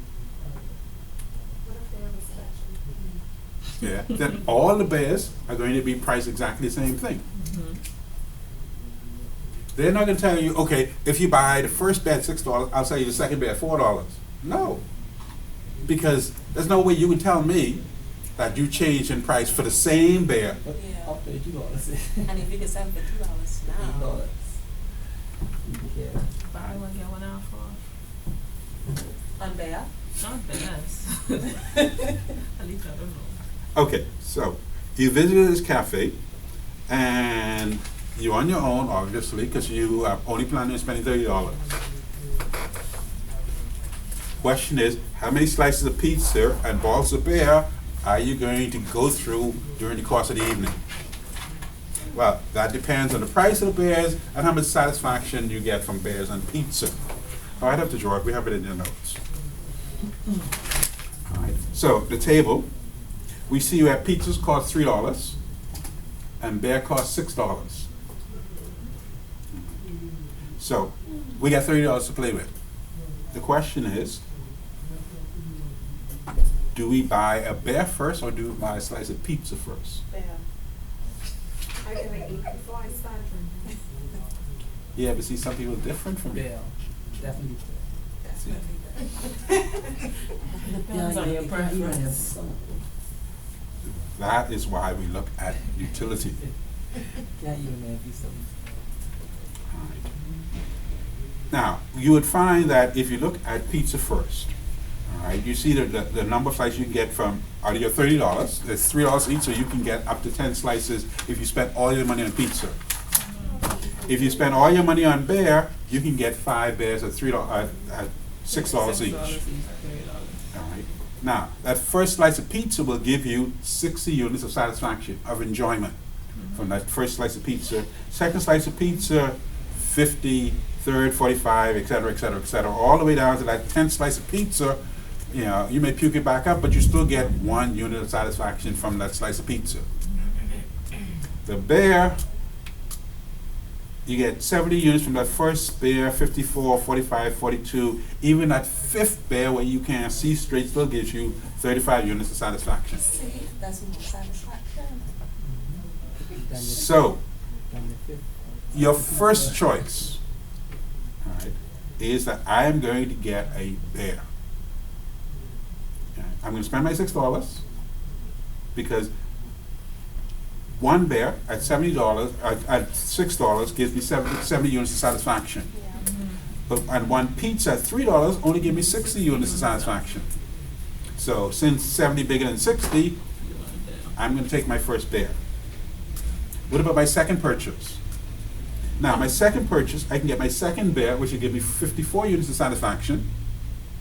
What if they have a special? Yeah. Then all the beers are going to be priced exactly the same thing. They're not going to tell you, okay, if you buy the first beer at $6, I'll sell you the second beer at $4. No. Because there's no way you would tell me that you changed in price for the same beer. But Yeah. up to $2. And if you can sell for $2 now. $8. Yeah. Buy one, get one out for. On bear? Not best. At least I don't know. Okay, so you visited this cafe and you're on your own, obviously, because you are only planning on spending $30. Question is, how many slices of pizza and balls of beer are you going to go through during the course of the evening? Well, that depends on the price of the beers and how much satisfaction you get from beers and pizza. Oh, I'd have to draw it, we have it in your notes. All right. So, the table, we see that pizzas cost $3 and beer costs $6. So, we got $30 to play with. The question is, do we buy a beer first or do we buy a slice of pizza first? Bear. I can eat before I start drinking. Yeah, but see, some people are different from you. Bear. Definitely. Depends on your preference. That is why we look at utility. Can't even man pizza. Alright. Now, you would find that if you look at pizza first, all Alright, you see the number of slices you can get from, out of your $30, there's $3 each, so you can get up to 10 slices if you spend all your money on pizza. If you spend all your money on bear, you can get 5 bears at $6 each. $30. Alright, now, that first slice of pizza will give you 60 units of satisfaction, of enjoyment from that first slice of pizza. Second slice of pizza, 50, third, 45, et cetera, all the way down to that 10th slice of pizza. You know, you may puke it back up, but you still get 1 unit of satisfaction from that slice of pizza. The bear, you get 70 units from that first bear, 54, 45, 42. Even that 5th bear where you can't see straight still gives you 35 units of satisfaction. See, that's more satisfaction. So, your first choice, all right, is that I am going to get a bear. Okay, I'm going to spend my $6 because 1 bear at $70 at $6 gives me 70 units of satisfaction. Yeah. And 1 pizza at $3 only gives me 60 units of satisfaction. So since 70 bigger than 60, I'm going to take my first bear. What about my second purchase? Now, my second purchase, I can get my second bear, which will give me 54 units of satisfaction,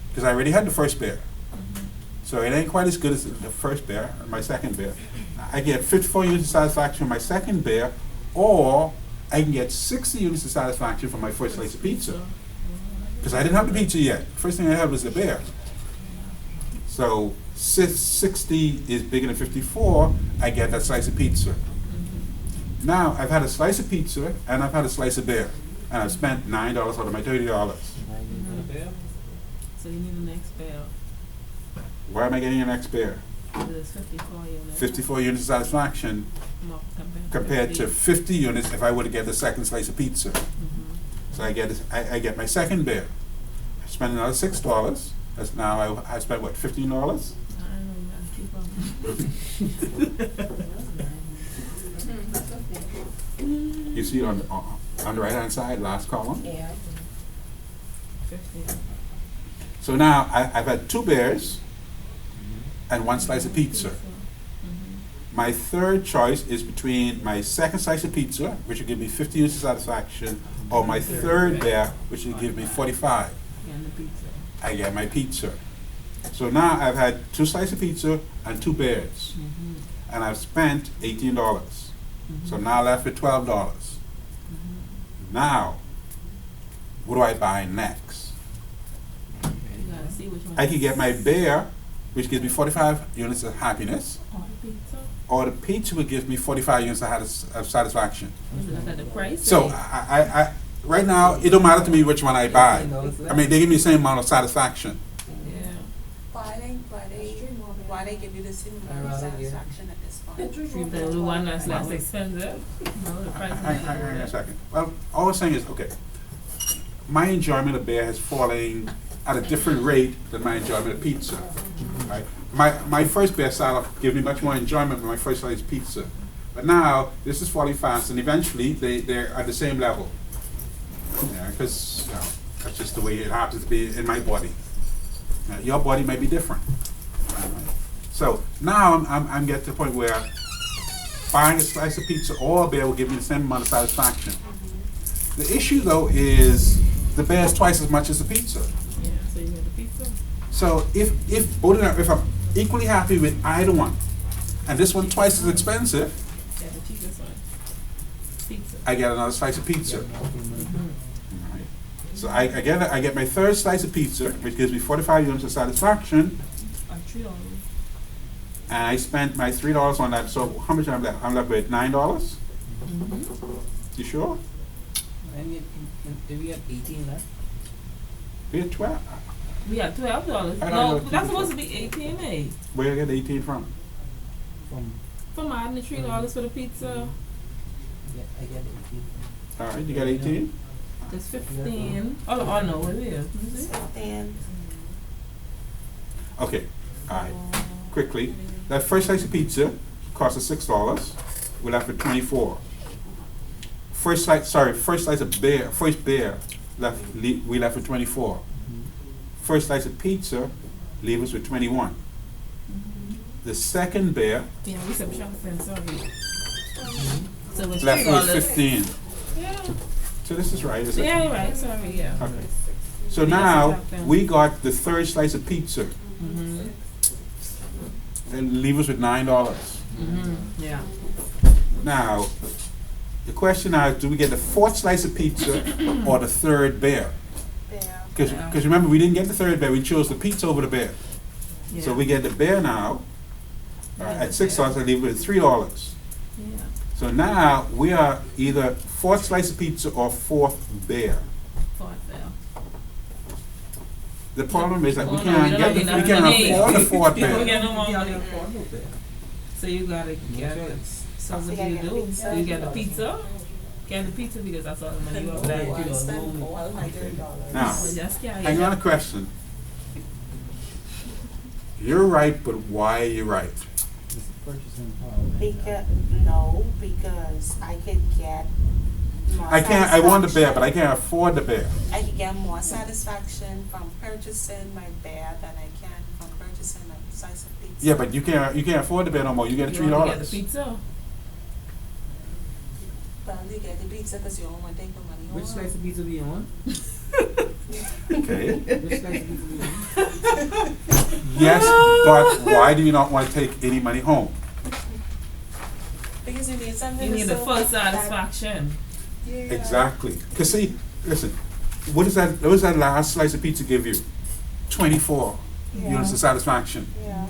because I already had the first bear. So it ain't quite as good as the first bear, or my second bear. I get 54 units of satisfaction from my second bear, or I can get 60 units of satisfaction from my first slice of pizza. Because I didn't have the pizza yet. First thing I had was the bear. So 60 is bigger than 54, I get that slice of pizza. Now, I've had a slice of pizza, and I've had a slice of bear, and I've spent $9 out of my $30. So you need the next bear. Why am I getting an next bear? There's 54 units. 54 units of satisfaction More compared to 50 units if I were to get the second slice of pizza. So I get my second bear. I spend another $6. That's now I spent what, $15? I don't know, man, keep on. You see it on the right hand side, last column. Yeah. 15. So now I've had 2 bears and 1 slice of pizza. My third choice is between my second slice of pizza, which will give me 50 units of satisfaction, or my third bear, which will give me 45. And the pizza. I get my pizza. So now I've had 2 slices of pizza and 2 bears, and I've spent $18. So now I'm left with $12. Now, what do I buy next? You gotta see which one. I can get my bear, which gives me 45 units of happiness, Or the pizza. or the pizza would give me 45 units of satisfaction. Is it at the price? So I right now, it don't matter to me which one I buy. I mean, they give me the same amount of satisfaction. Yeah. Why they give you the same amount of satisfaction at this point? The one that's less expensive. No, the price. Hang on a second. Well, all I was saying is, okay, my enjoyment of bear has fallen at a different rate than my enjoyment of pizza. Right? My first bear started off giving me much more enjoyment than my first slice pizza. But now, this is falling fast, and eventually, they're at the same level. Yeah, because that's just the way it happens to be in my body. Your body may be different. So now I'm getting to the point where buying a slice of pizza or a bear will give me the same amount of satisfaction. The issue though is the bear is twice as much as the pizza. Yeah, so you get the pizza. So if I'm equally happy with either one, and this one twice as expensive, Yeah, the cheapest one. Pizza. I get another slice of pizza. Right. So I get my third slice of pizza, which gives me 45 units of satisfaction, $3. and I spent my $3 on that. So how much am I left? I'm left with $9. You sure? Did we have 18 left? We had 12. We got $12. I don't No, know. that's supposed to be 18, eh? Where did I get 18 from? From adding the $3 for the pizza, Yeah, I get 18. All right, you got 18? that's 15. Oh no, wait, wait. Let me see. And Okay, all right. Quickly, that first slice of pizza cost us $6. We're left with 24. First slice of bear, we left with 24. First slice of pizza leave us with 21. The second bear Yeah, we subtract then, sorry. So it's left with $3. 15. Yeah, So this is right, is it? yeah, you're right, sorry, yeah. Okay. So Yeah, now, subtract them. we got the third slice of pizza, Mm-hmm, and leave us with $9. yeah. Now, the question now is, do we get the fourth slice of pizza or the third bear? There. Because Yeah. remember, we didn't get the third bear, we chose the pizza over the bear. So Yeah. we get the bear now, Yeah, at the $6, I leave it at $3. Yeah, So now, we are either fourth slice of pizza or fourth bear. fourth there. The problem is that we Oh, no, can't we get, don't the- get we enough can't money. afford the fourth We don't bear. get no more Yeah, money. yeah, for a little bit. So you gotta get it. So So what you do you gotta do? get pizza. You get the pizza? Get the pizza because that's all the money you have Oh, left. wow. You $3 don't more. Now, So just carry hang it. on a question. You're right, but why are you right? It's purchasing power. Because I could get more I want the bear, but I satisfaction. can't afford the bear. I could get more satisfaction from purchasing my bear than I can from purchasing a slice of pizza. Yeah, but you can't afford the bear no more, you get You $3. only get the pizza. Well, you get the pizza because you don't want to take the money home. Which slice of pizza do you want? Okay. Which slice of pizza do you want? Yes, but why do you not want to take any money home? Because you need something You to need the soak full up that- satisfaction. Yeah. Exactly. Cause see, listen, what does that last slice of pizza give you? 24 Yeah. units of satisfaction. Yeah.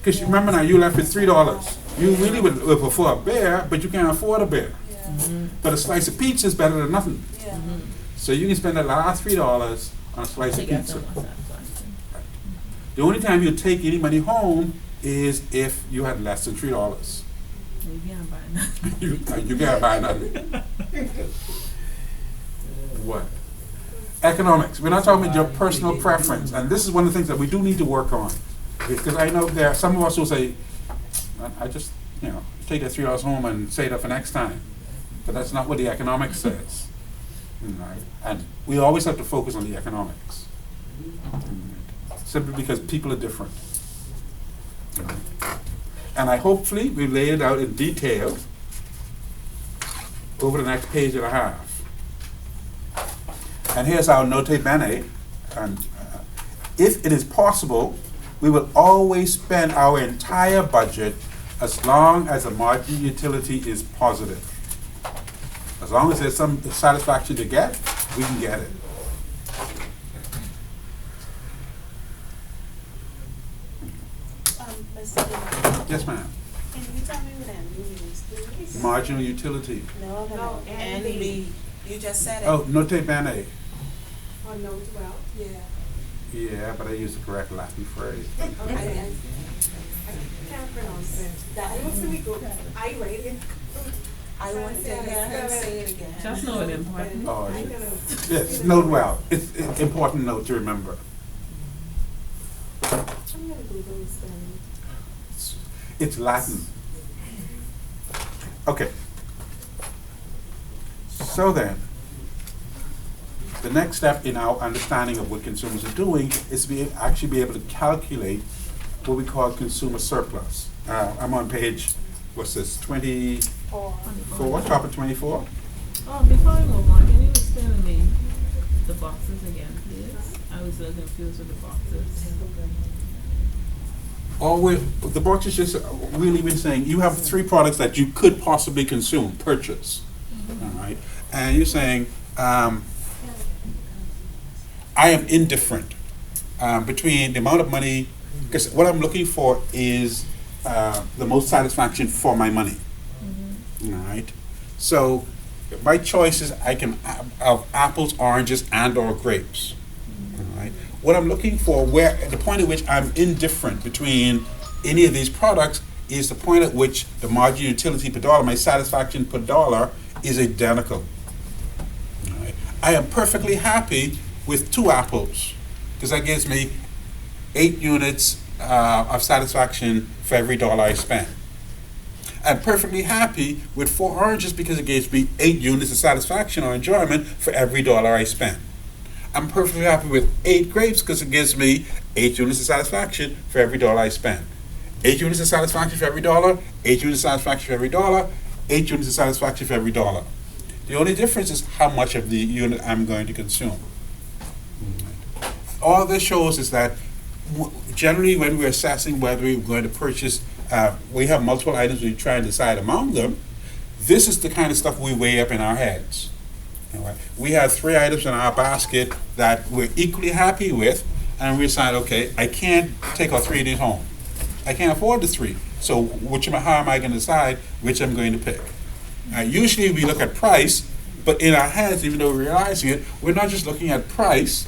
Cause you remember now, you left with $3. You really would prefer a bear, but you can't afford a bear. Yeah. Mm-hmm. But a slice of pizza is better than nothing. Yeah. So you can spend the last $3 on a slice To of get pizza. some more satisfaction. The only time you take any money home is if you had less than $3. You can't buy nothing. You can't buy nothing. What? Economics. We're not talking about your personal preference, and this is one of the things that we do need to work on. Because I know there are some of us who say, I just, take that $3 home and save it for next time. But that's not what the economics says. Right? And we always have to focus on the economics. Simply because people are different. And hopefully we lay it out in detail over the next page and a half. And here's our note bene. And if it is possible, we will always spend our entire budget as long as the margin utility is positive. As long as there's some satisfaction to get, we can get it. Mr. Dillon, Yes, ma'am. can you tell me what that means, please? Marginal utility. No, NB. You just said it. Oh, note bene. On note 12. Yeah. Yeah, but I used the correct Latin phrase. I Can't pronounce it. I want to be good. I write it. want to hear him say it again. Just know it important. Oh, I'm it gonna. is. Yes, note well. It's an important note to remember. I'm gonna Google this then. It's Latin. Okay. So then, the next step in our understanding of what consumers are doing is to actually be able to calculate what we call consumer surplus. I'm on page, what's this, 24, top of 24? Oh, before I move on, can you explain to me the boxes again, please? I was so confused with the boxes. The box is just really been saying, you have 3 products that you could possibly consume, purchase, all right? And you're saying, I am indifferent between the amount of money, because what I'm looking for is the most satisfaction for my money, all right? So my choices, I can have apples, oranges, and or grapes, all right? What I'm looking for, the point at which I'm indifferent between any of these products is the point at which the margin utility per dollar, my satisfaction per dollar, is identical. All right? I am perfectly happy with 2 apples because that gives me 8 units of satisfaction for every dollar I spend. I'm perfectly happy with 4 oranges because it gives me 8 units of satisfaction or enjoyment for every dollar I spend. I'm perfectly happy with 8 grapes because it gives me 8 units of satisfaction for every dollar I spend. 8 units of satisfaction for every dollar, 8 units of satisfaction for every dollar, 8 units of satisfaction for every dollar. The only difference is how much of the unit I'm going to consume. All this shows is that generally when we're assessing whether we're going to purchase, we have multiple items, we try and decide among them. This is the kind of stuff we weigh up in our heads. All right. We have 3 items in our basket that we're equally happy with, and we decide, okay, I can't take all 3 of these home. I can't afford the 3. So how am I going to decide which I'm going to pick? Usually we look at price, but in our heads, even though we're realizing it, we're not just looking at price,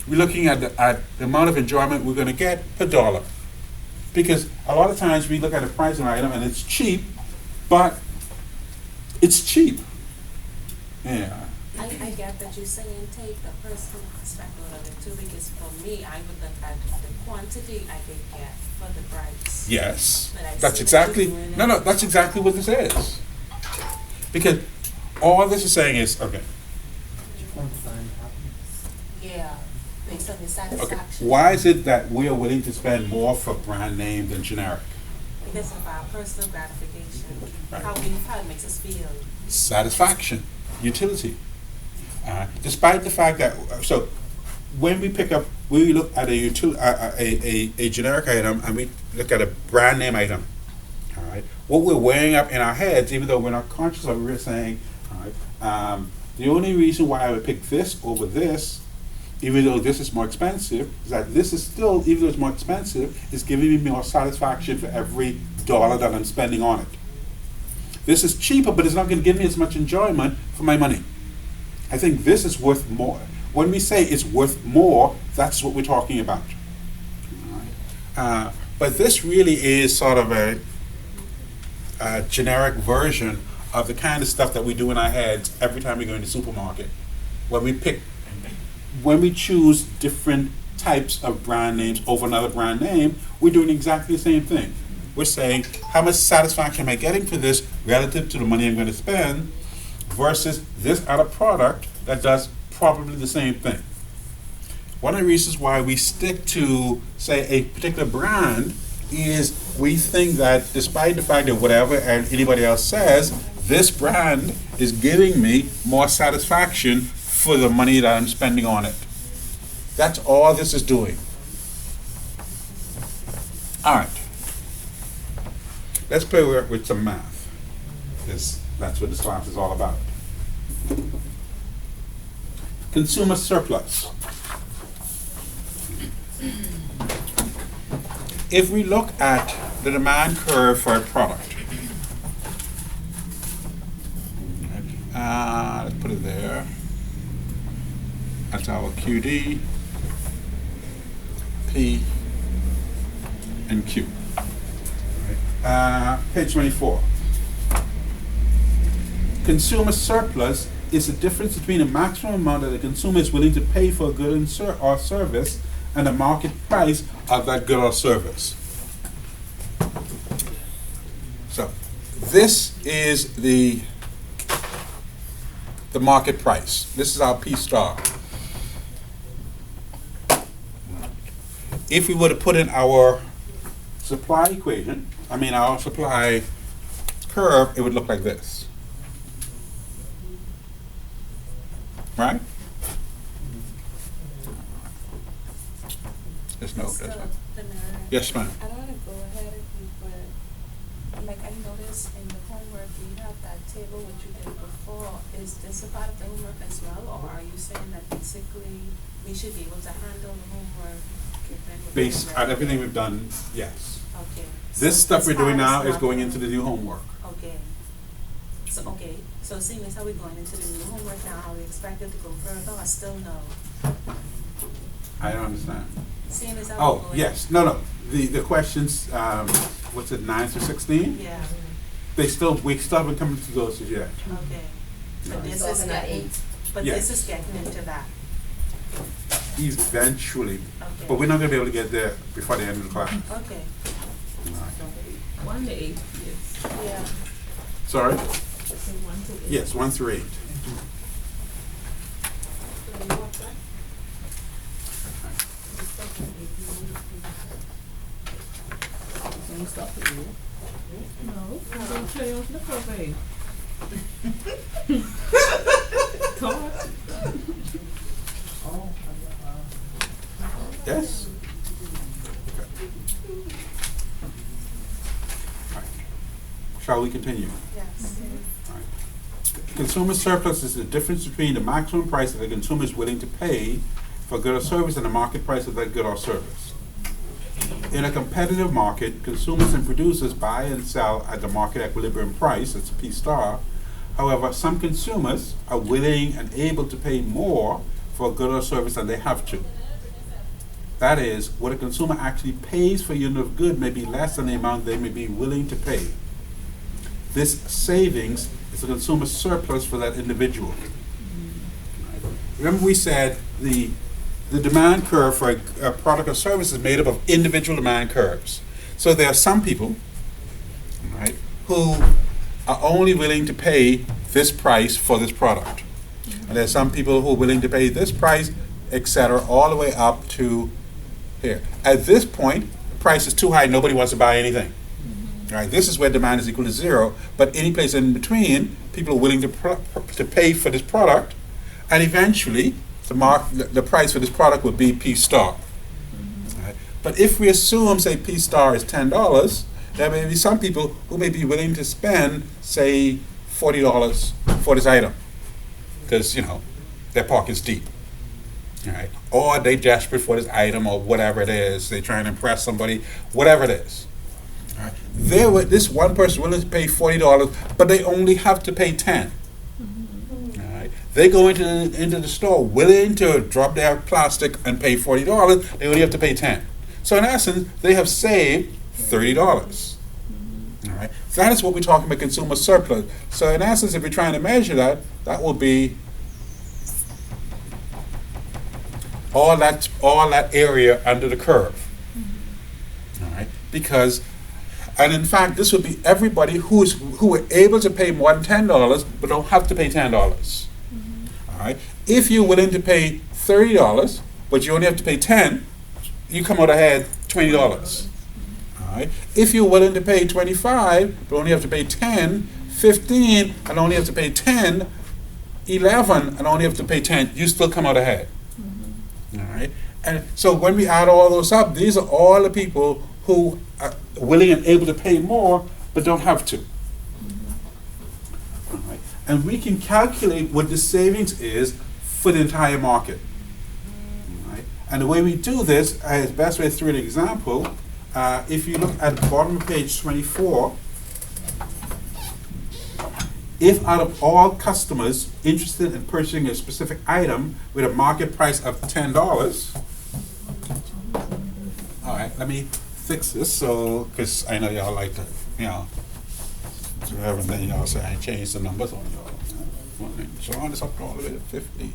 we're looking at the amount of enjoyment we're going to get per dollar. Because a lot of times we look at the price of an item and it's cheap, but it's cheap. Yeah. I get that you're saying take the personal aspect out of it too, because for me, I would look at the quantity I could get for the price. Yes. But I That's see exactly, what you're doing. no, that's exactly what this is. Because all this is saying is, okay, Yeah, based on the okay, satisfaction. why is it that we are willing to spend more for brand name than generic? Because of our personal gratification, Right. how it makes us feel. Satisfaction, utility. Despite the fact that, so when we pick up, we look at a generic item and we look at a brand name item. All right, what we're weighing up in our heads, even though we're not conscious of it, we're saying, all right, the only reason why I would pick this over this, even though this is more expensive, is that this is still, even though it's more expensive, is giving me more satisfaction for every dollar that I'm spending on it. This is cheaper, but it's not going to give me as much enjoyment for my money. I think this is worth more. When we say it's worth more, that's what we're talking about. But this really is sort of a generic version of the kind of stuff that we do in our heads every time we go in the supermarket. When we choose different types of brand names over another brand name, we're doing exactly the same thing. We're saying, how much satisfaction am I getting for this relative to the money I'm going to spend versus this other product that does probably the same thing. One of the reasons why we stick to, say, a particular brand is we think that despite the fact that whatever anybody else says, this brand is giving me more satisfaction for the money that I'm spending on it. That's all this is doing. All right. Let's play with some math, because that's what this class is all about. Consumer surplus. If we look at the demand curve for a product, let's put it there. That's our QD, P, and Q. Page 24. Consumer surplus is the difference between the maximum amount that the consumer is willing to pay for a good or service and the market price of that good or service. So this is the market price. This is our P star. If we were to put in our supply equation, our supply curve, it would look like this. Right? Just note that. Yes, ma'am. I don't want to go ahead of you, but like I noticed in the homework, you have that table which you did before. Is this a part of the homework as well, or are you saying that basically we should be able to handle the homework given what Based we on read? everything we've done, yes. Okay. This So stuff we're doing part now is not- going into the new homework. Okay. So seeing as how we're going into the new homework now, are we expected to go further or still no? I don't understand. Seeing as how we're Oh, going. yes, no. The questions, what's it, 9 through 16? Yeah, We still haven't come to those yet. okay. But Right. this So is it's not getting, 8. but Yes. this is getting into that, Eventually. okay. But we're not gonna be able to get there before the end of the class. Okay, 1 to 8, yes. yeah. Sorry? So 1 to 8. Yes, 1 through 8. stop it, you. No, I'm gonna show you on the survey. Come on. Oh, Yes? Alright. Shall we continue? Yes. Alright. Consumer surplus is the difference between the maximum price that the consumer is willing to pay for a good or service and the market price of that good or service. In a competitive market, consumers and producers buy and sell at the market equilibrium price, that's P star. However, some consumers are willing and able to pay more for a good or service than they have to. That is, what a consumer actually pays for a unit of good may be less than the amount they may be willing to pay. This savings is a consumer surplus for that individual. Right? Remember we said the demand curve for a product or service is made up of individual demand curves. So there are some people, right, who are only willing to pay this price for this product. And there are some people who are willing to pay this price, etc., all the way up to here. At this point, the price is too high, nobody wants to buy anything. Right? This is where demand is equal to zero, but any place in between, people are willing to pay for this product, and eventually, the price for this product would be P star. Right? But if we assume, say, P star is $10, there may be some people who may be willing to spend, say, $40 for this item, because, their pocket's deep. All right? Or they desperate for this item or whatever it is, they're trying to impress somebody, whatever it is. All right? This one person willing to pay $40, but they only have to pay $10. All right? They go into the store willing to drop their plastic and pay $40, they only have to pay $10. So in essence, they have saved $30. All right? That is what we're talking about consumer surplus. So in essence, if we're trying to measure that, that will be all that area under the curve. All right? And in fact, this would be everybody who are able to pay more than $10 but don't have to pay $10. All right? If you're willing to pay $30 but you only have to pay $10, you come out ahead $20. All right? If you're willing to pay $25 but only have to pay $10, $15 and only have to pay $10, $11 and only have to pay $10, you still come out ahead. All right? And so when we add all those up, these are all the people who are willing and able to pay more but don't have to. All right? And we can calculate what the savings is for the entire market. All right? And the way we do this, the best way through an example, if you look at the bottom of page 24, if out of all customers interested in purchasing a specific item with a market price of $10, all right, let me fix this because I know y'all like to, do everything y'all say. I changed the numbers on y'all. So on this up all the way to 50.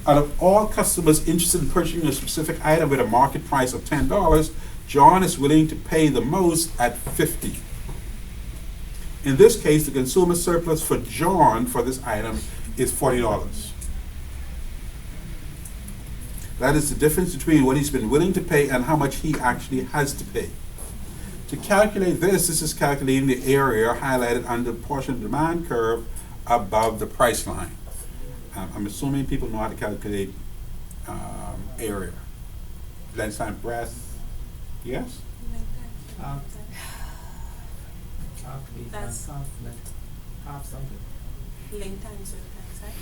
Out of all customers interested in purchasing a specific item with a market price of $10, John is willing to pay the most at $50. In this case, the consumer surplus for John for this item is $40. That is the difference between what he's been willing to pay and how much he actually has to pay. To calculate this is calculating the area highlighted under the portion of the demand curve above the price line. I'm assuming people know how to calculate area. Length times breadth, yes? Half base That's- and half something. Length times width times height.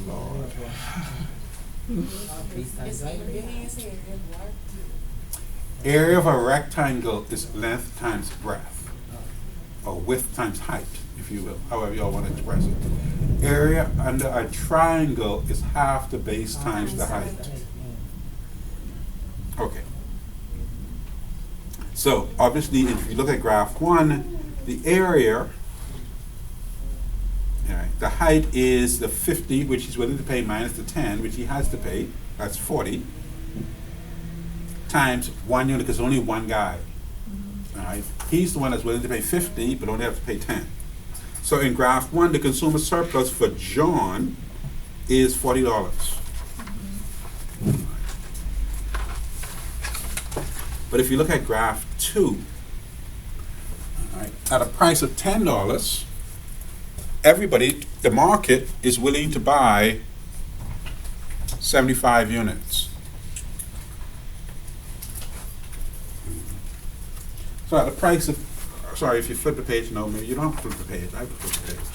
Lord. Half base times It's height. really easy. What? Area of a rectangle is length times breadth, or width times height, if you will, however y'all want to express it. Area under a triangle is half the base times the height. Okay. So obviously, if you look at graph 1, the area, the height is the 50, which he's willing to pay, minus the 10, which he has to pay, that's 40, times 1 unit, because only one guy. All right, he's the one that's willing to pay 50, but only have to pay 10. So in graph 1, the consumer surplus for John is $40. if you look at graph 2, all right, at a price of $10, everybody, the market is willing to buy 75 units. So at the price of, sorry, if you flip the page, no, maybe you don't flip the page, I have to flip the page.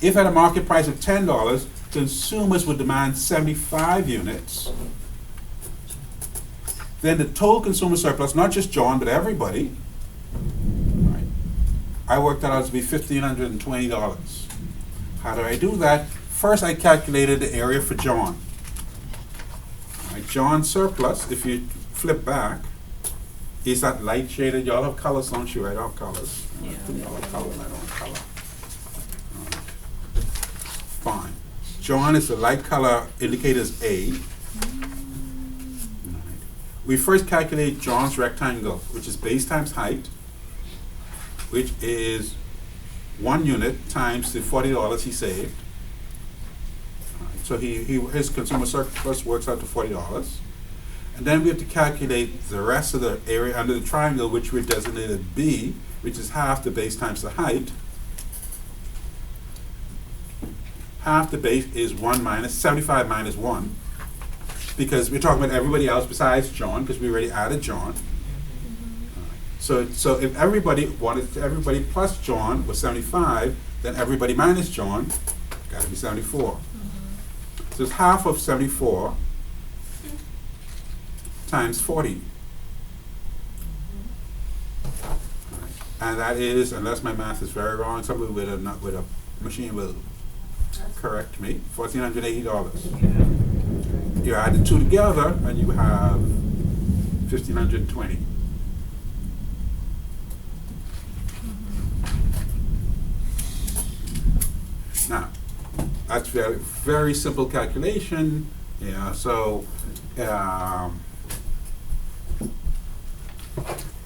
If at a market price of $10, consumers would demand 75 units, then the total consumer surplus, not just John, but everybody, right, I worked that out to be $1,520. How do I do that? First, I calculated the area for John. All right, John's surplus, if you flip back, is that light shaded. Y'all have colors, don't you? I don't have colors. Yeah. Y'all have color, and I don't have color. All right. Fine. John is the light color indicated as A. Right. We first calculate John's rectangle, which is base times height, which is 1 unit times the $40 he saved. All right. So his consumer surplus works out to $40. And then we have to calculate the rest of the area under the triangle, which we designated B, which is half the base times the height. Half the base is 75 minus 1, because we're talking about everybody else besides John, because we already added John. So if everybody plus John was 75, then everybody minus John got to be 74. So it's half of 74 times 40. And that is, unless my math is very wrong, somebody with a machine will correct me, $1,480. You add the two together and you have $1,520. Now, that's very, very simple calculation. Yeah, so the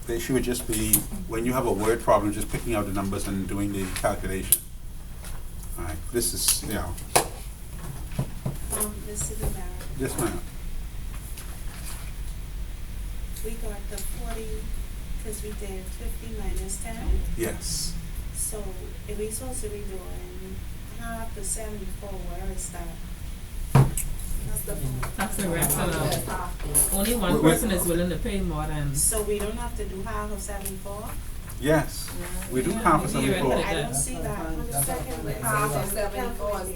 issue would just be, when you have a word problem, just picking out the numbers and doing the calculation. All right, this is, Mr. DeMar, yes ma'am. we got the 40, because we did 50 minus 10. Yes. So if we supposed to be doing half the 74, where is that? That's the rest of them. Only one Wait. person is willing to pay more than. So we don't have to do half of 74? Yes, we do Yeah, half of we do 74. I don't see that on the second Half of page. 74 is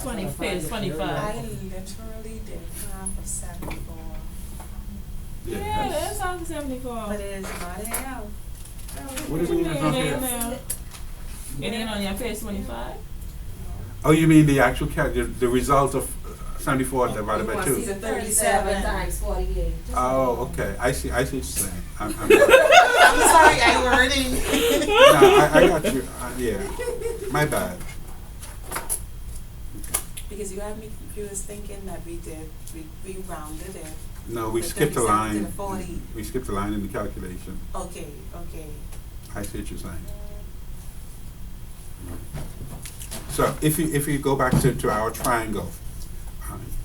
20, page 25. I literally did half of 74, Yeah, Yes. that's half of 74. but it is not here. What do you mean it's not here? It ain't on your page 25? Oh, you mean the actual the result of 74 divided by 2? 37 times 48. Oh, okay. I see what you're saying. I'm I'm sorry, I wording. no, I got you. Yeah, my bad. Because you had me confused thinking that we rounded it. No, we The skipped a 37 to line. the 40. We skipped a line in the calculation. Okay. I see what you're saying. So if you go back to our triangle,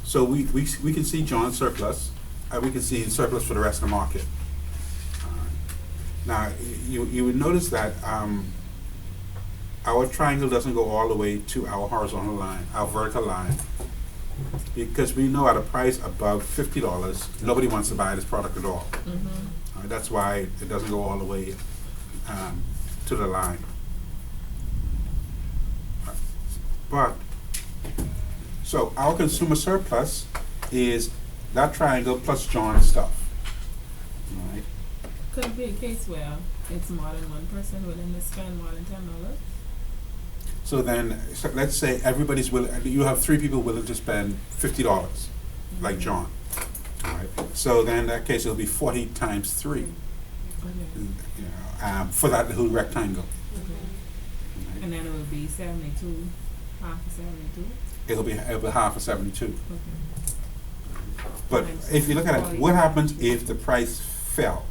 so we can see John's surplus, we can see surplus for the rest of the market. Now you would notice that our triangle doesn't go all the way to our horizontal line, our vertical line, because we know at a price above $50, nobody wants to buy this product at all. That's why it doesn't go all the way to the line. But, so our consumer surplus is that triangle plus John's stuff. All right. Could it be a case where it's more than one person willing to spend more than $10? So then, let's say everybody's willing, you have 3 people willing to spend $50, like John. All right. So then in that case, it'll be 40 times 3, for that little rectangle. Right. And then it would be 72, half of 72? It'll be half of 72. Okay. But if you look at it, what happens if the price fell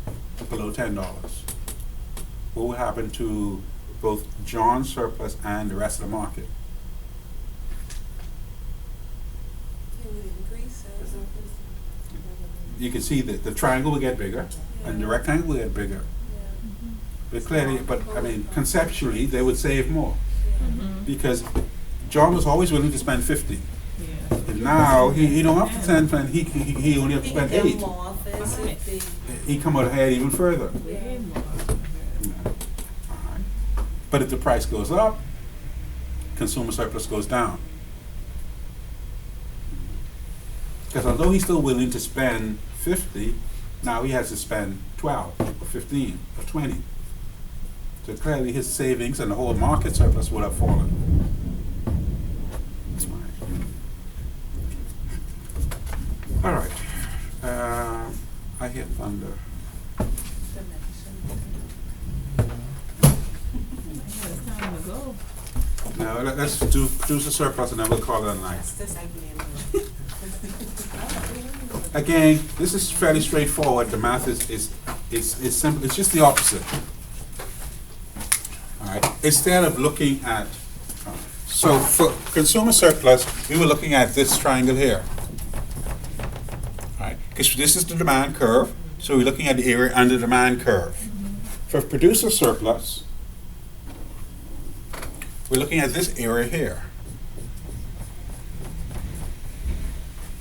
below $10? What would happen to both John's surplus and the rest of the market? It would increase it. you can see that the triangle will get bigger and the rectangle will get bigger. But clearly, but I mean, conceptually, they would save more. Because John was always willing to spend 50. Yeah. And now, he don't have to spend, he only have to He spend can 8. get more offensive, He come out ahead even further. Way more. Alright. But if the price goes up, consumer surplus goes down. Because although he's still willing to spend 50, now he has to spend 12 or 15 or 20. So clearly his savings and the whole market surplus would have fallen. All right. I hear thunder. It's time to go. Now let's do produce a surplus and then we'll call it a night. That's the segment. Again, this is fairly straightforward. The math is simple. It's just the opposite. All right. Instead of looking at, so for consumer surplus, we were looking at this triangle here. All right. Because this is the demand curve, so we're looking at the area under the demand curve. For producer surplus, we're looking at this area here.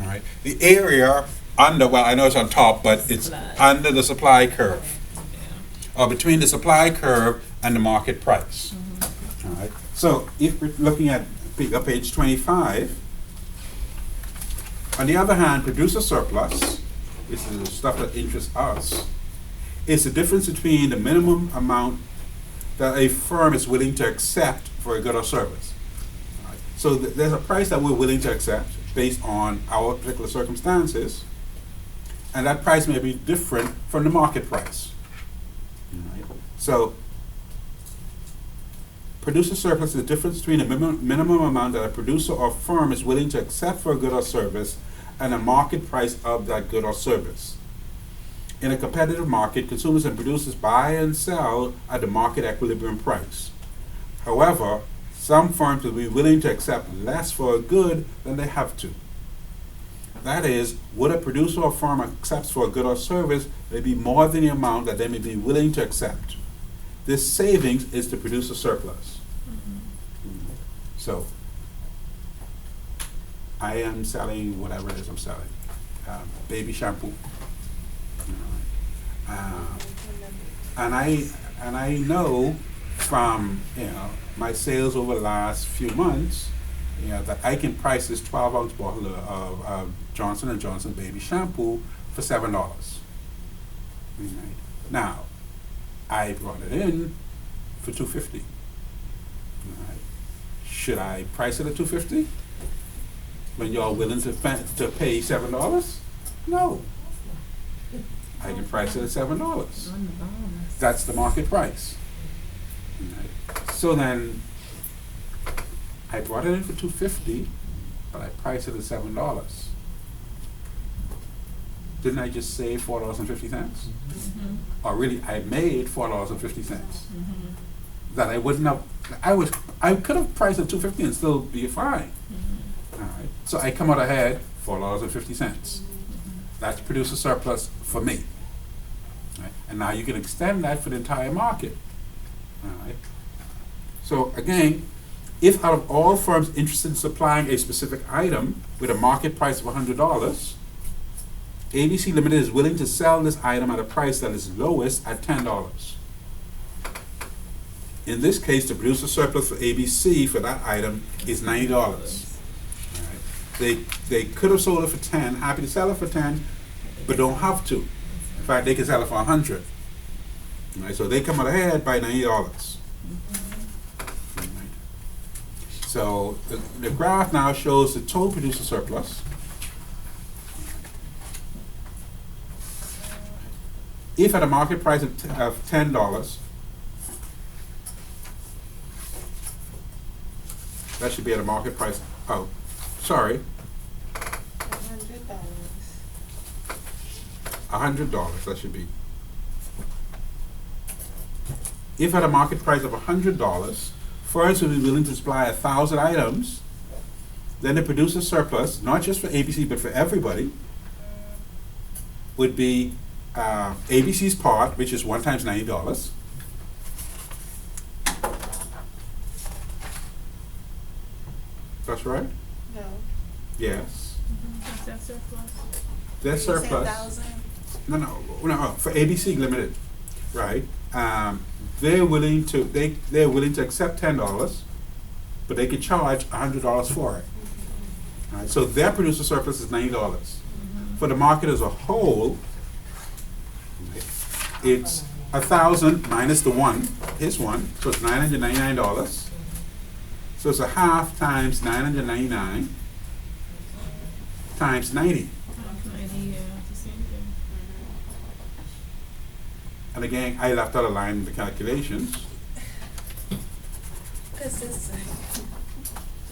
All right. The area under, well, I know it's on top, but it's Supply. under the supply curve, Yeah. or between the supply curve and the market price. All right. So if we're looking at page 25, on the other hand, producer surplus, this is the stuff that interests us, is the difference between the minimum amount that a firm is willing to accept for a good or service. All right. So there's a price that we're willing to accept based on our particular circumstances, and that price may be different from the market price. All right. So producer surplus is the difference between the minimum amount that a producer or firm is willing to accept for a good or service and the market price of that good or service. In a competitive market, consumers and producers buy and sell at the market equilibrium price. However, some firms will be willing to accept less for a good than they have to. That is, what a producer or firm accepts for a good or service may be more than the amount that they may be willing to accept. This savings is the producer surplus. So, I am selling whatever it is I'm selling. Baby shampoo. And I know from my sales over the last few months, that I can price this 12-ounce bottle of Johnson & Johnson baby shampoo for $7. Right. Now, I brought it in for $2.50. Right. Should I price it at $2.50 when y'all willing to pay $7? No. I can price it at $7. That's the market price. Right. So then, I brought it in for $2.50, but I priced it at $7. Didn't I just save $4.50? Or really, I made $4.50. That I wouldn't have. I could have priced at $2.50 and still be fine. All right. So I come out ahead $4.50. That's producer surplus for me. Right. And now you can extend that for the entire market. All right. So again, if out of all firms interested in supplying a specific item with a market price of $100, ABC Limited is willing to sell this item at a price that is lowest at $10. In this case, the producer surplus for ABC for that item is $90. All right. They could have sold it for $10, happy to sell it for $10, but don't have to. In fact, they can sell it for $100. All right, so they come out ahead by $90. So the graph now shows the total producer surplus. If at a market price of $10, that should be at a market price, $100, that should be. If at a market price of $100, firms will be willing to supply 1,000 items, then the producer surplus, not just for ABC but for everybody, would be ABC's part, which is 1 times $90. That's right? No. Yes. That's that surplus. Their You said surplus. 1,000? No, for ABC Limited, right? They're willing to accept $10, but they could charge $100 for it. Right? So their producer surplus is $90. For the market as a whole, it's 1,000 minus the one, his one, so it's $999. So it's a half times 999 times 90. 90, yeah, it's the same thing. And again, I left out a line in the calculations. Cause this,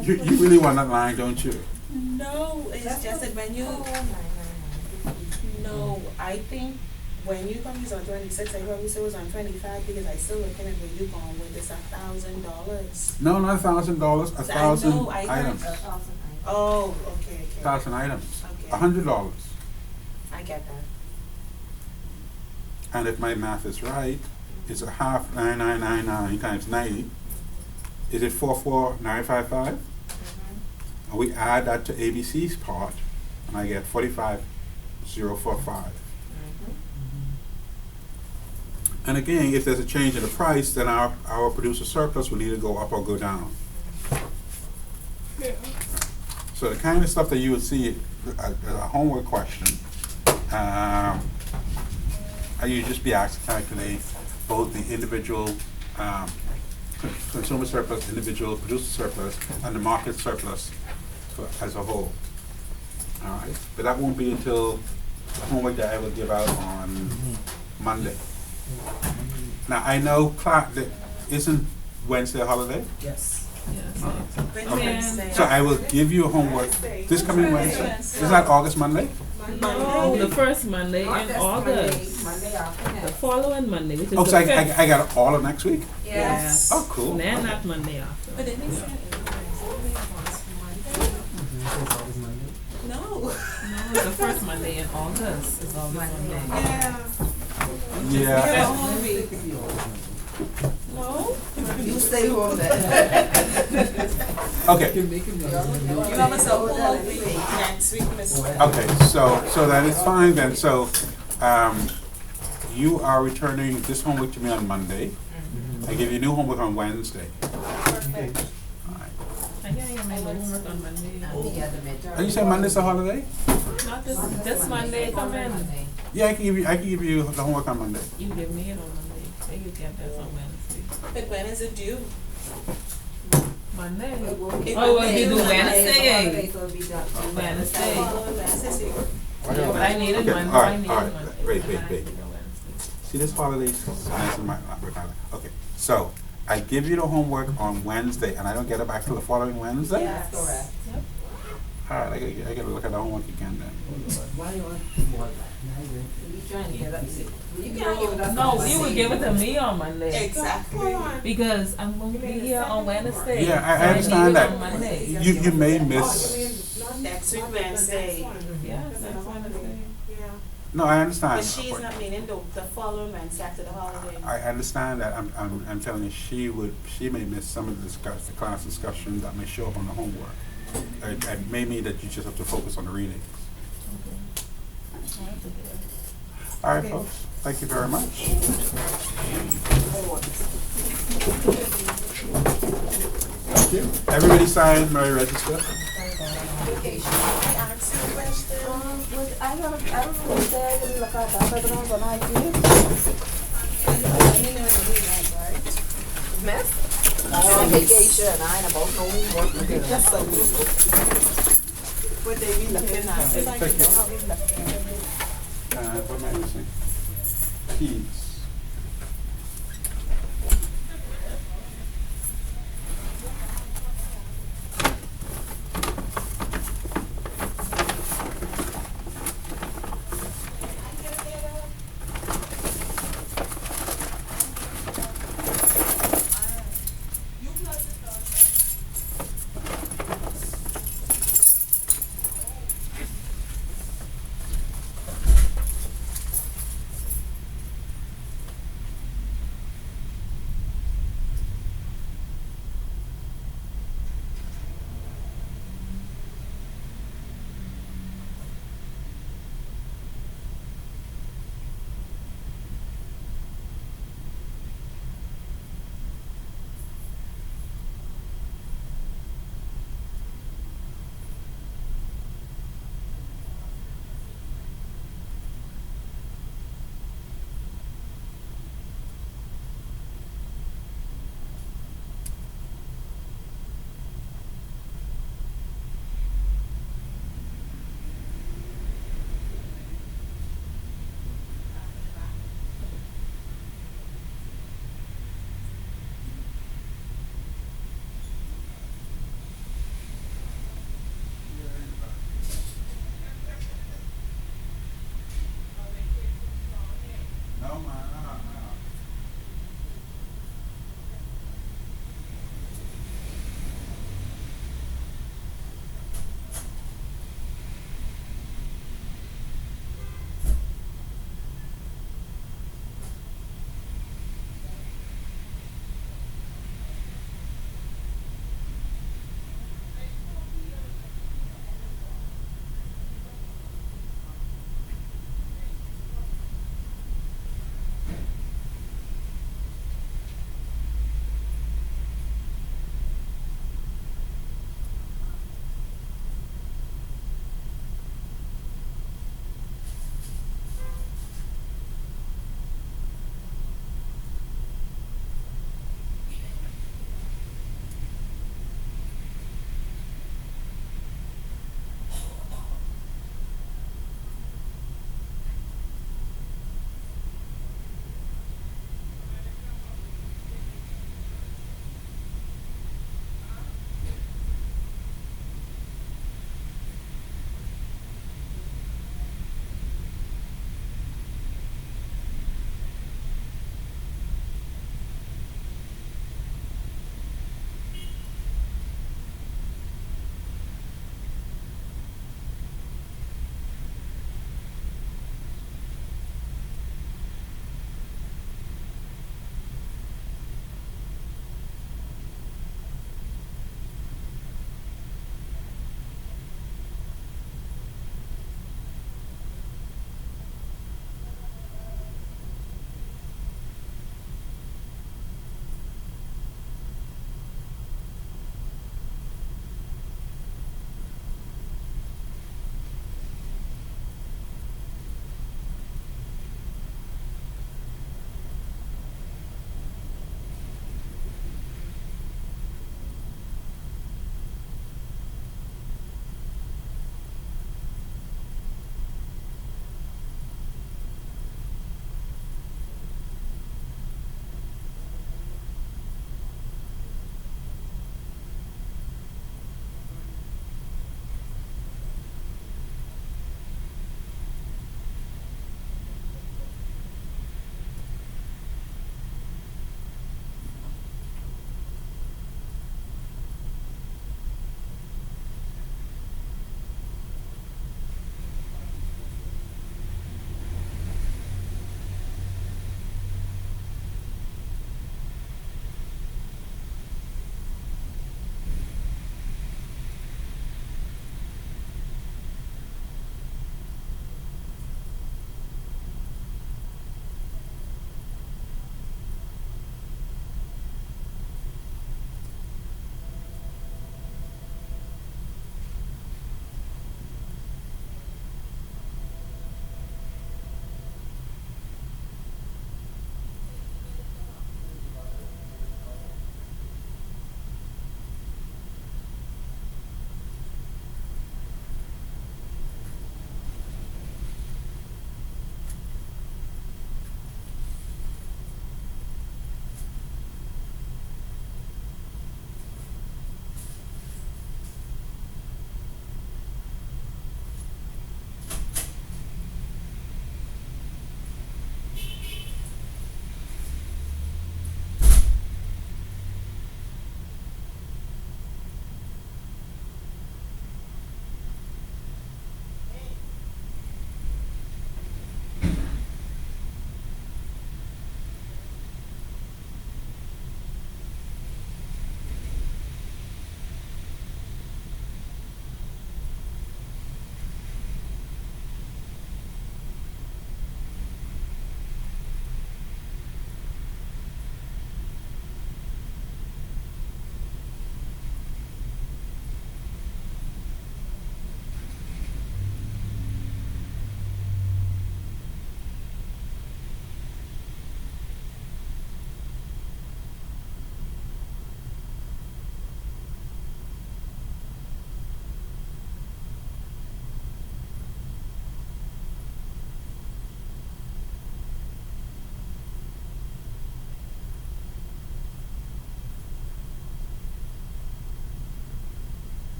You really want that line, don't you? no, it's just that when you, no, I think when you come use on 26, I probably say it was on 25 because I still looking at where you going with this $1,000. No, not $1,000, 1,000 know, I heard items. Oh, okay. 1,000 items. Okay. $100. I get that. And if my math is right, it's a half 9999 times 90. Is it 44955? And we add that to ABC's part, and I get 45,045. And again, if there's a change in the price, then our producer surplus will either go up or go down. So the kind of stuff that you would see as a homework question, you just be asked to calculate both the individual consumer surplus, individual producer surplus, and the market surplus as a whole. All right, but that won't be until the homework that I will give out on Monday. Now I know that isn't Wednesday a holiday, Yes. Yeah, so Wednesday. so I will give you a homework this coming Wednesday. Is that August Monday? no, the first Monday in August. Monday after The next. following Monday, which is Oh, the so I 5th. got it all of next week? Yes. Oh, cool. Then not Monday after. But then they said no. No, it's the first Monday in August. It's August Monday. Yeah. Yeah. No. You stay home then. Okay. You have us a whole week next week, Miss. Okay. So that is fine then. So, you are returning this homework to me on Monday. I give you new homework on Wednesday. Perfect. All right. I can't even make my homework on Monday. Are you saying Monday's a holiday? Not this Monday, come in. Yeah, I can give you the homework on Monday. You give me it on Monday. Then you get that on Wednesday. But when is it due? Monday. It Oh, well, we do Wednesday. The Wednesday. following Wednesday. Yeah, but I need it Okay, Monday. all right, I need all it right. Monday. Wait. And I need it Wednesday. See, this holiday signs in my calendar. Okay. So I give you the homework on Wednesday, and I don't get it back till the following Wednesday. Yes. Correct. All right. I gotta look at the homework again then. Why you want more? You trying to get up? You can't give it us. No, you would give it to me on Monday. Exactly. Because I'm going to be here on Wednesday. Yeah, I So understand need it that. on Monday. You may miss. Next week Wednesday. Yeah, that's Wednesday. No, I understand. But she's not meaning the following Wednesday after the holiday. I understand that. I'm telling you, she may miss some of the class discussion that may show up on the homework. It may mean that you just have to focus on the readings. All right, folks. Thank you very much. Thank you. Everybody signed my register. Vacation. I asked you a question. I don't know what that is. Look at that. I don't know what I did. You know what we like, right? Mess? I'm on vacation. I ain't about no work. Just so what they be looking at. It's like, Thank you you. know how we looking. What am I missing? Keys.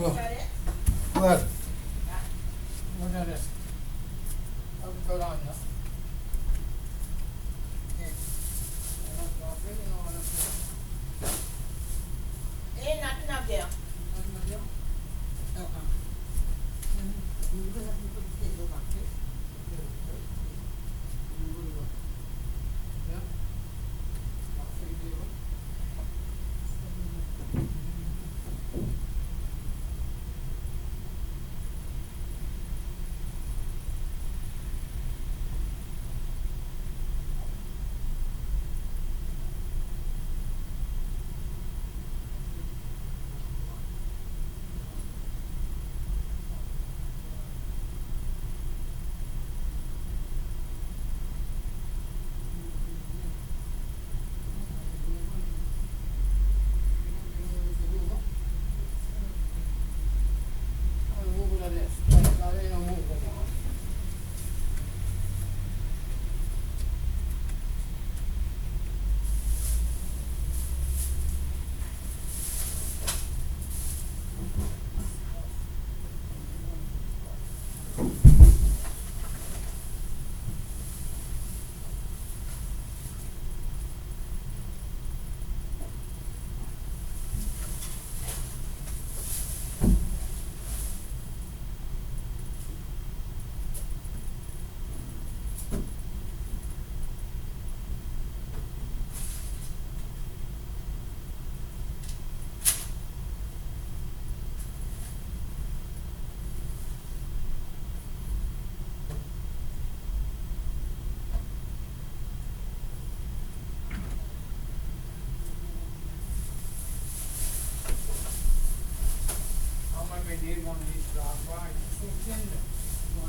What? What are this? I'll put on this. Ain't nothing up there. Did one of these drive by, so tender. You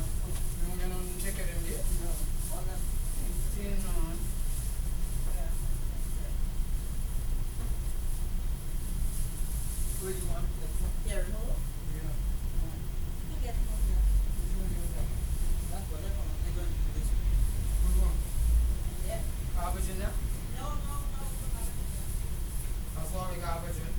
don't get on the ticket and get, no, all that, 10 on. Where you want it? There, no? Yeah. You get one there. That's whatever, they're going to do this. Where you want? Yeah. Garbage in there? No. That's all the garbage in.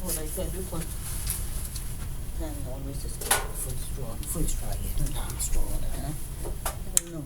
What I can do for then always just get full straw here, down straw, I don't know.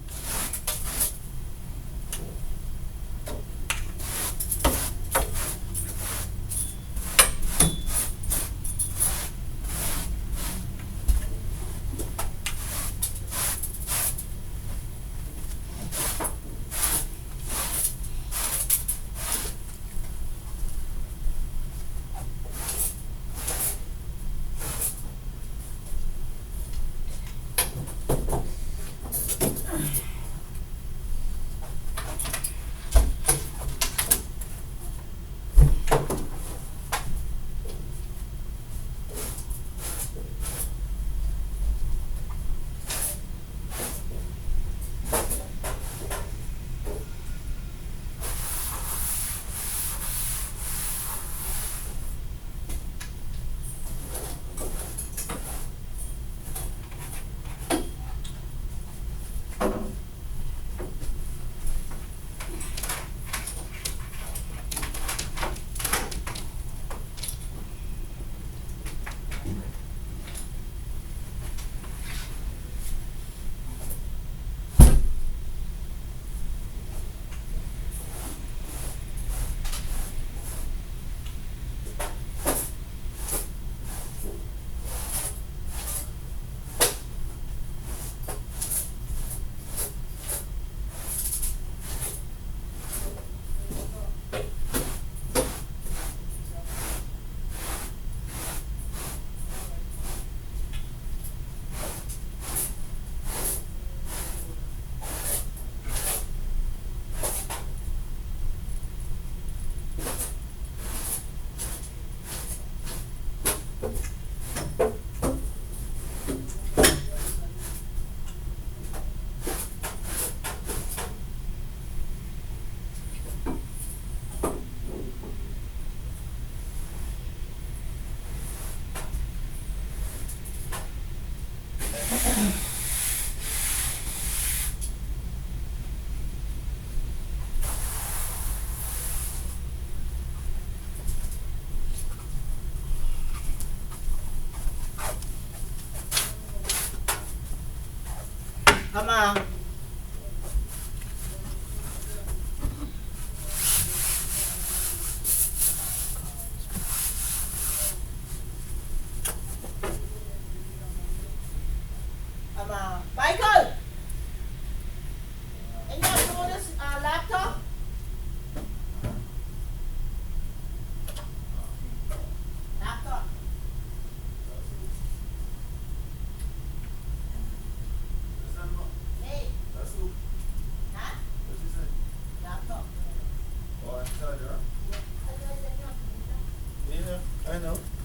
I know.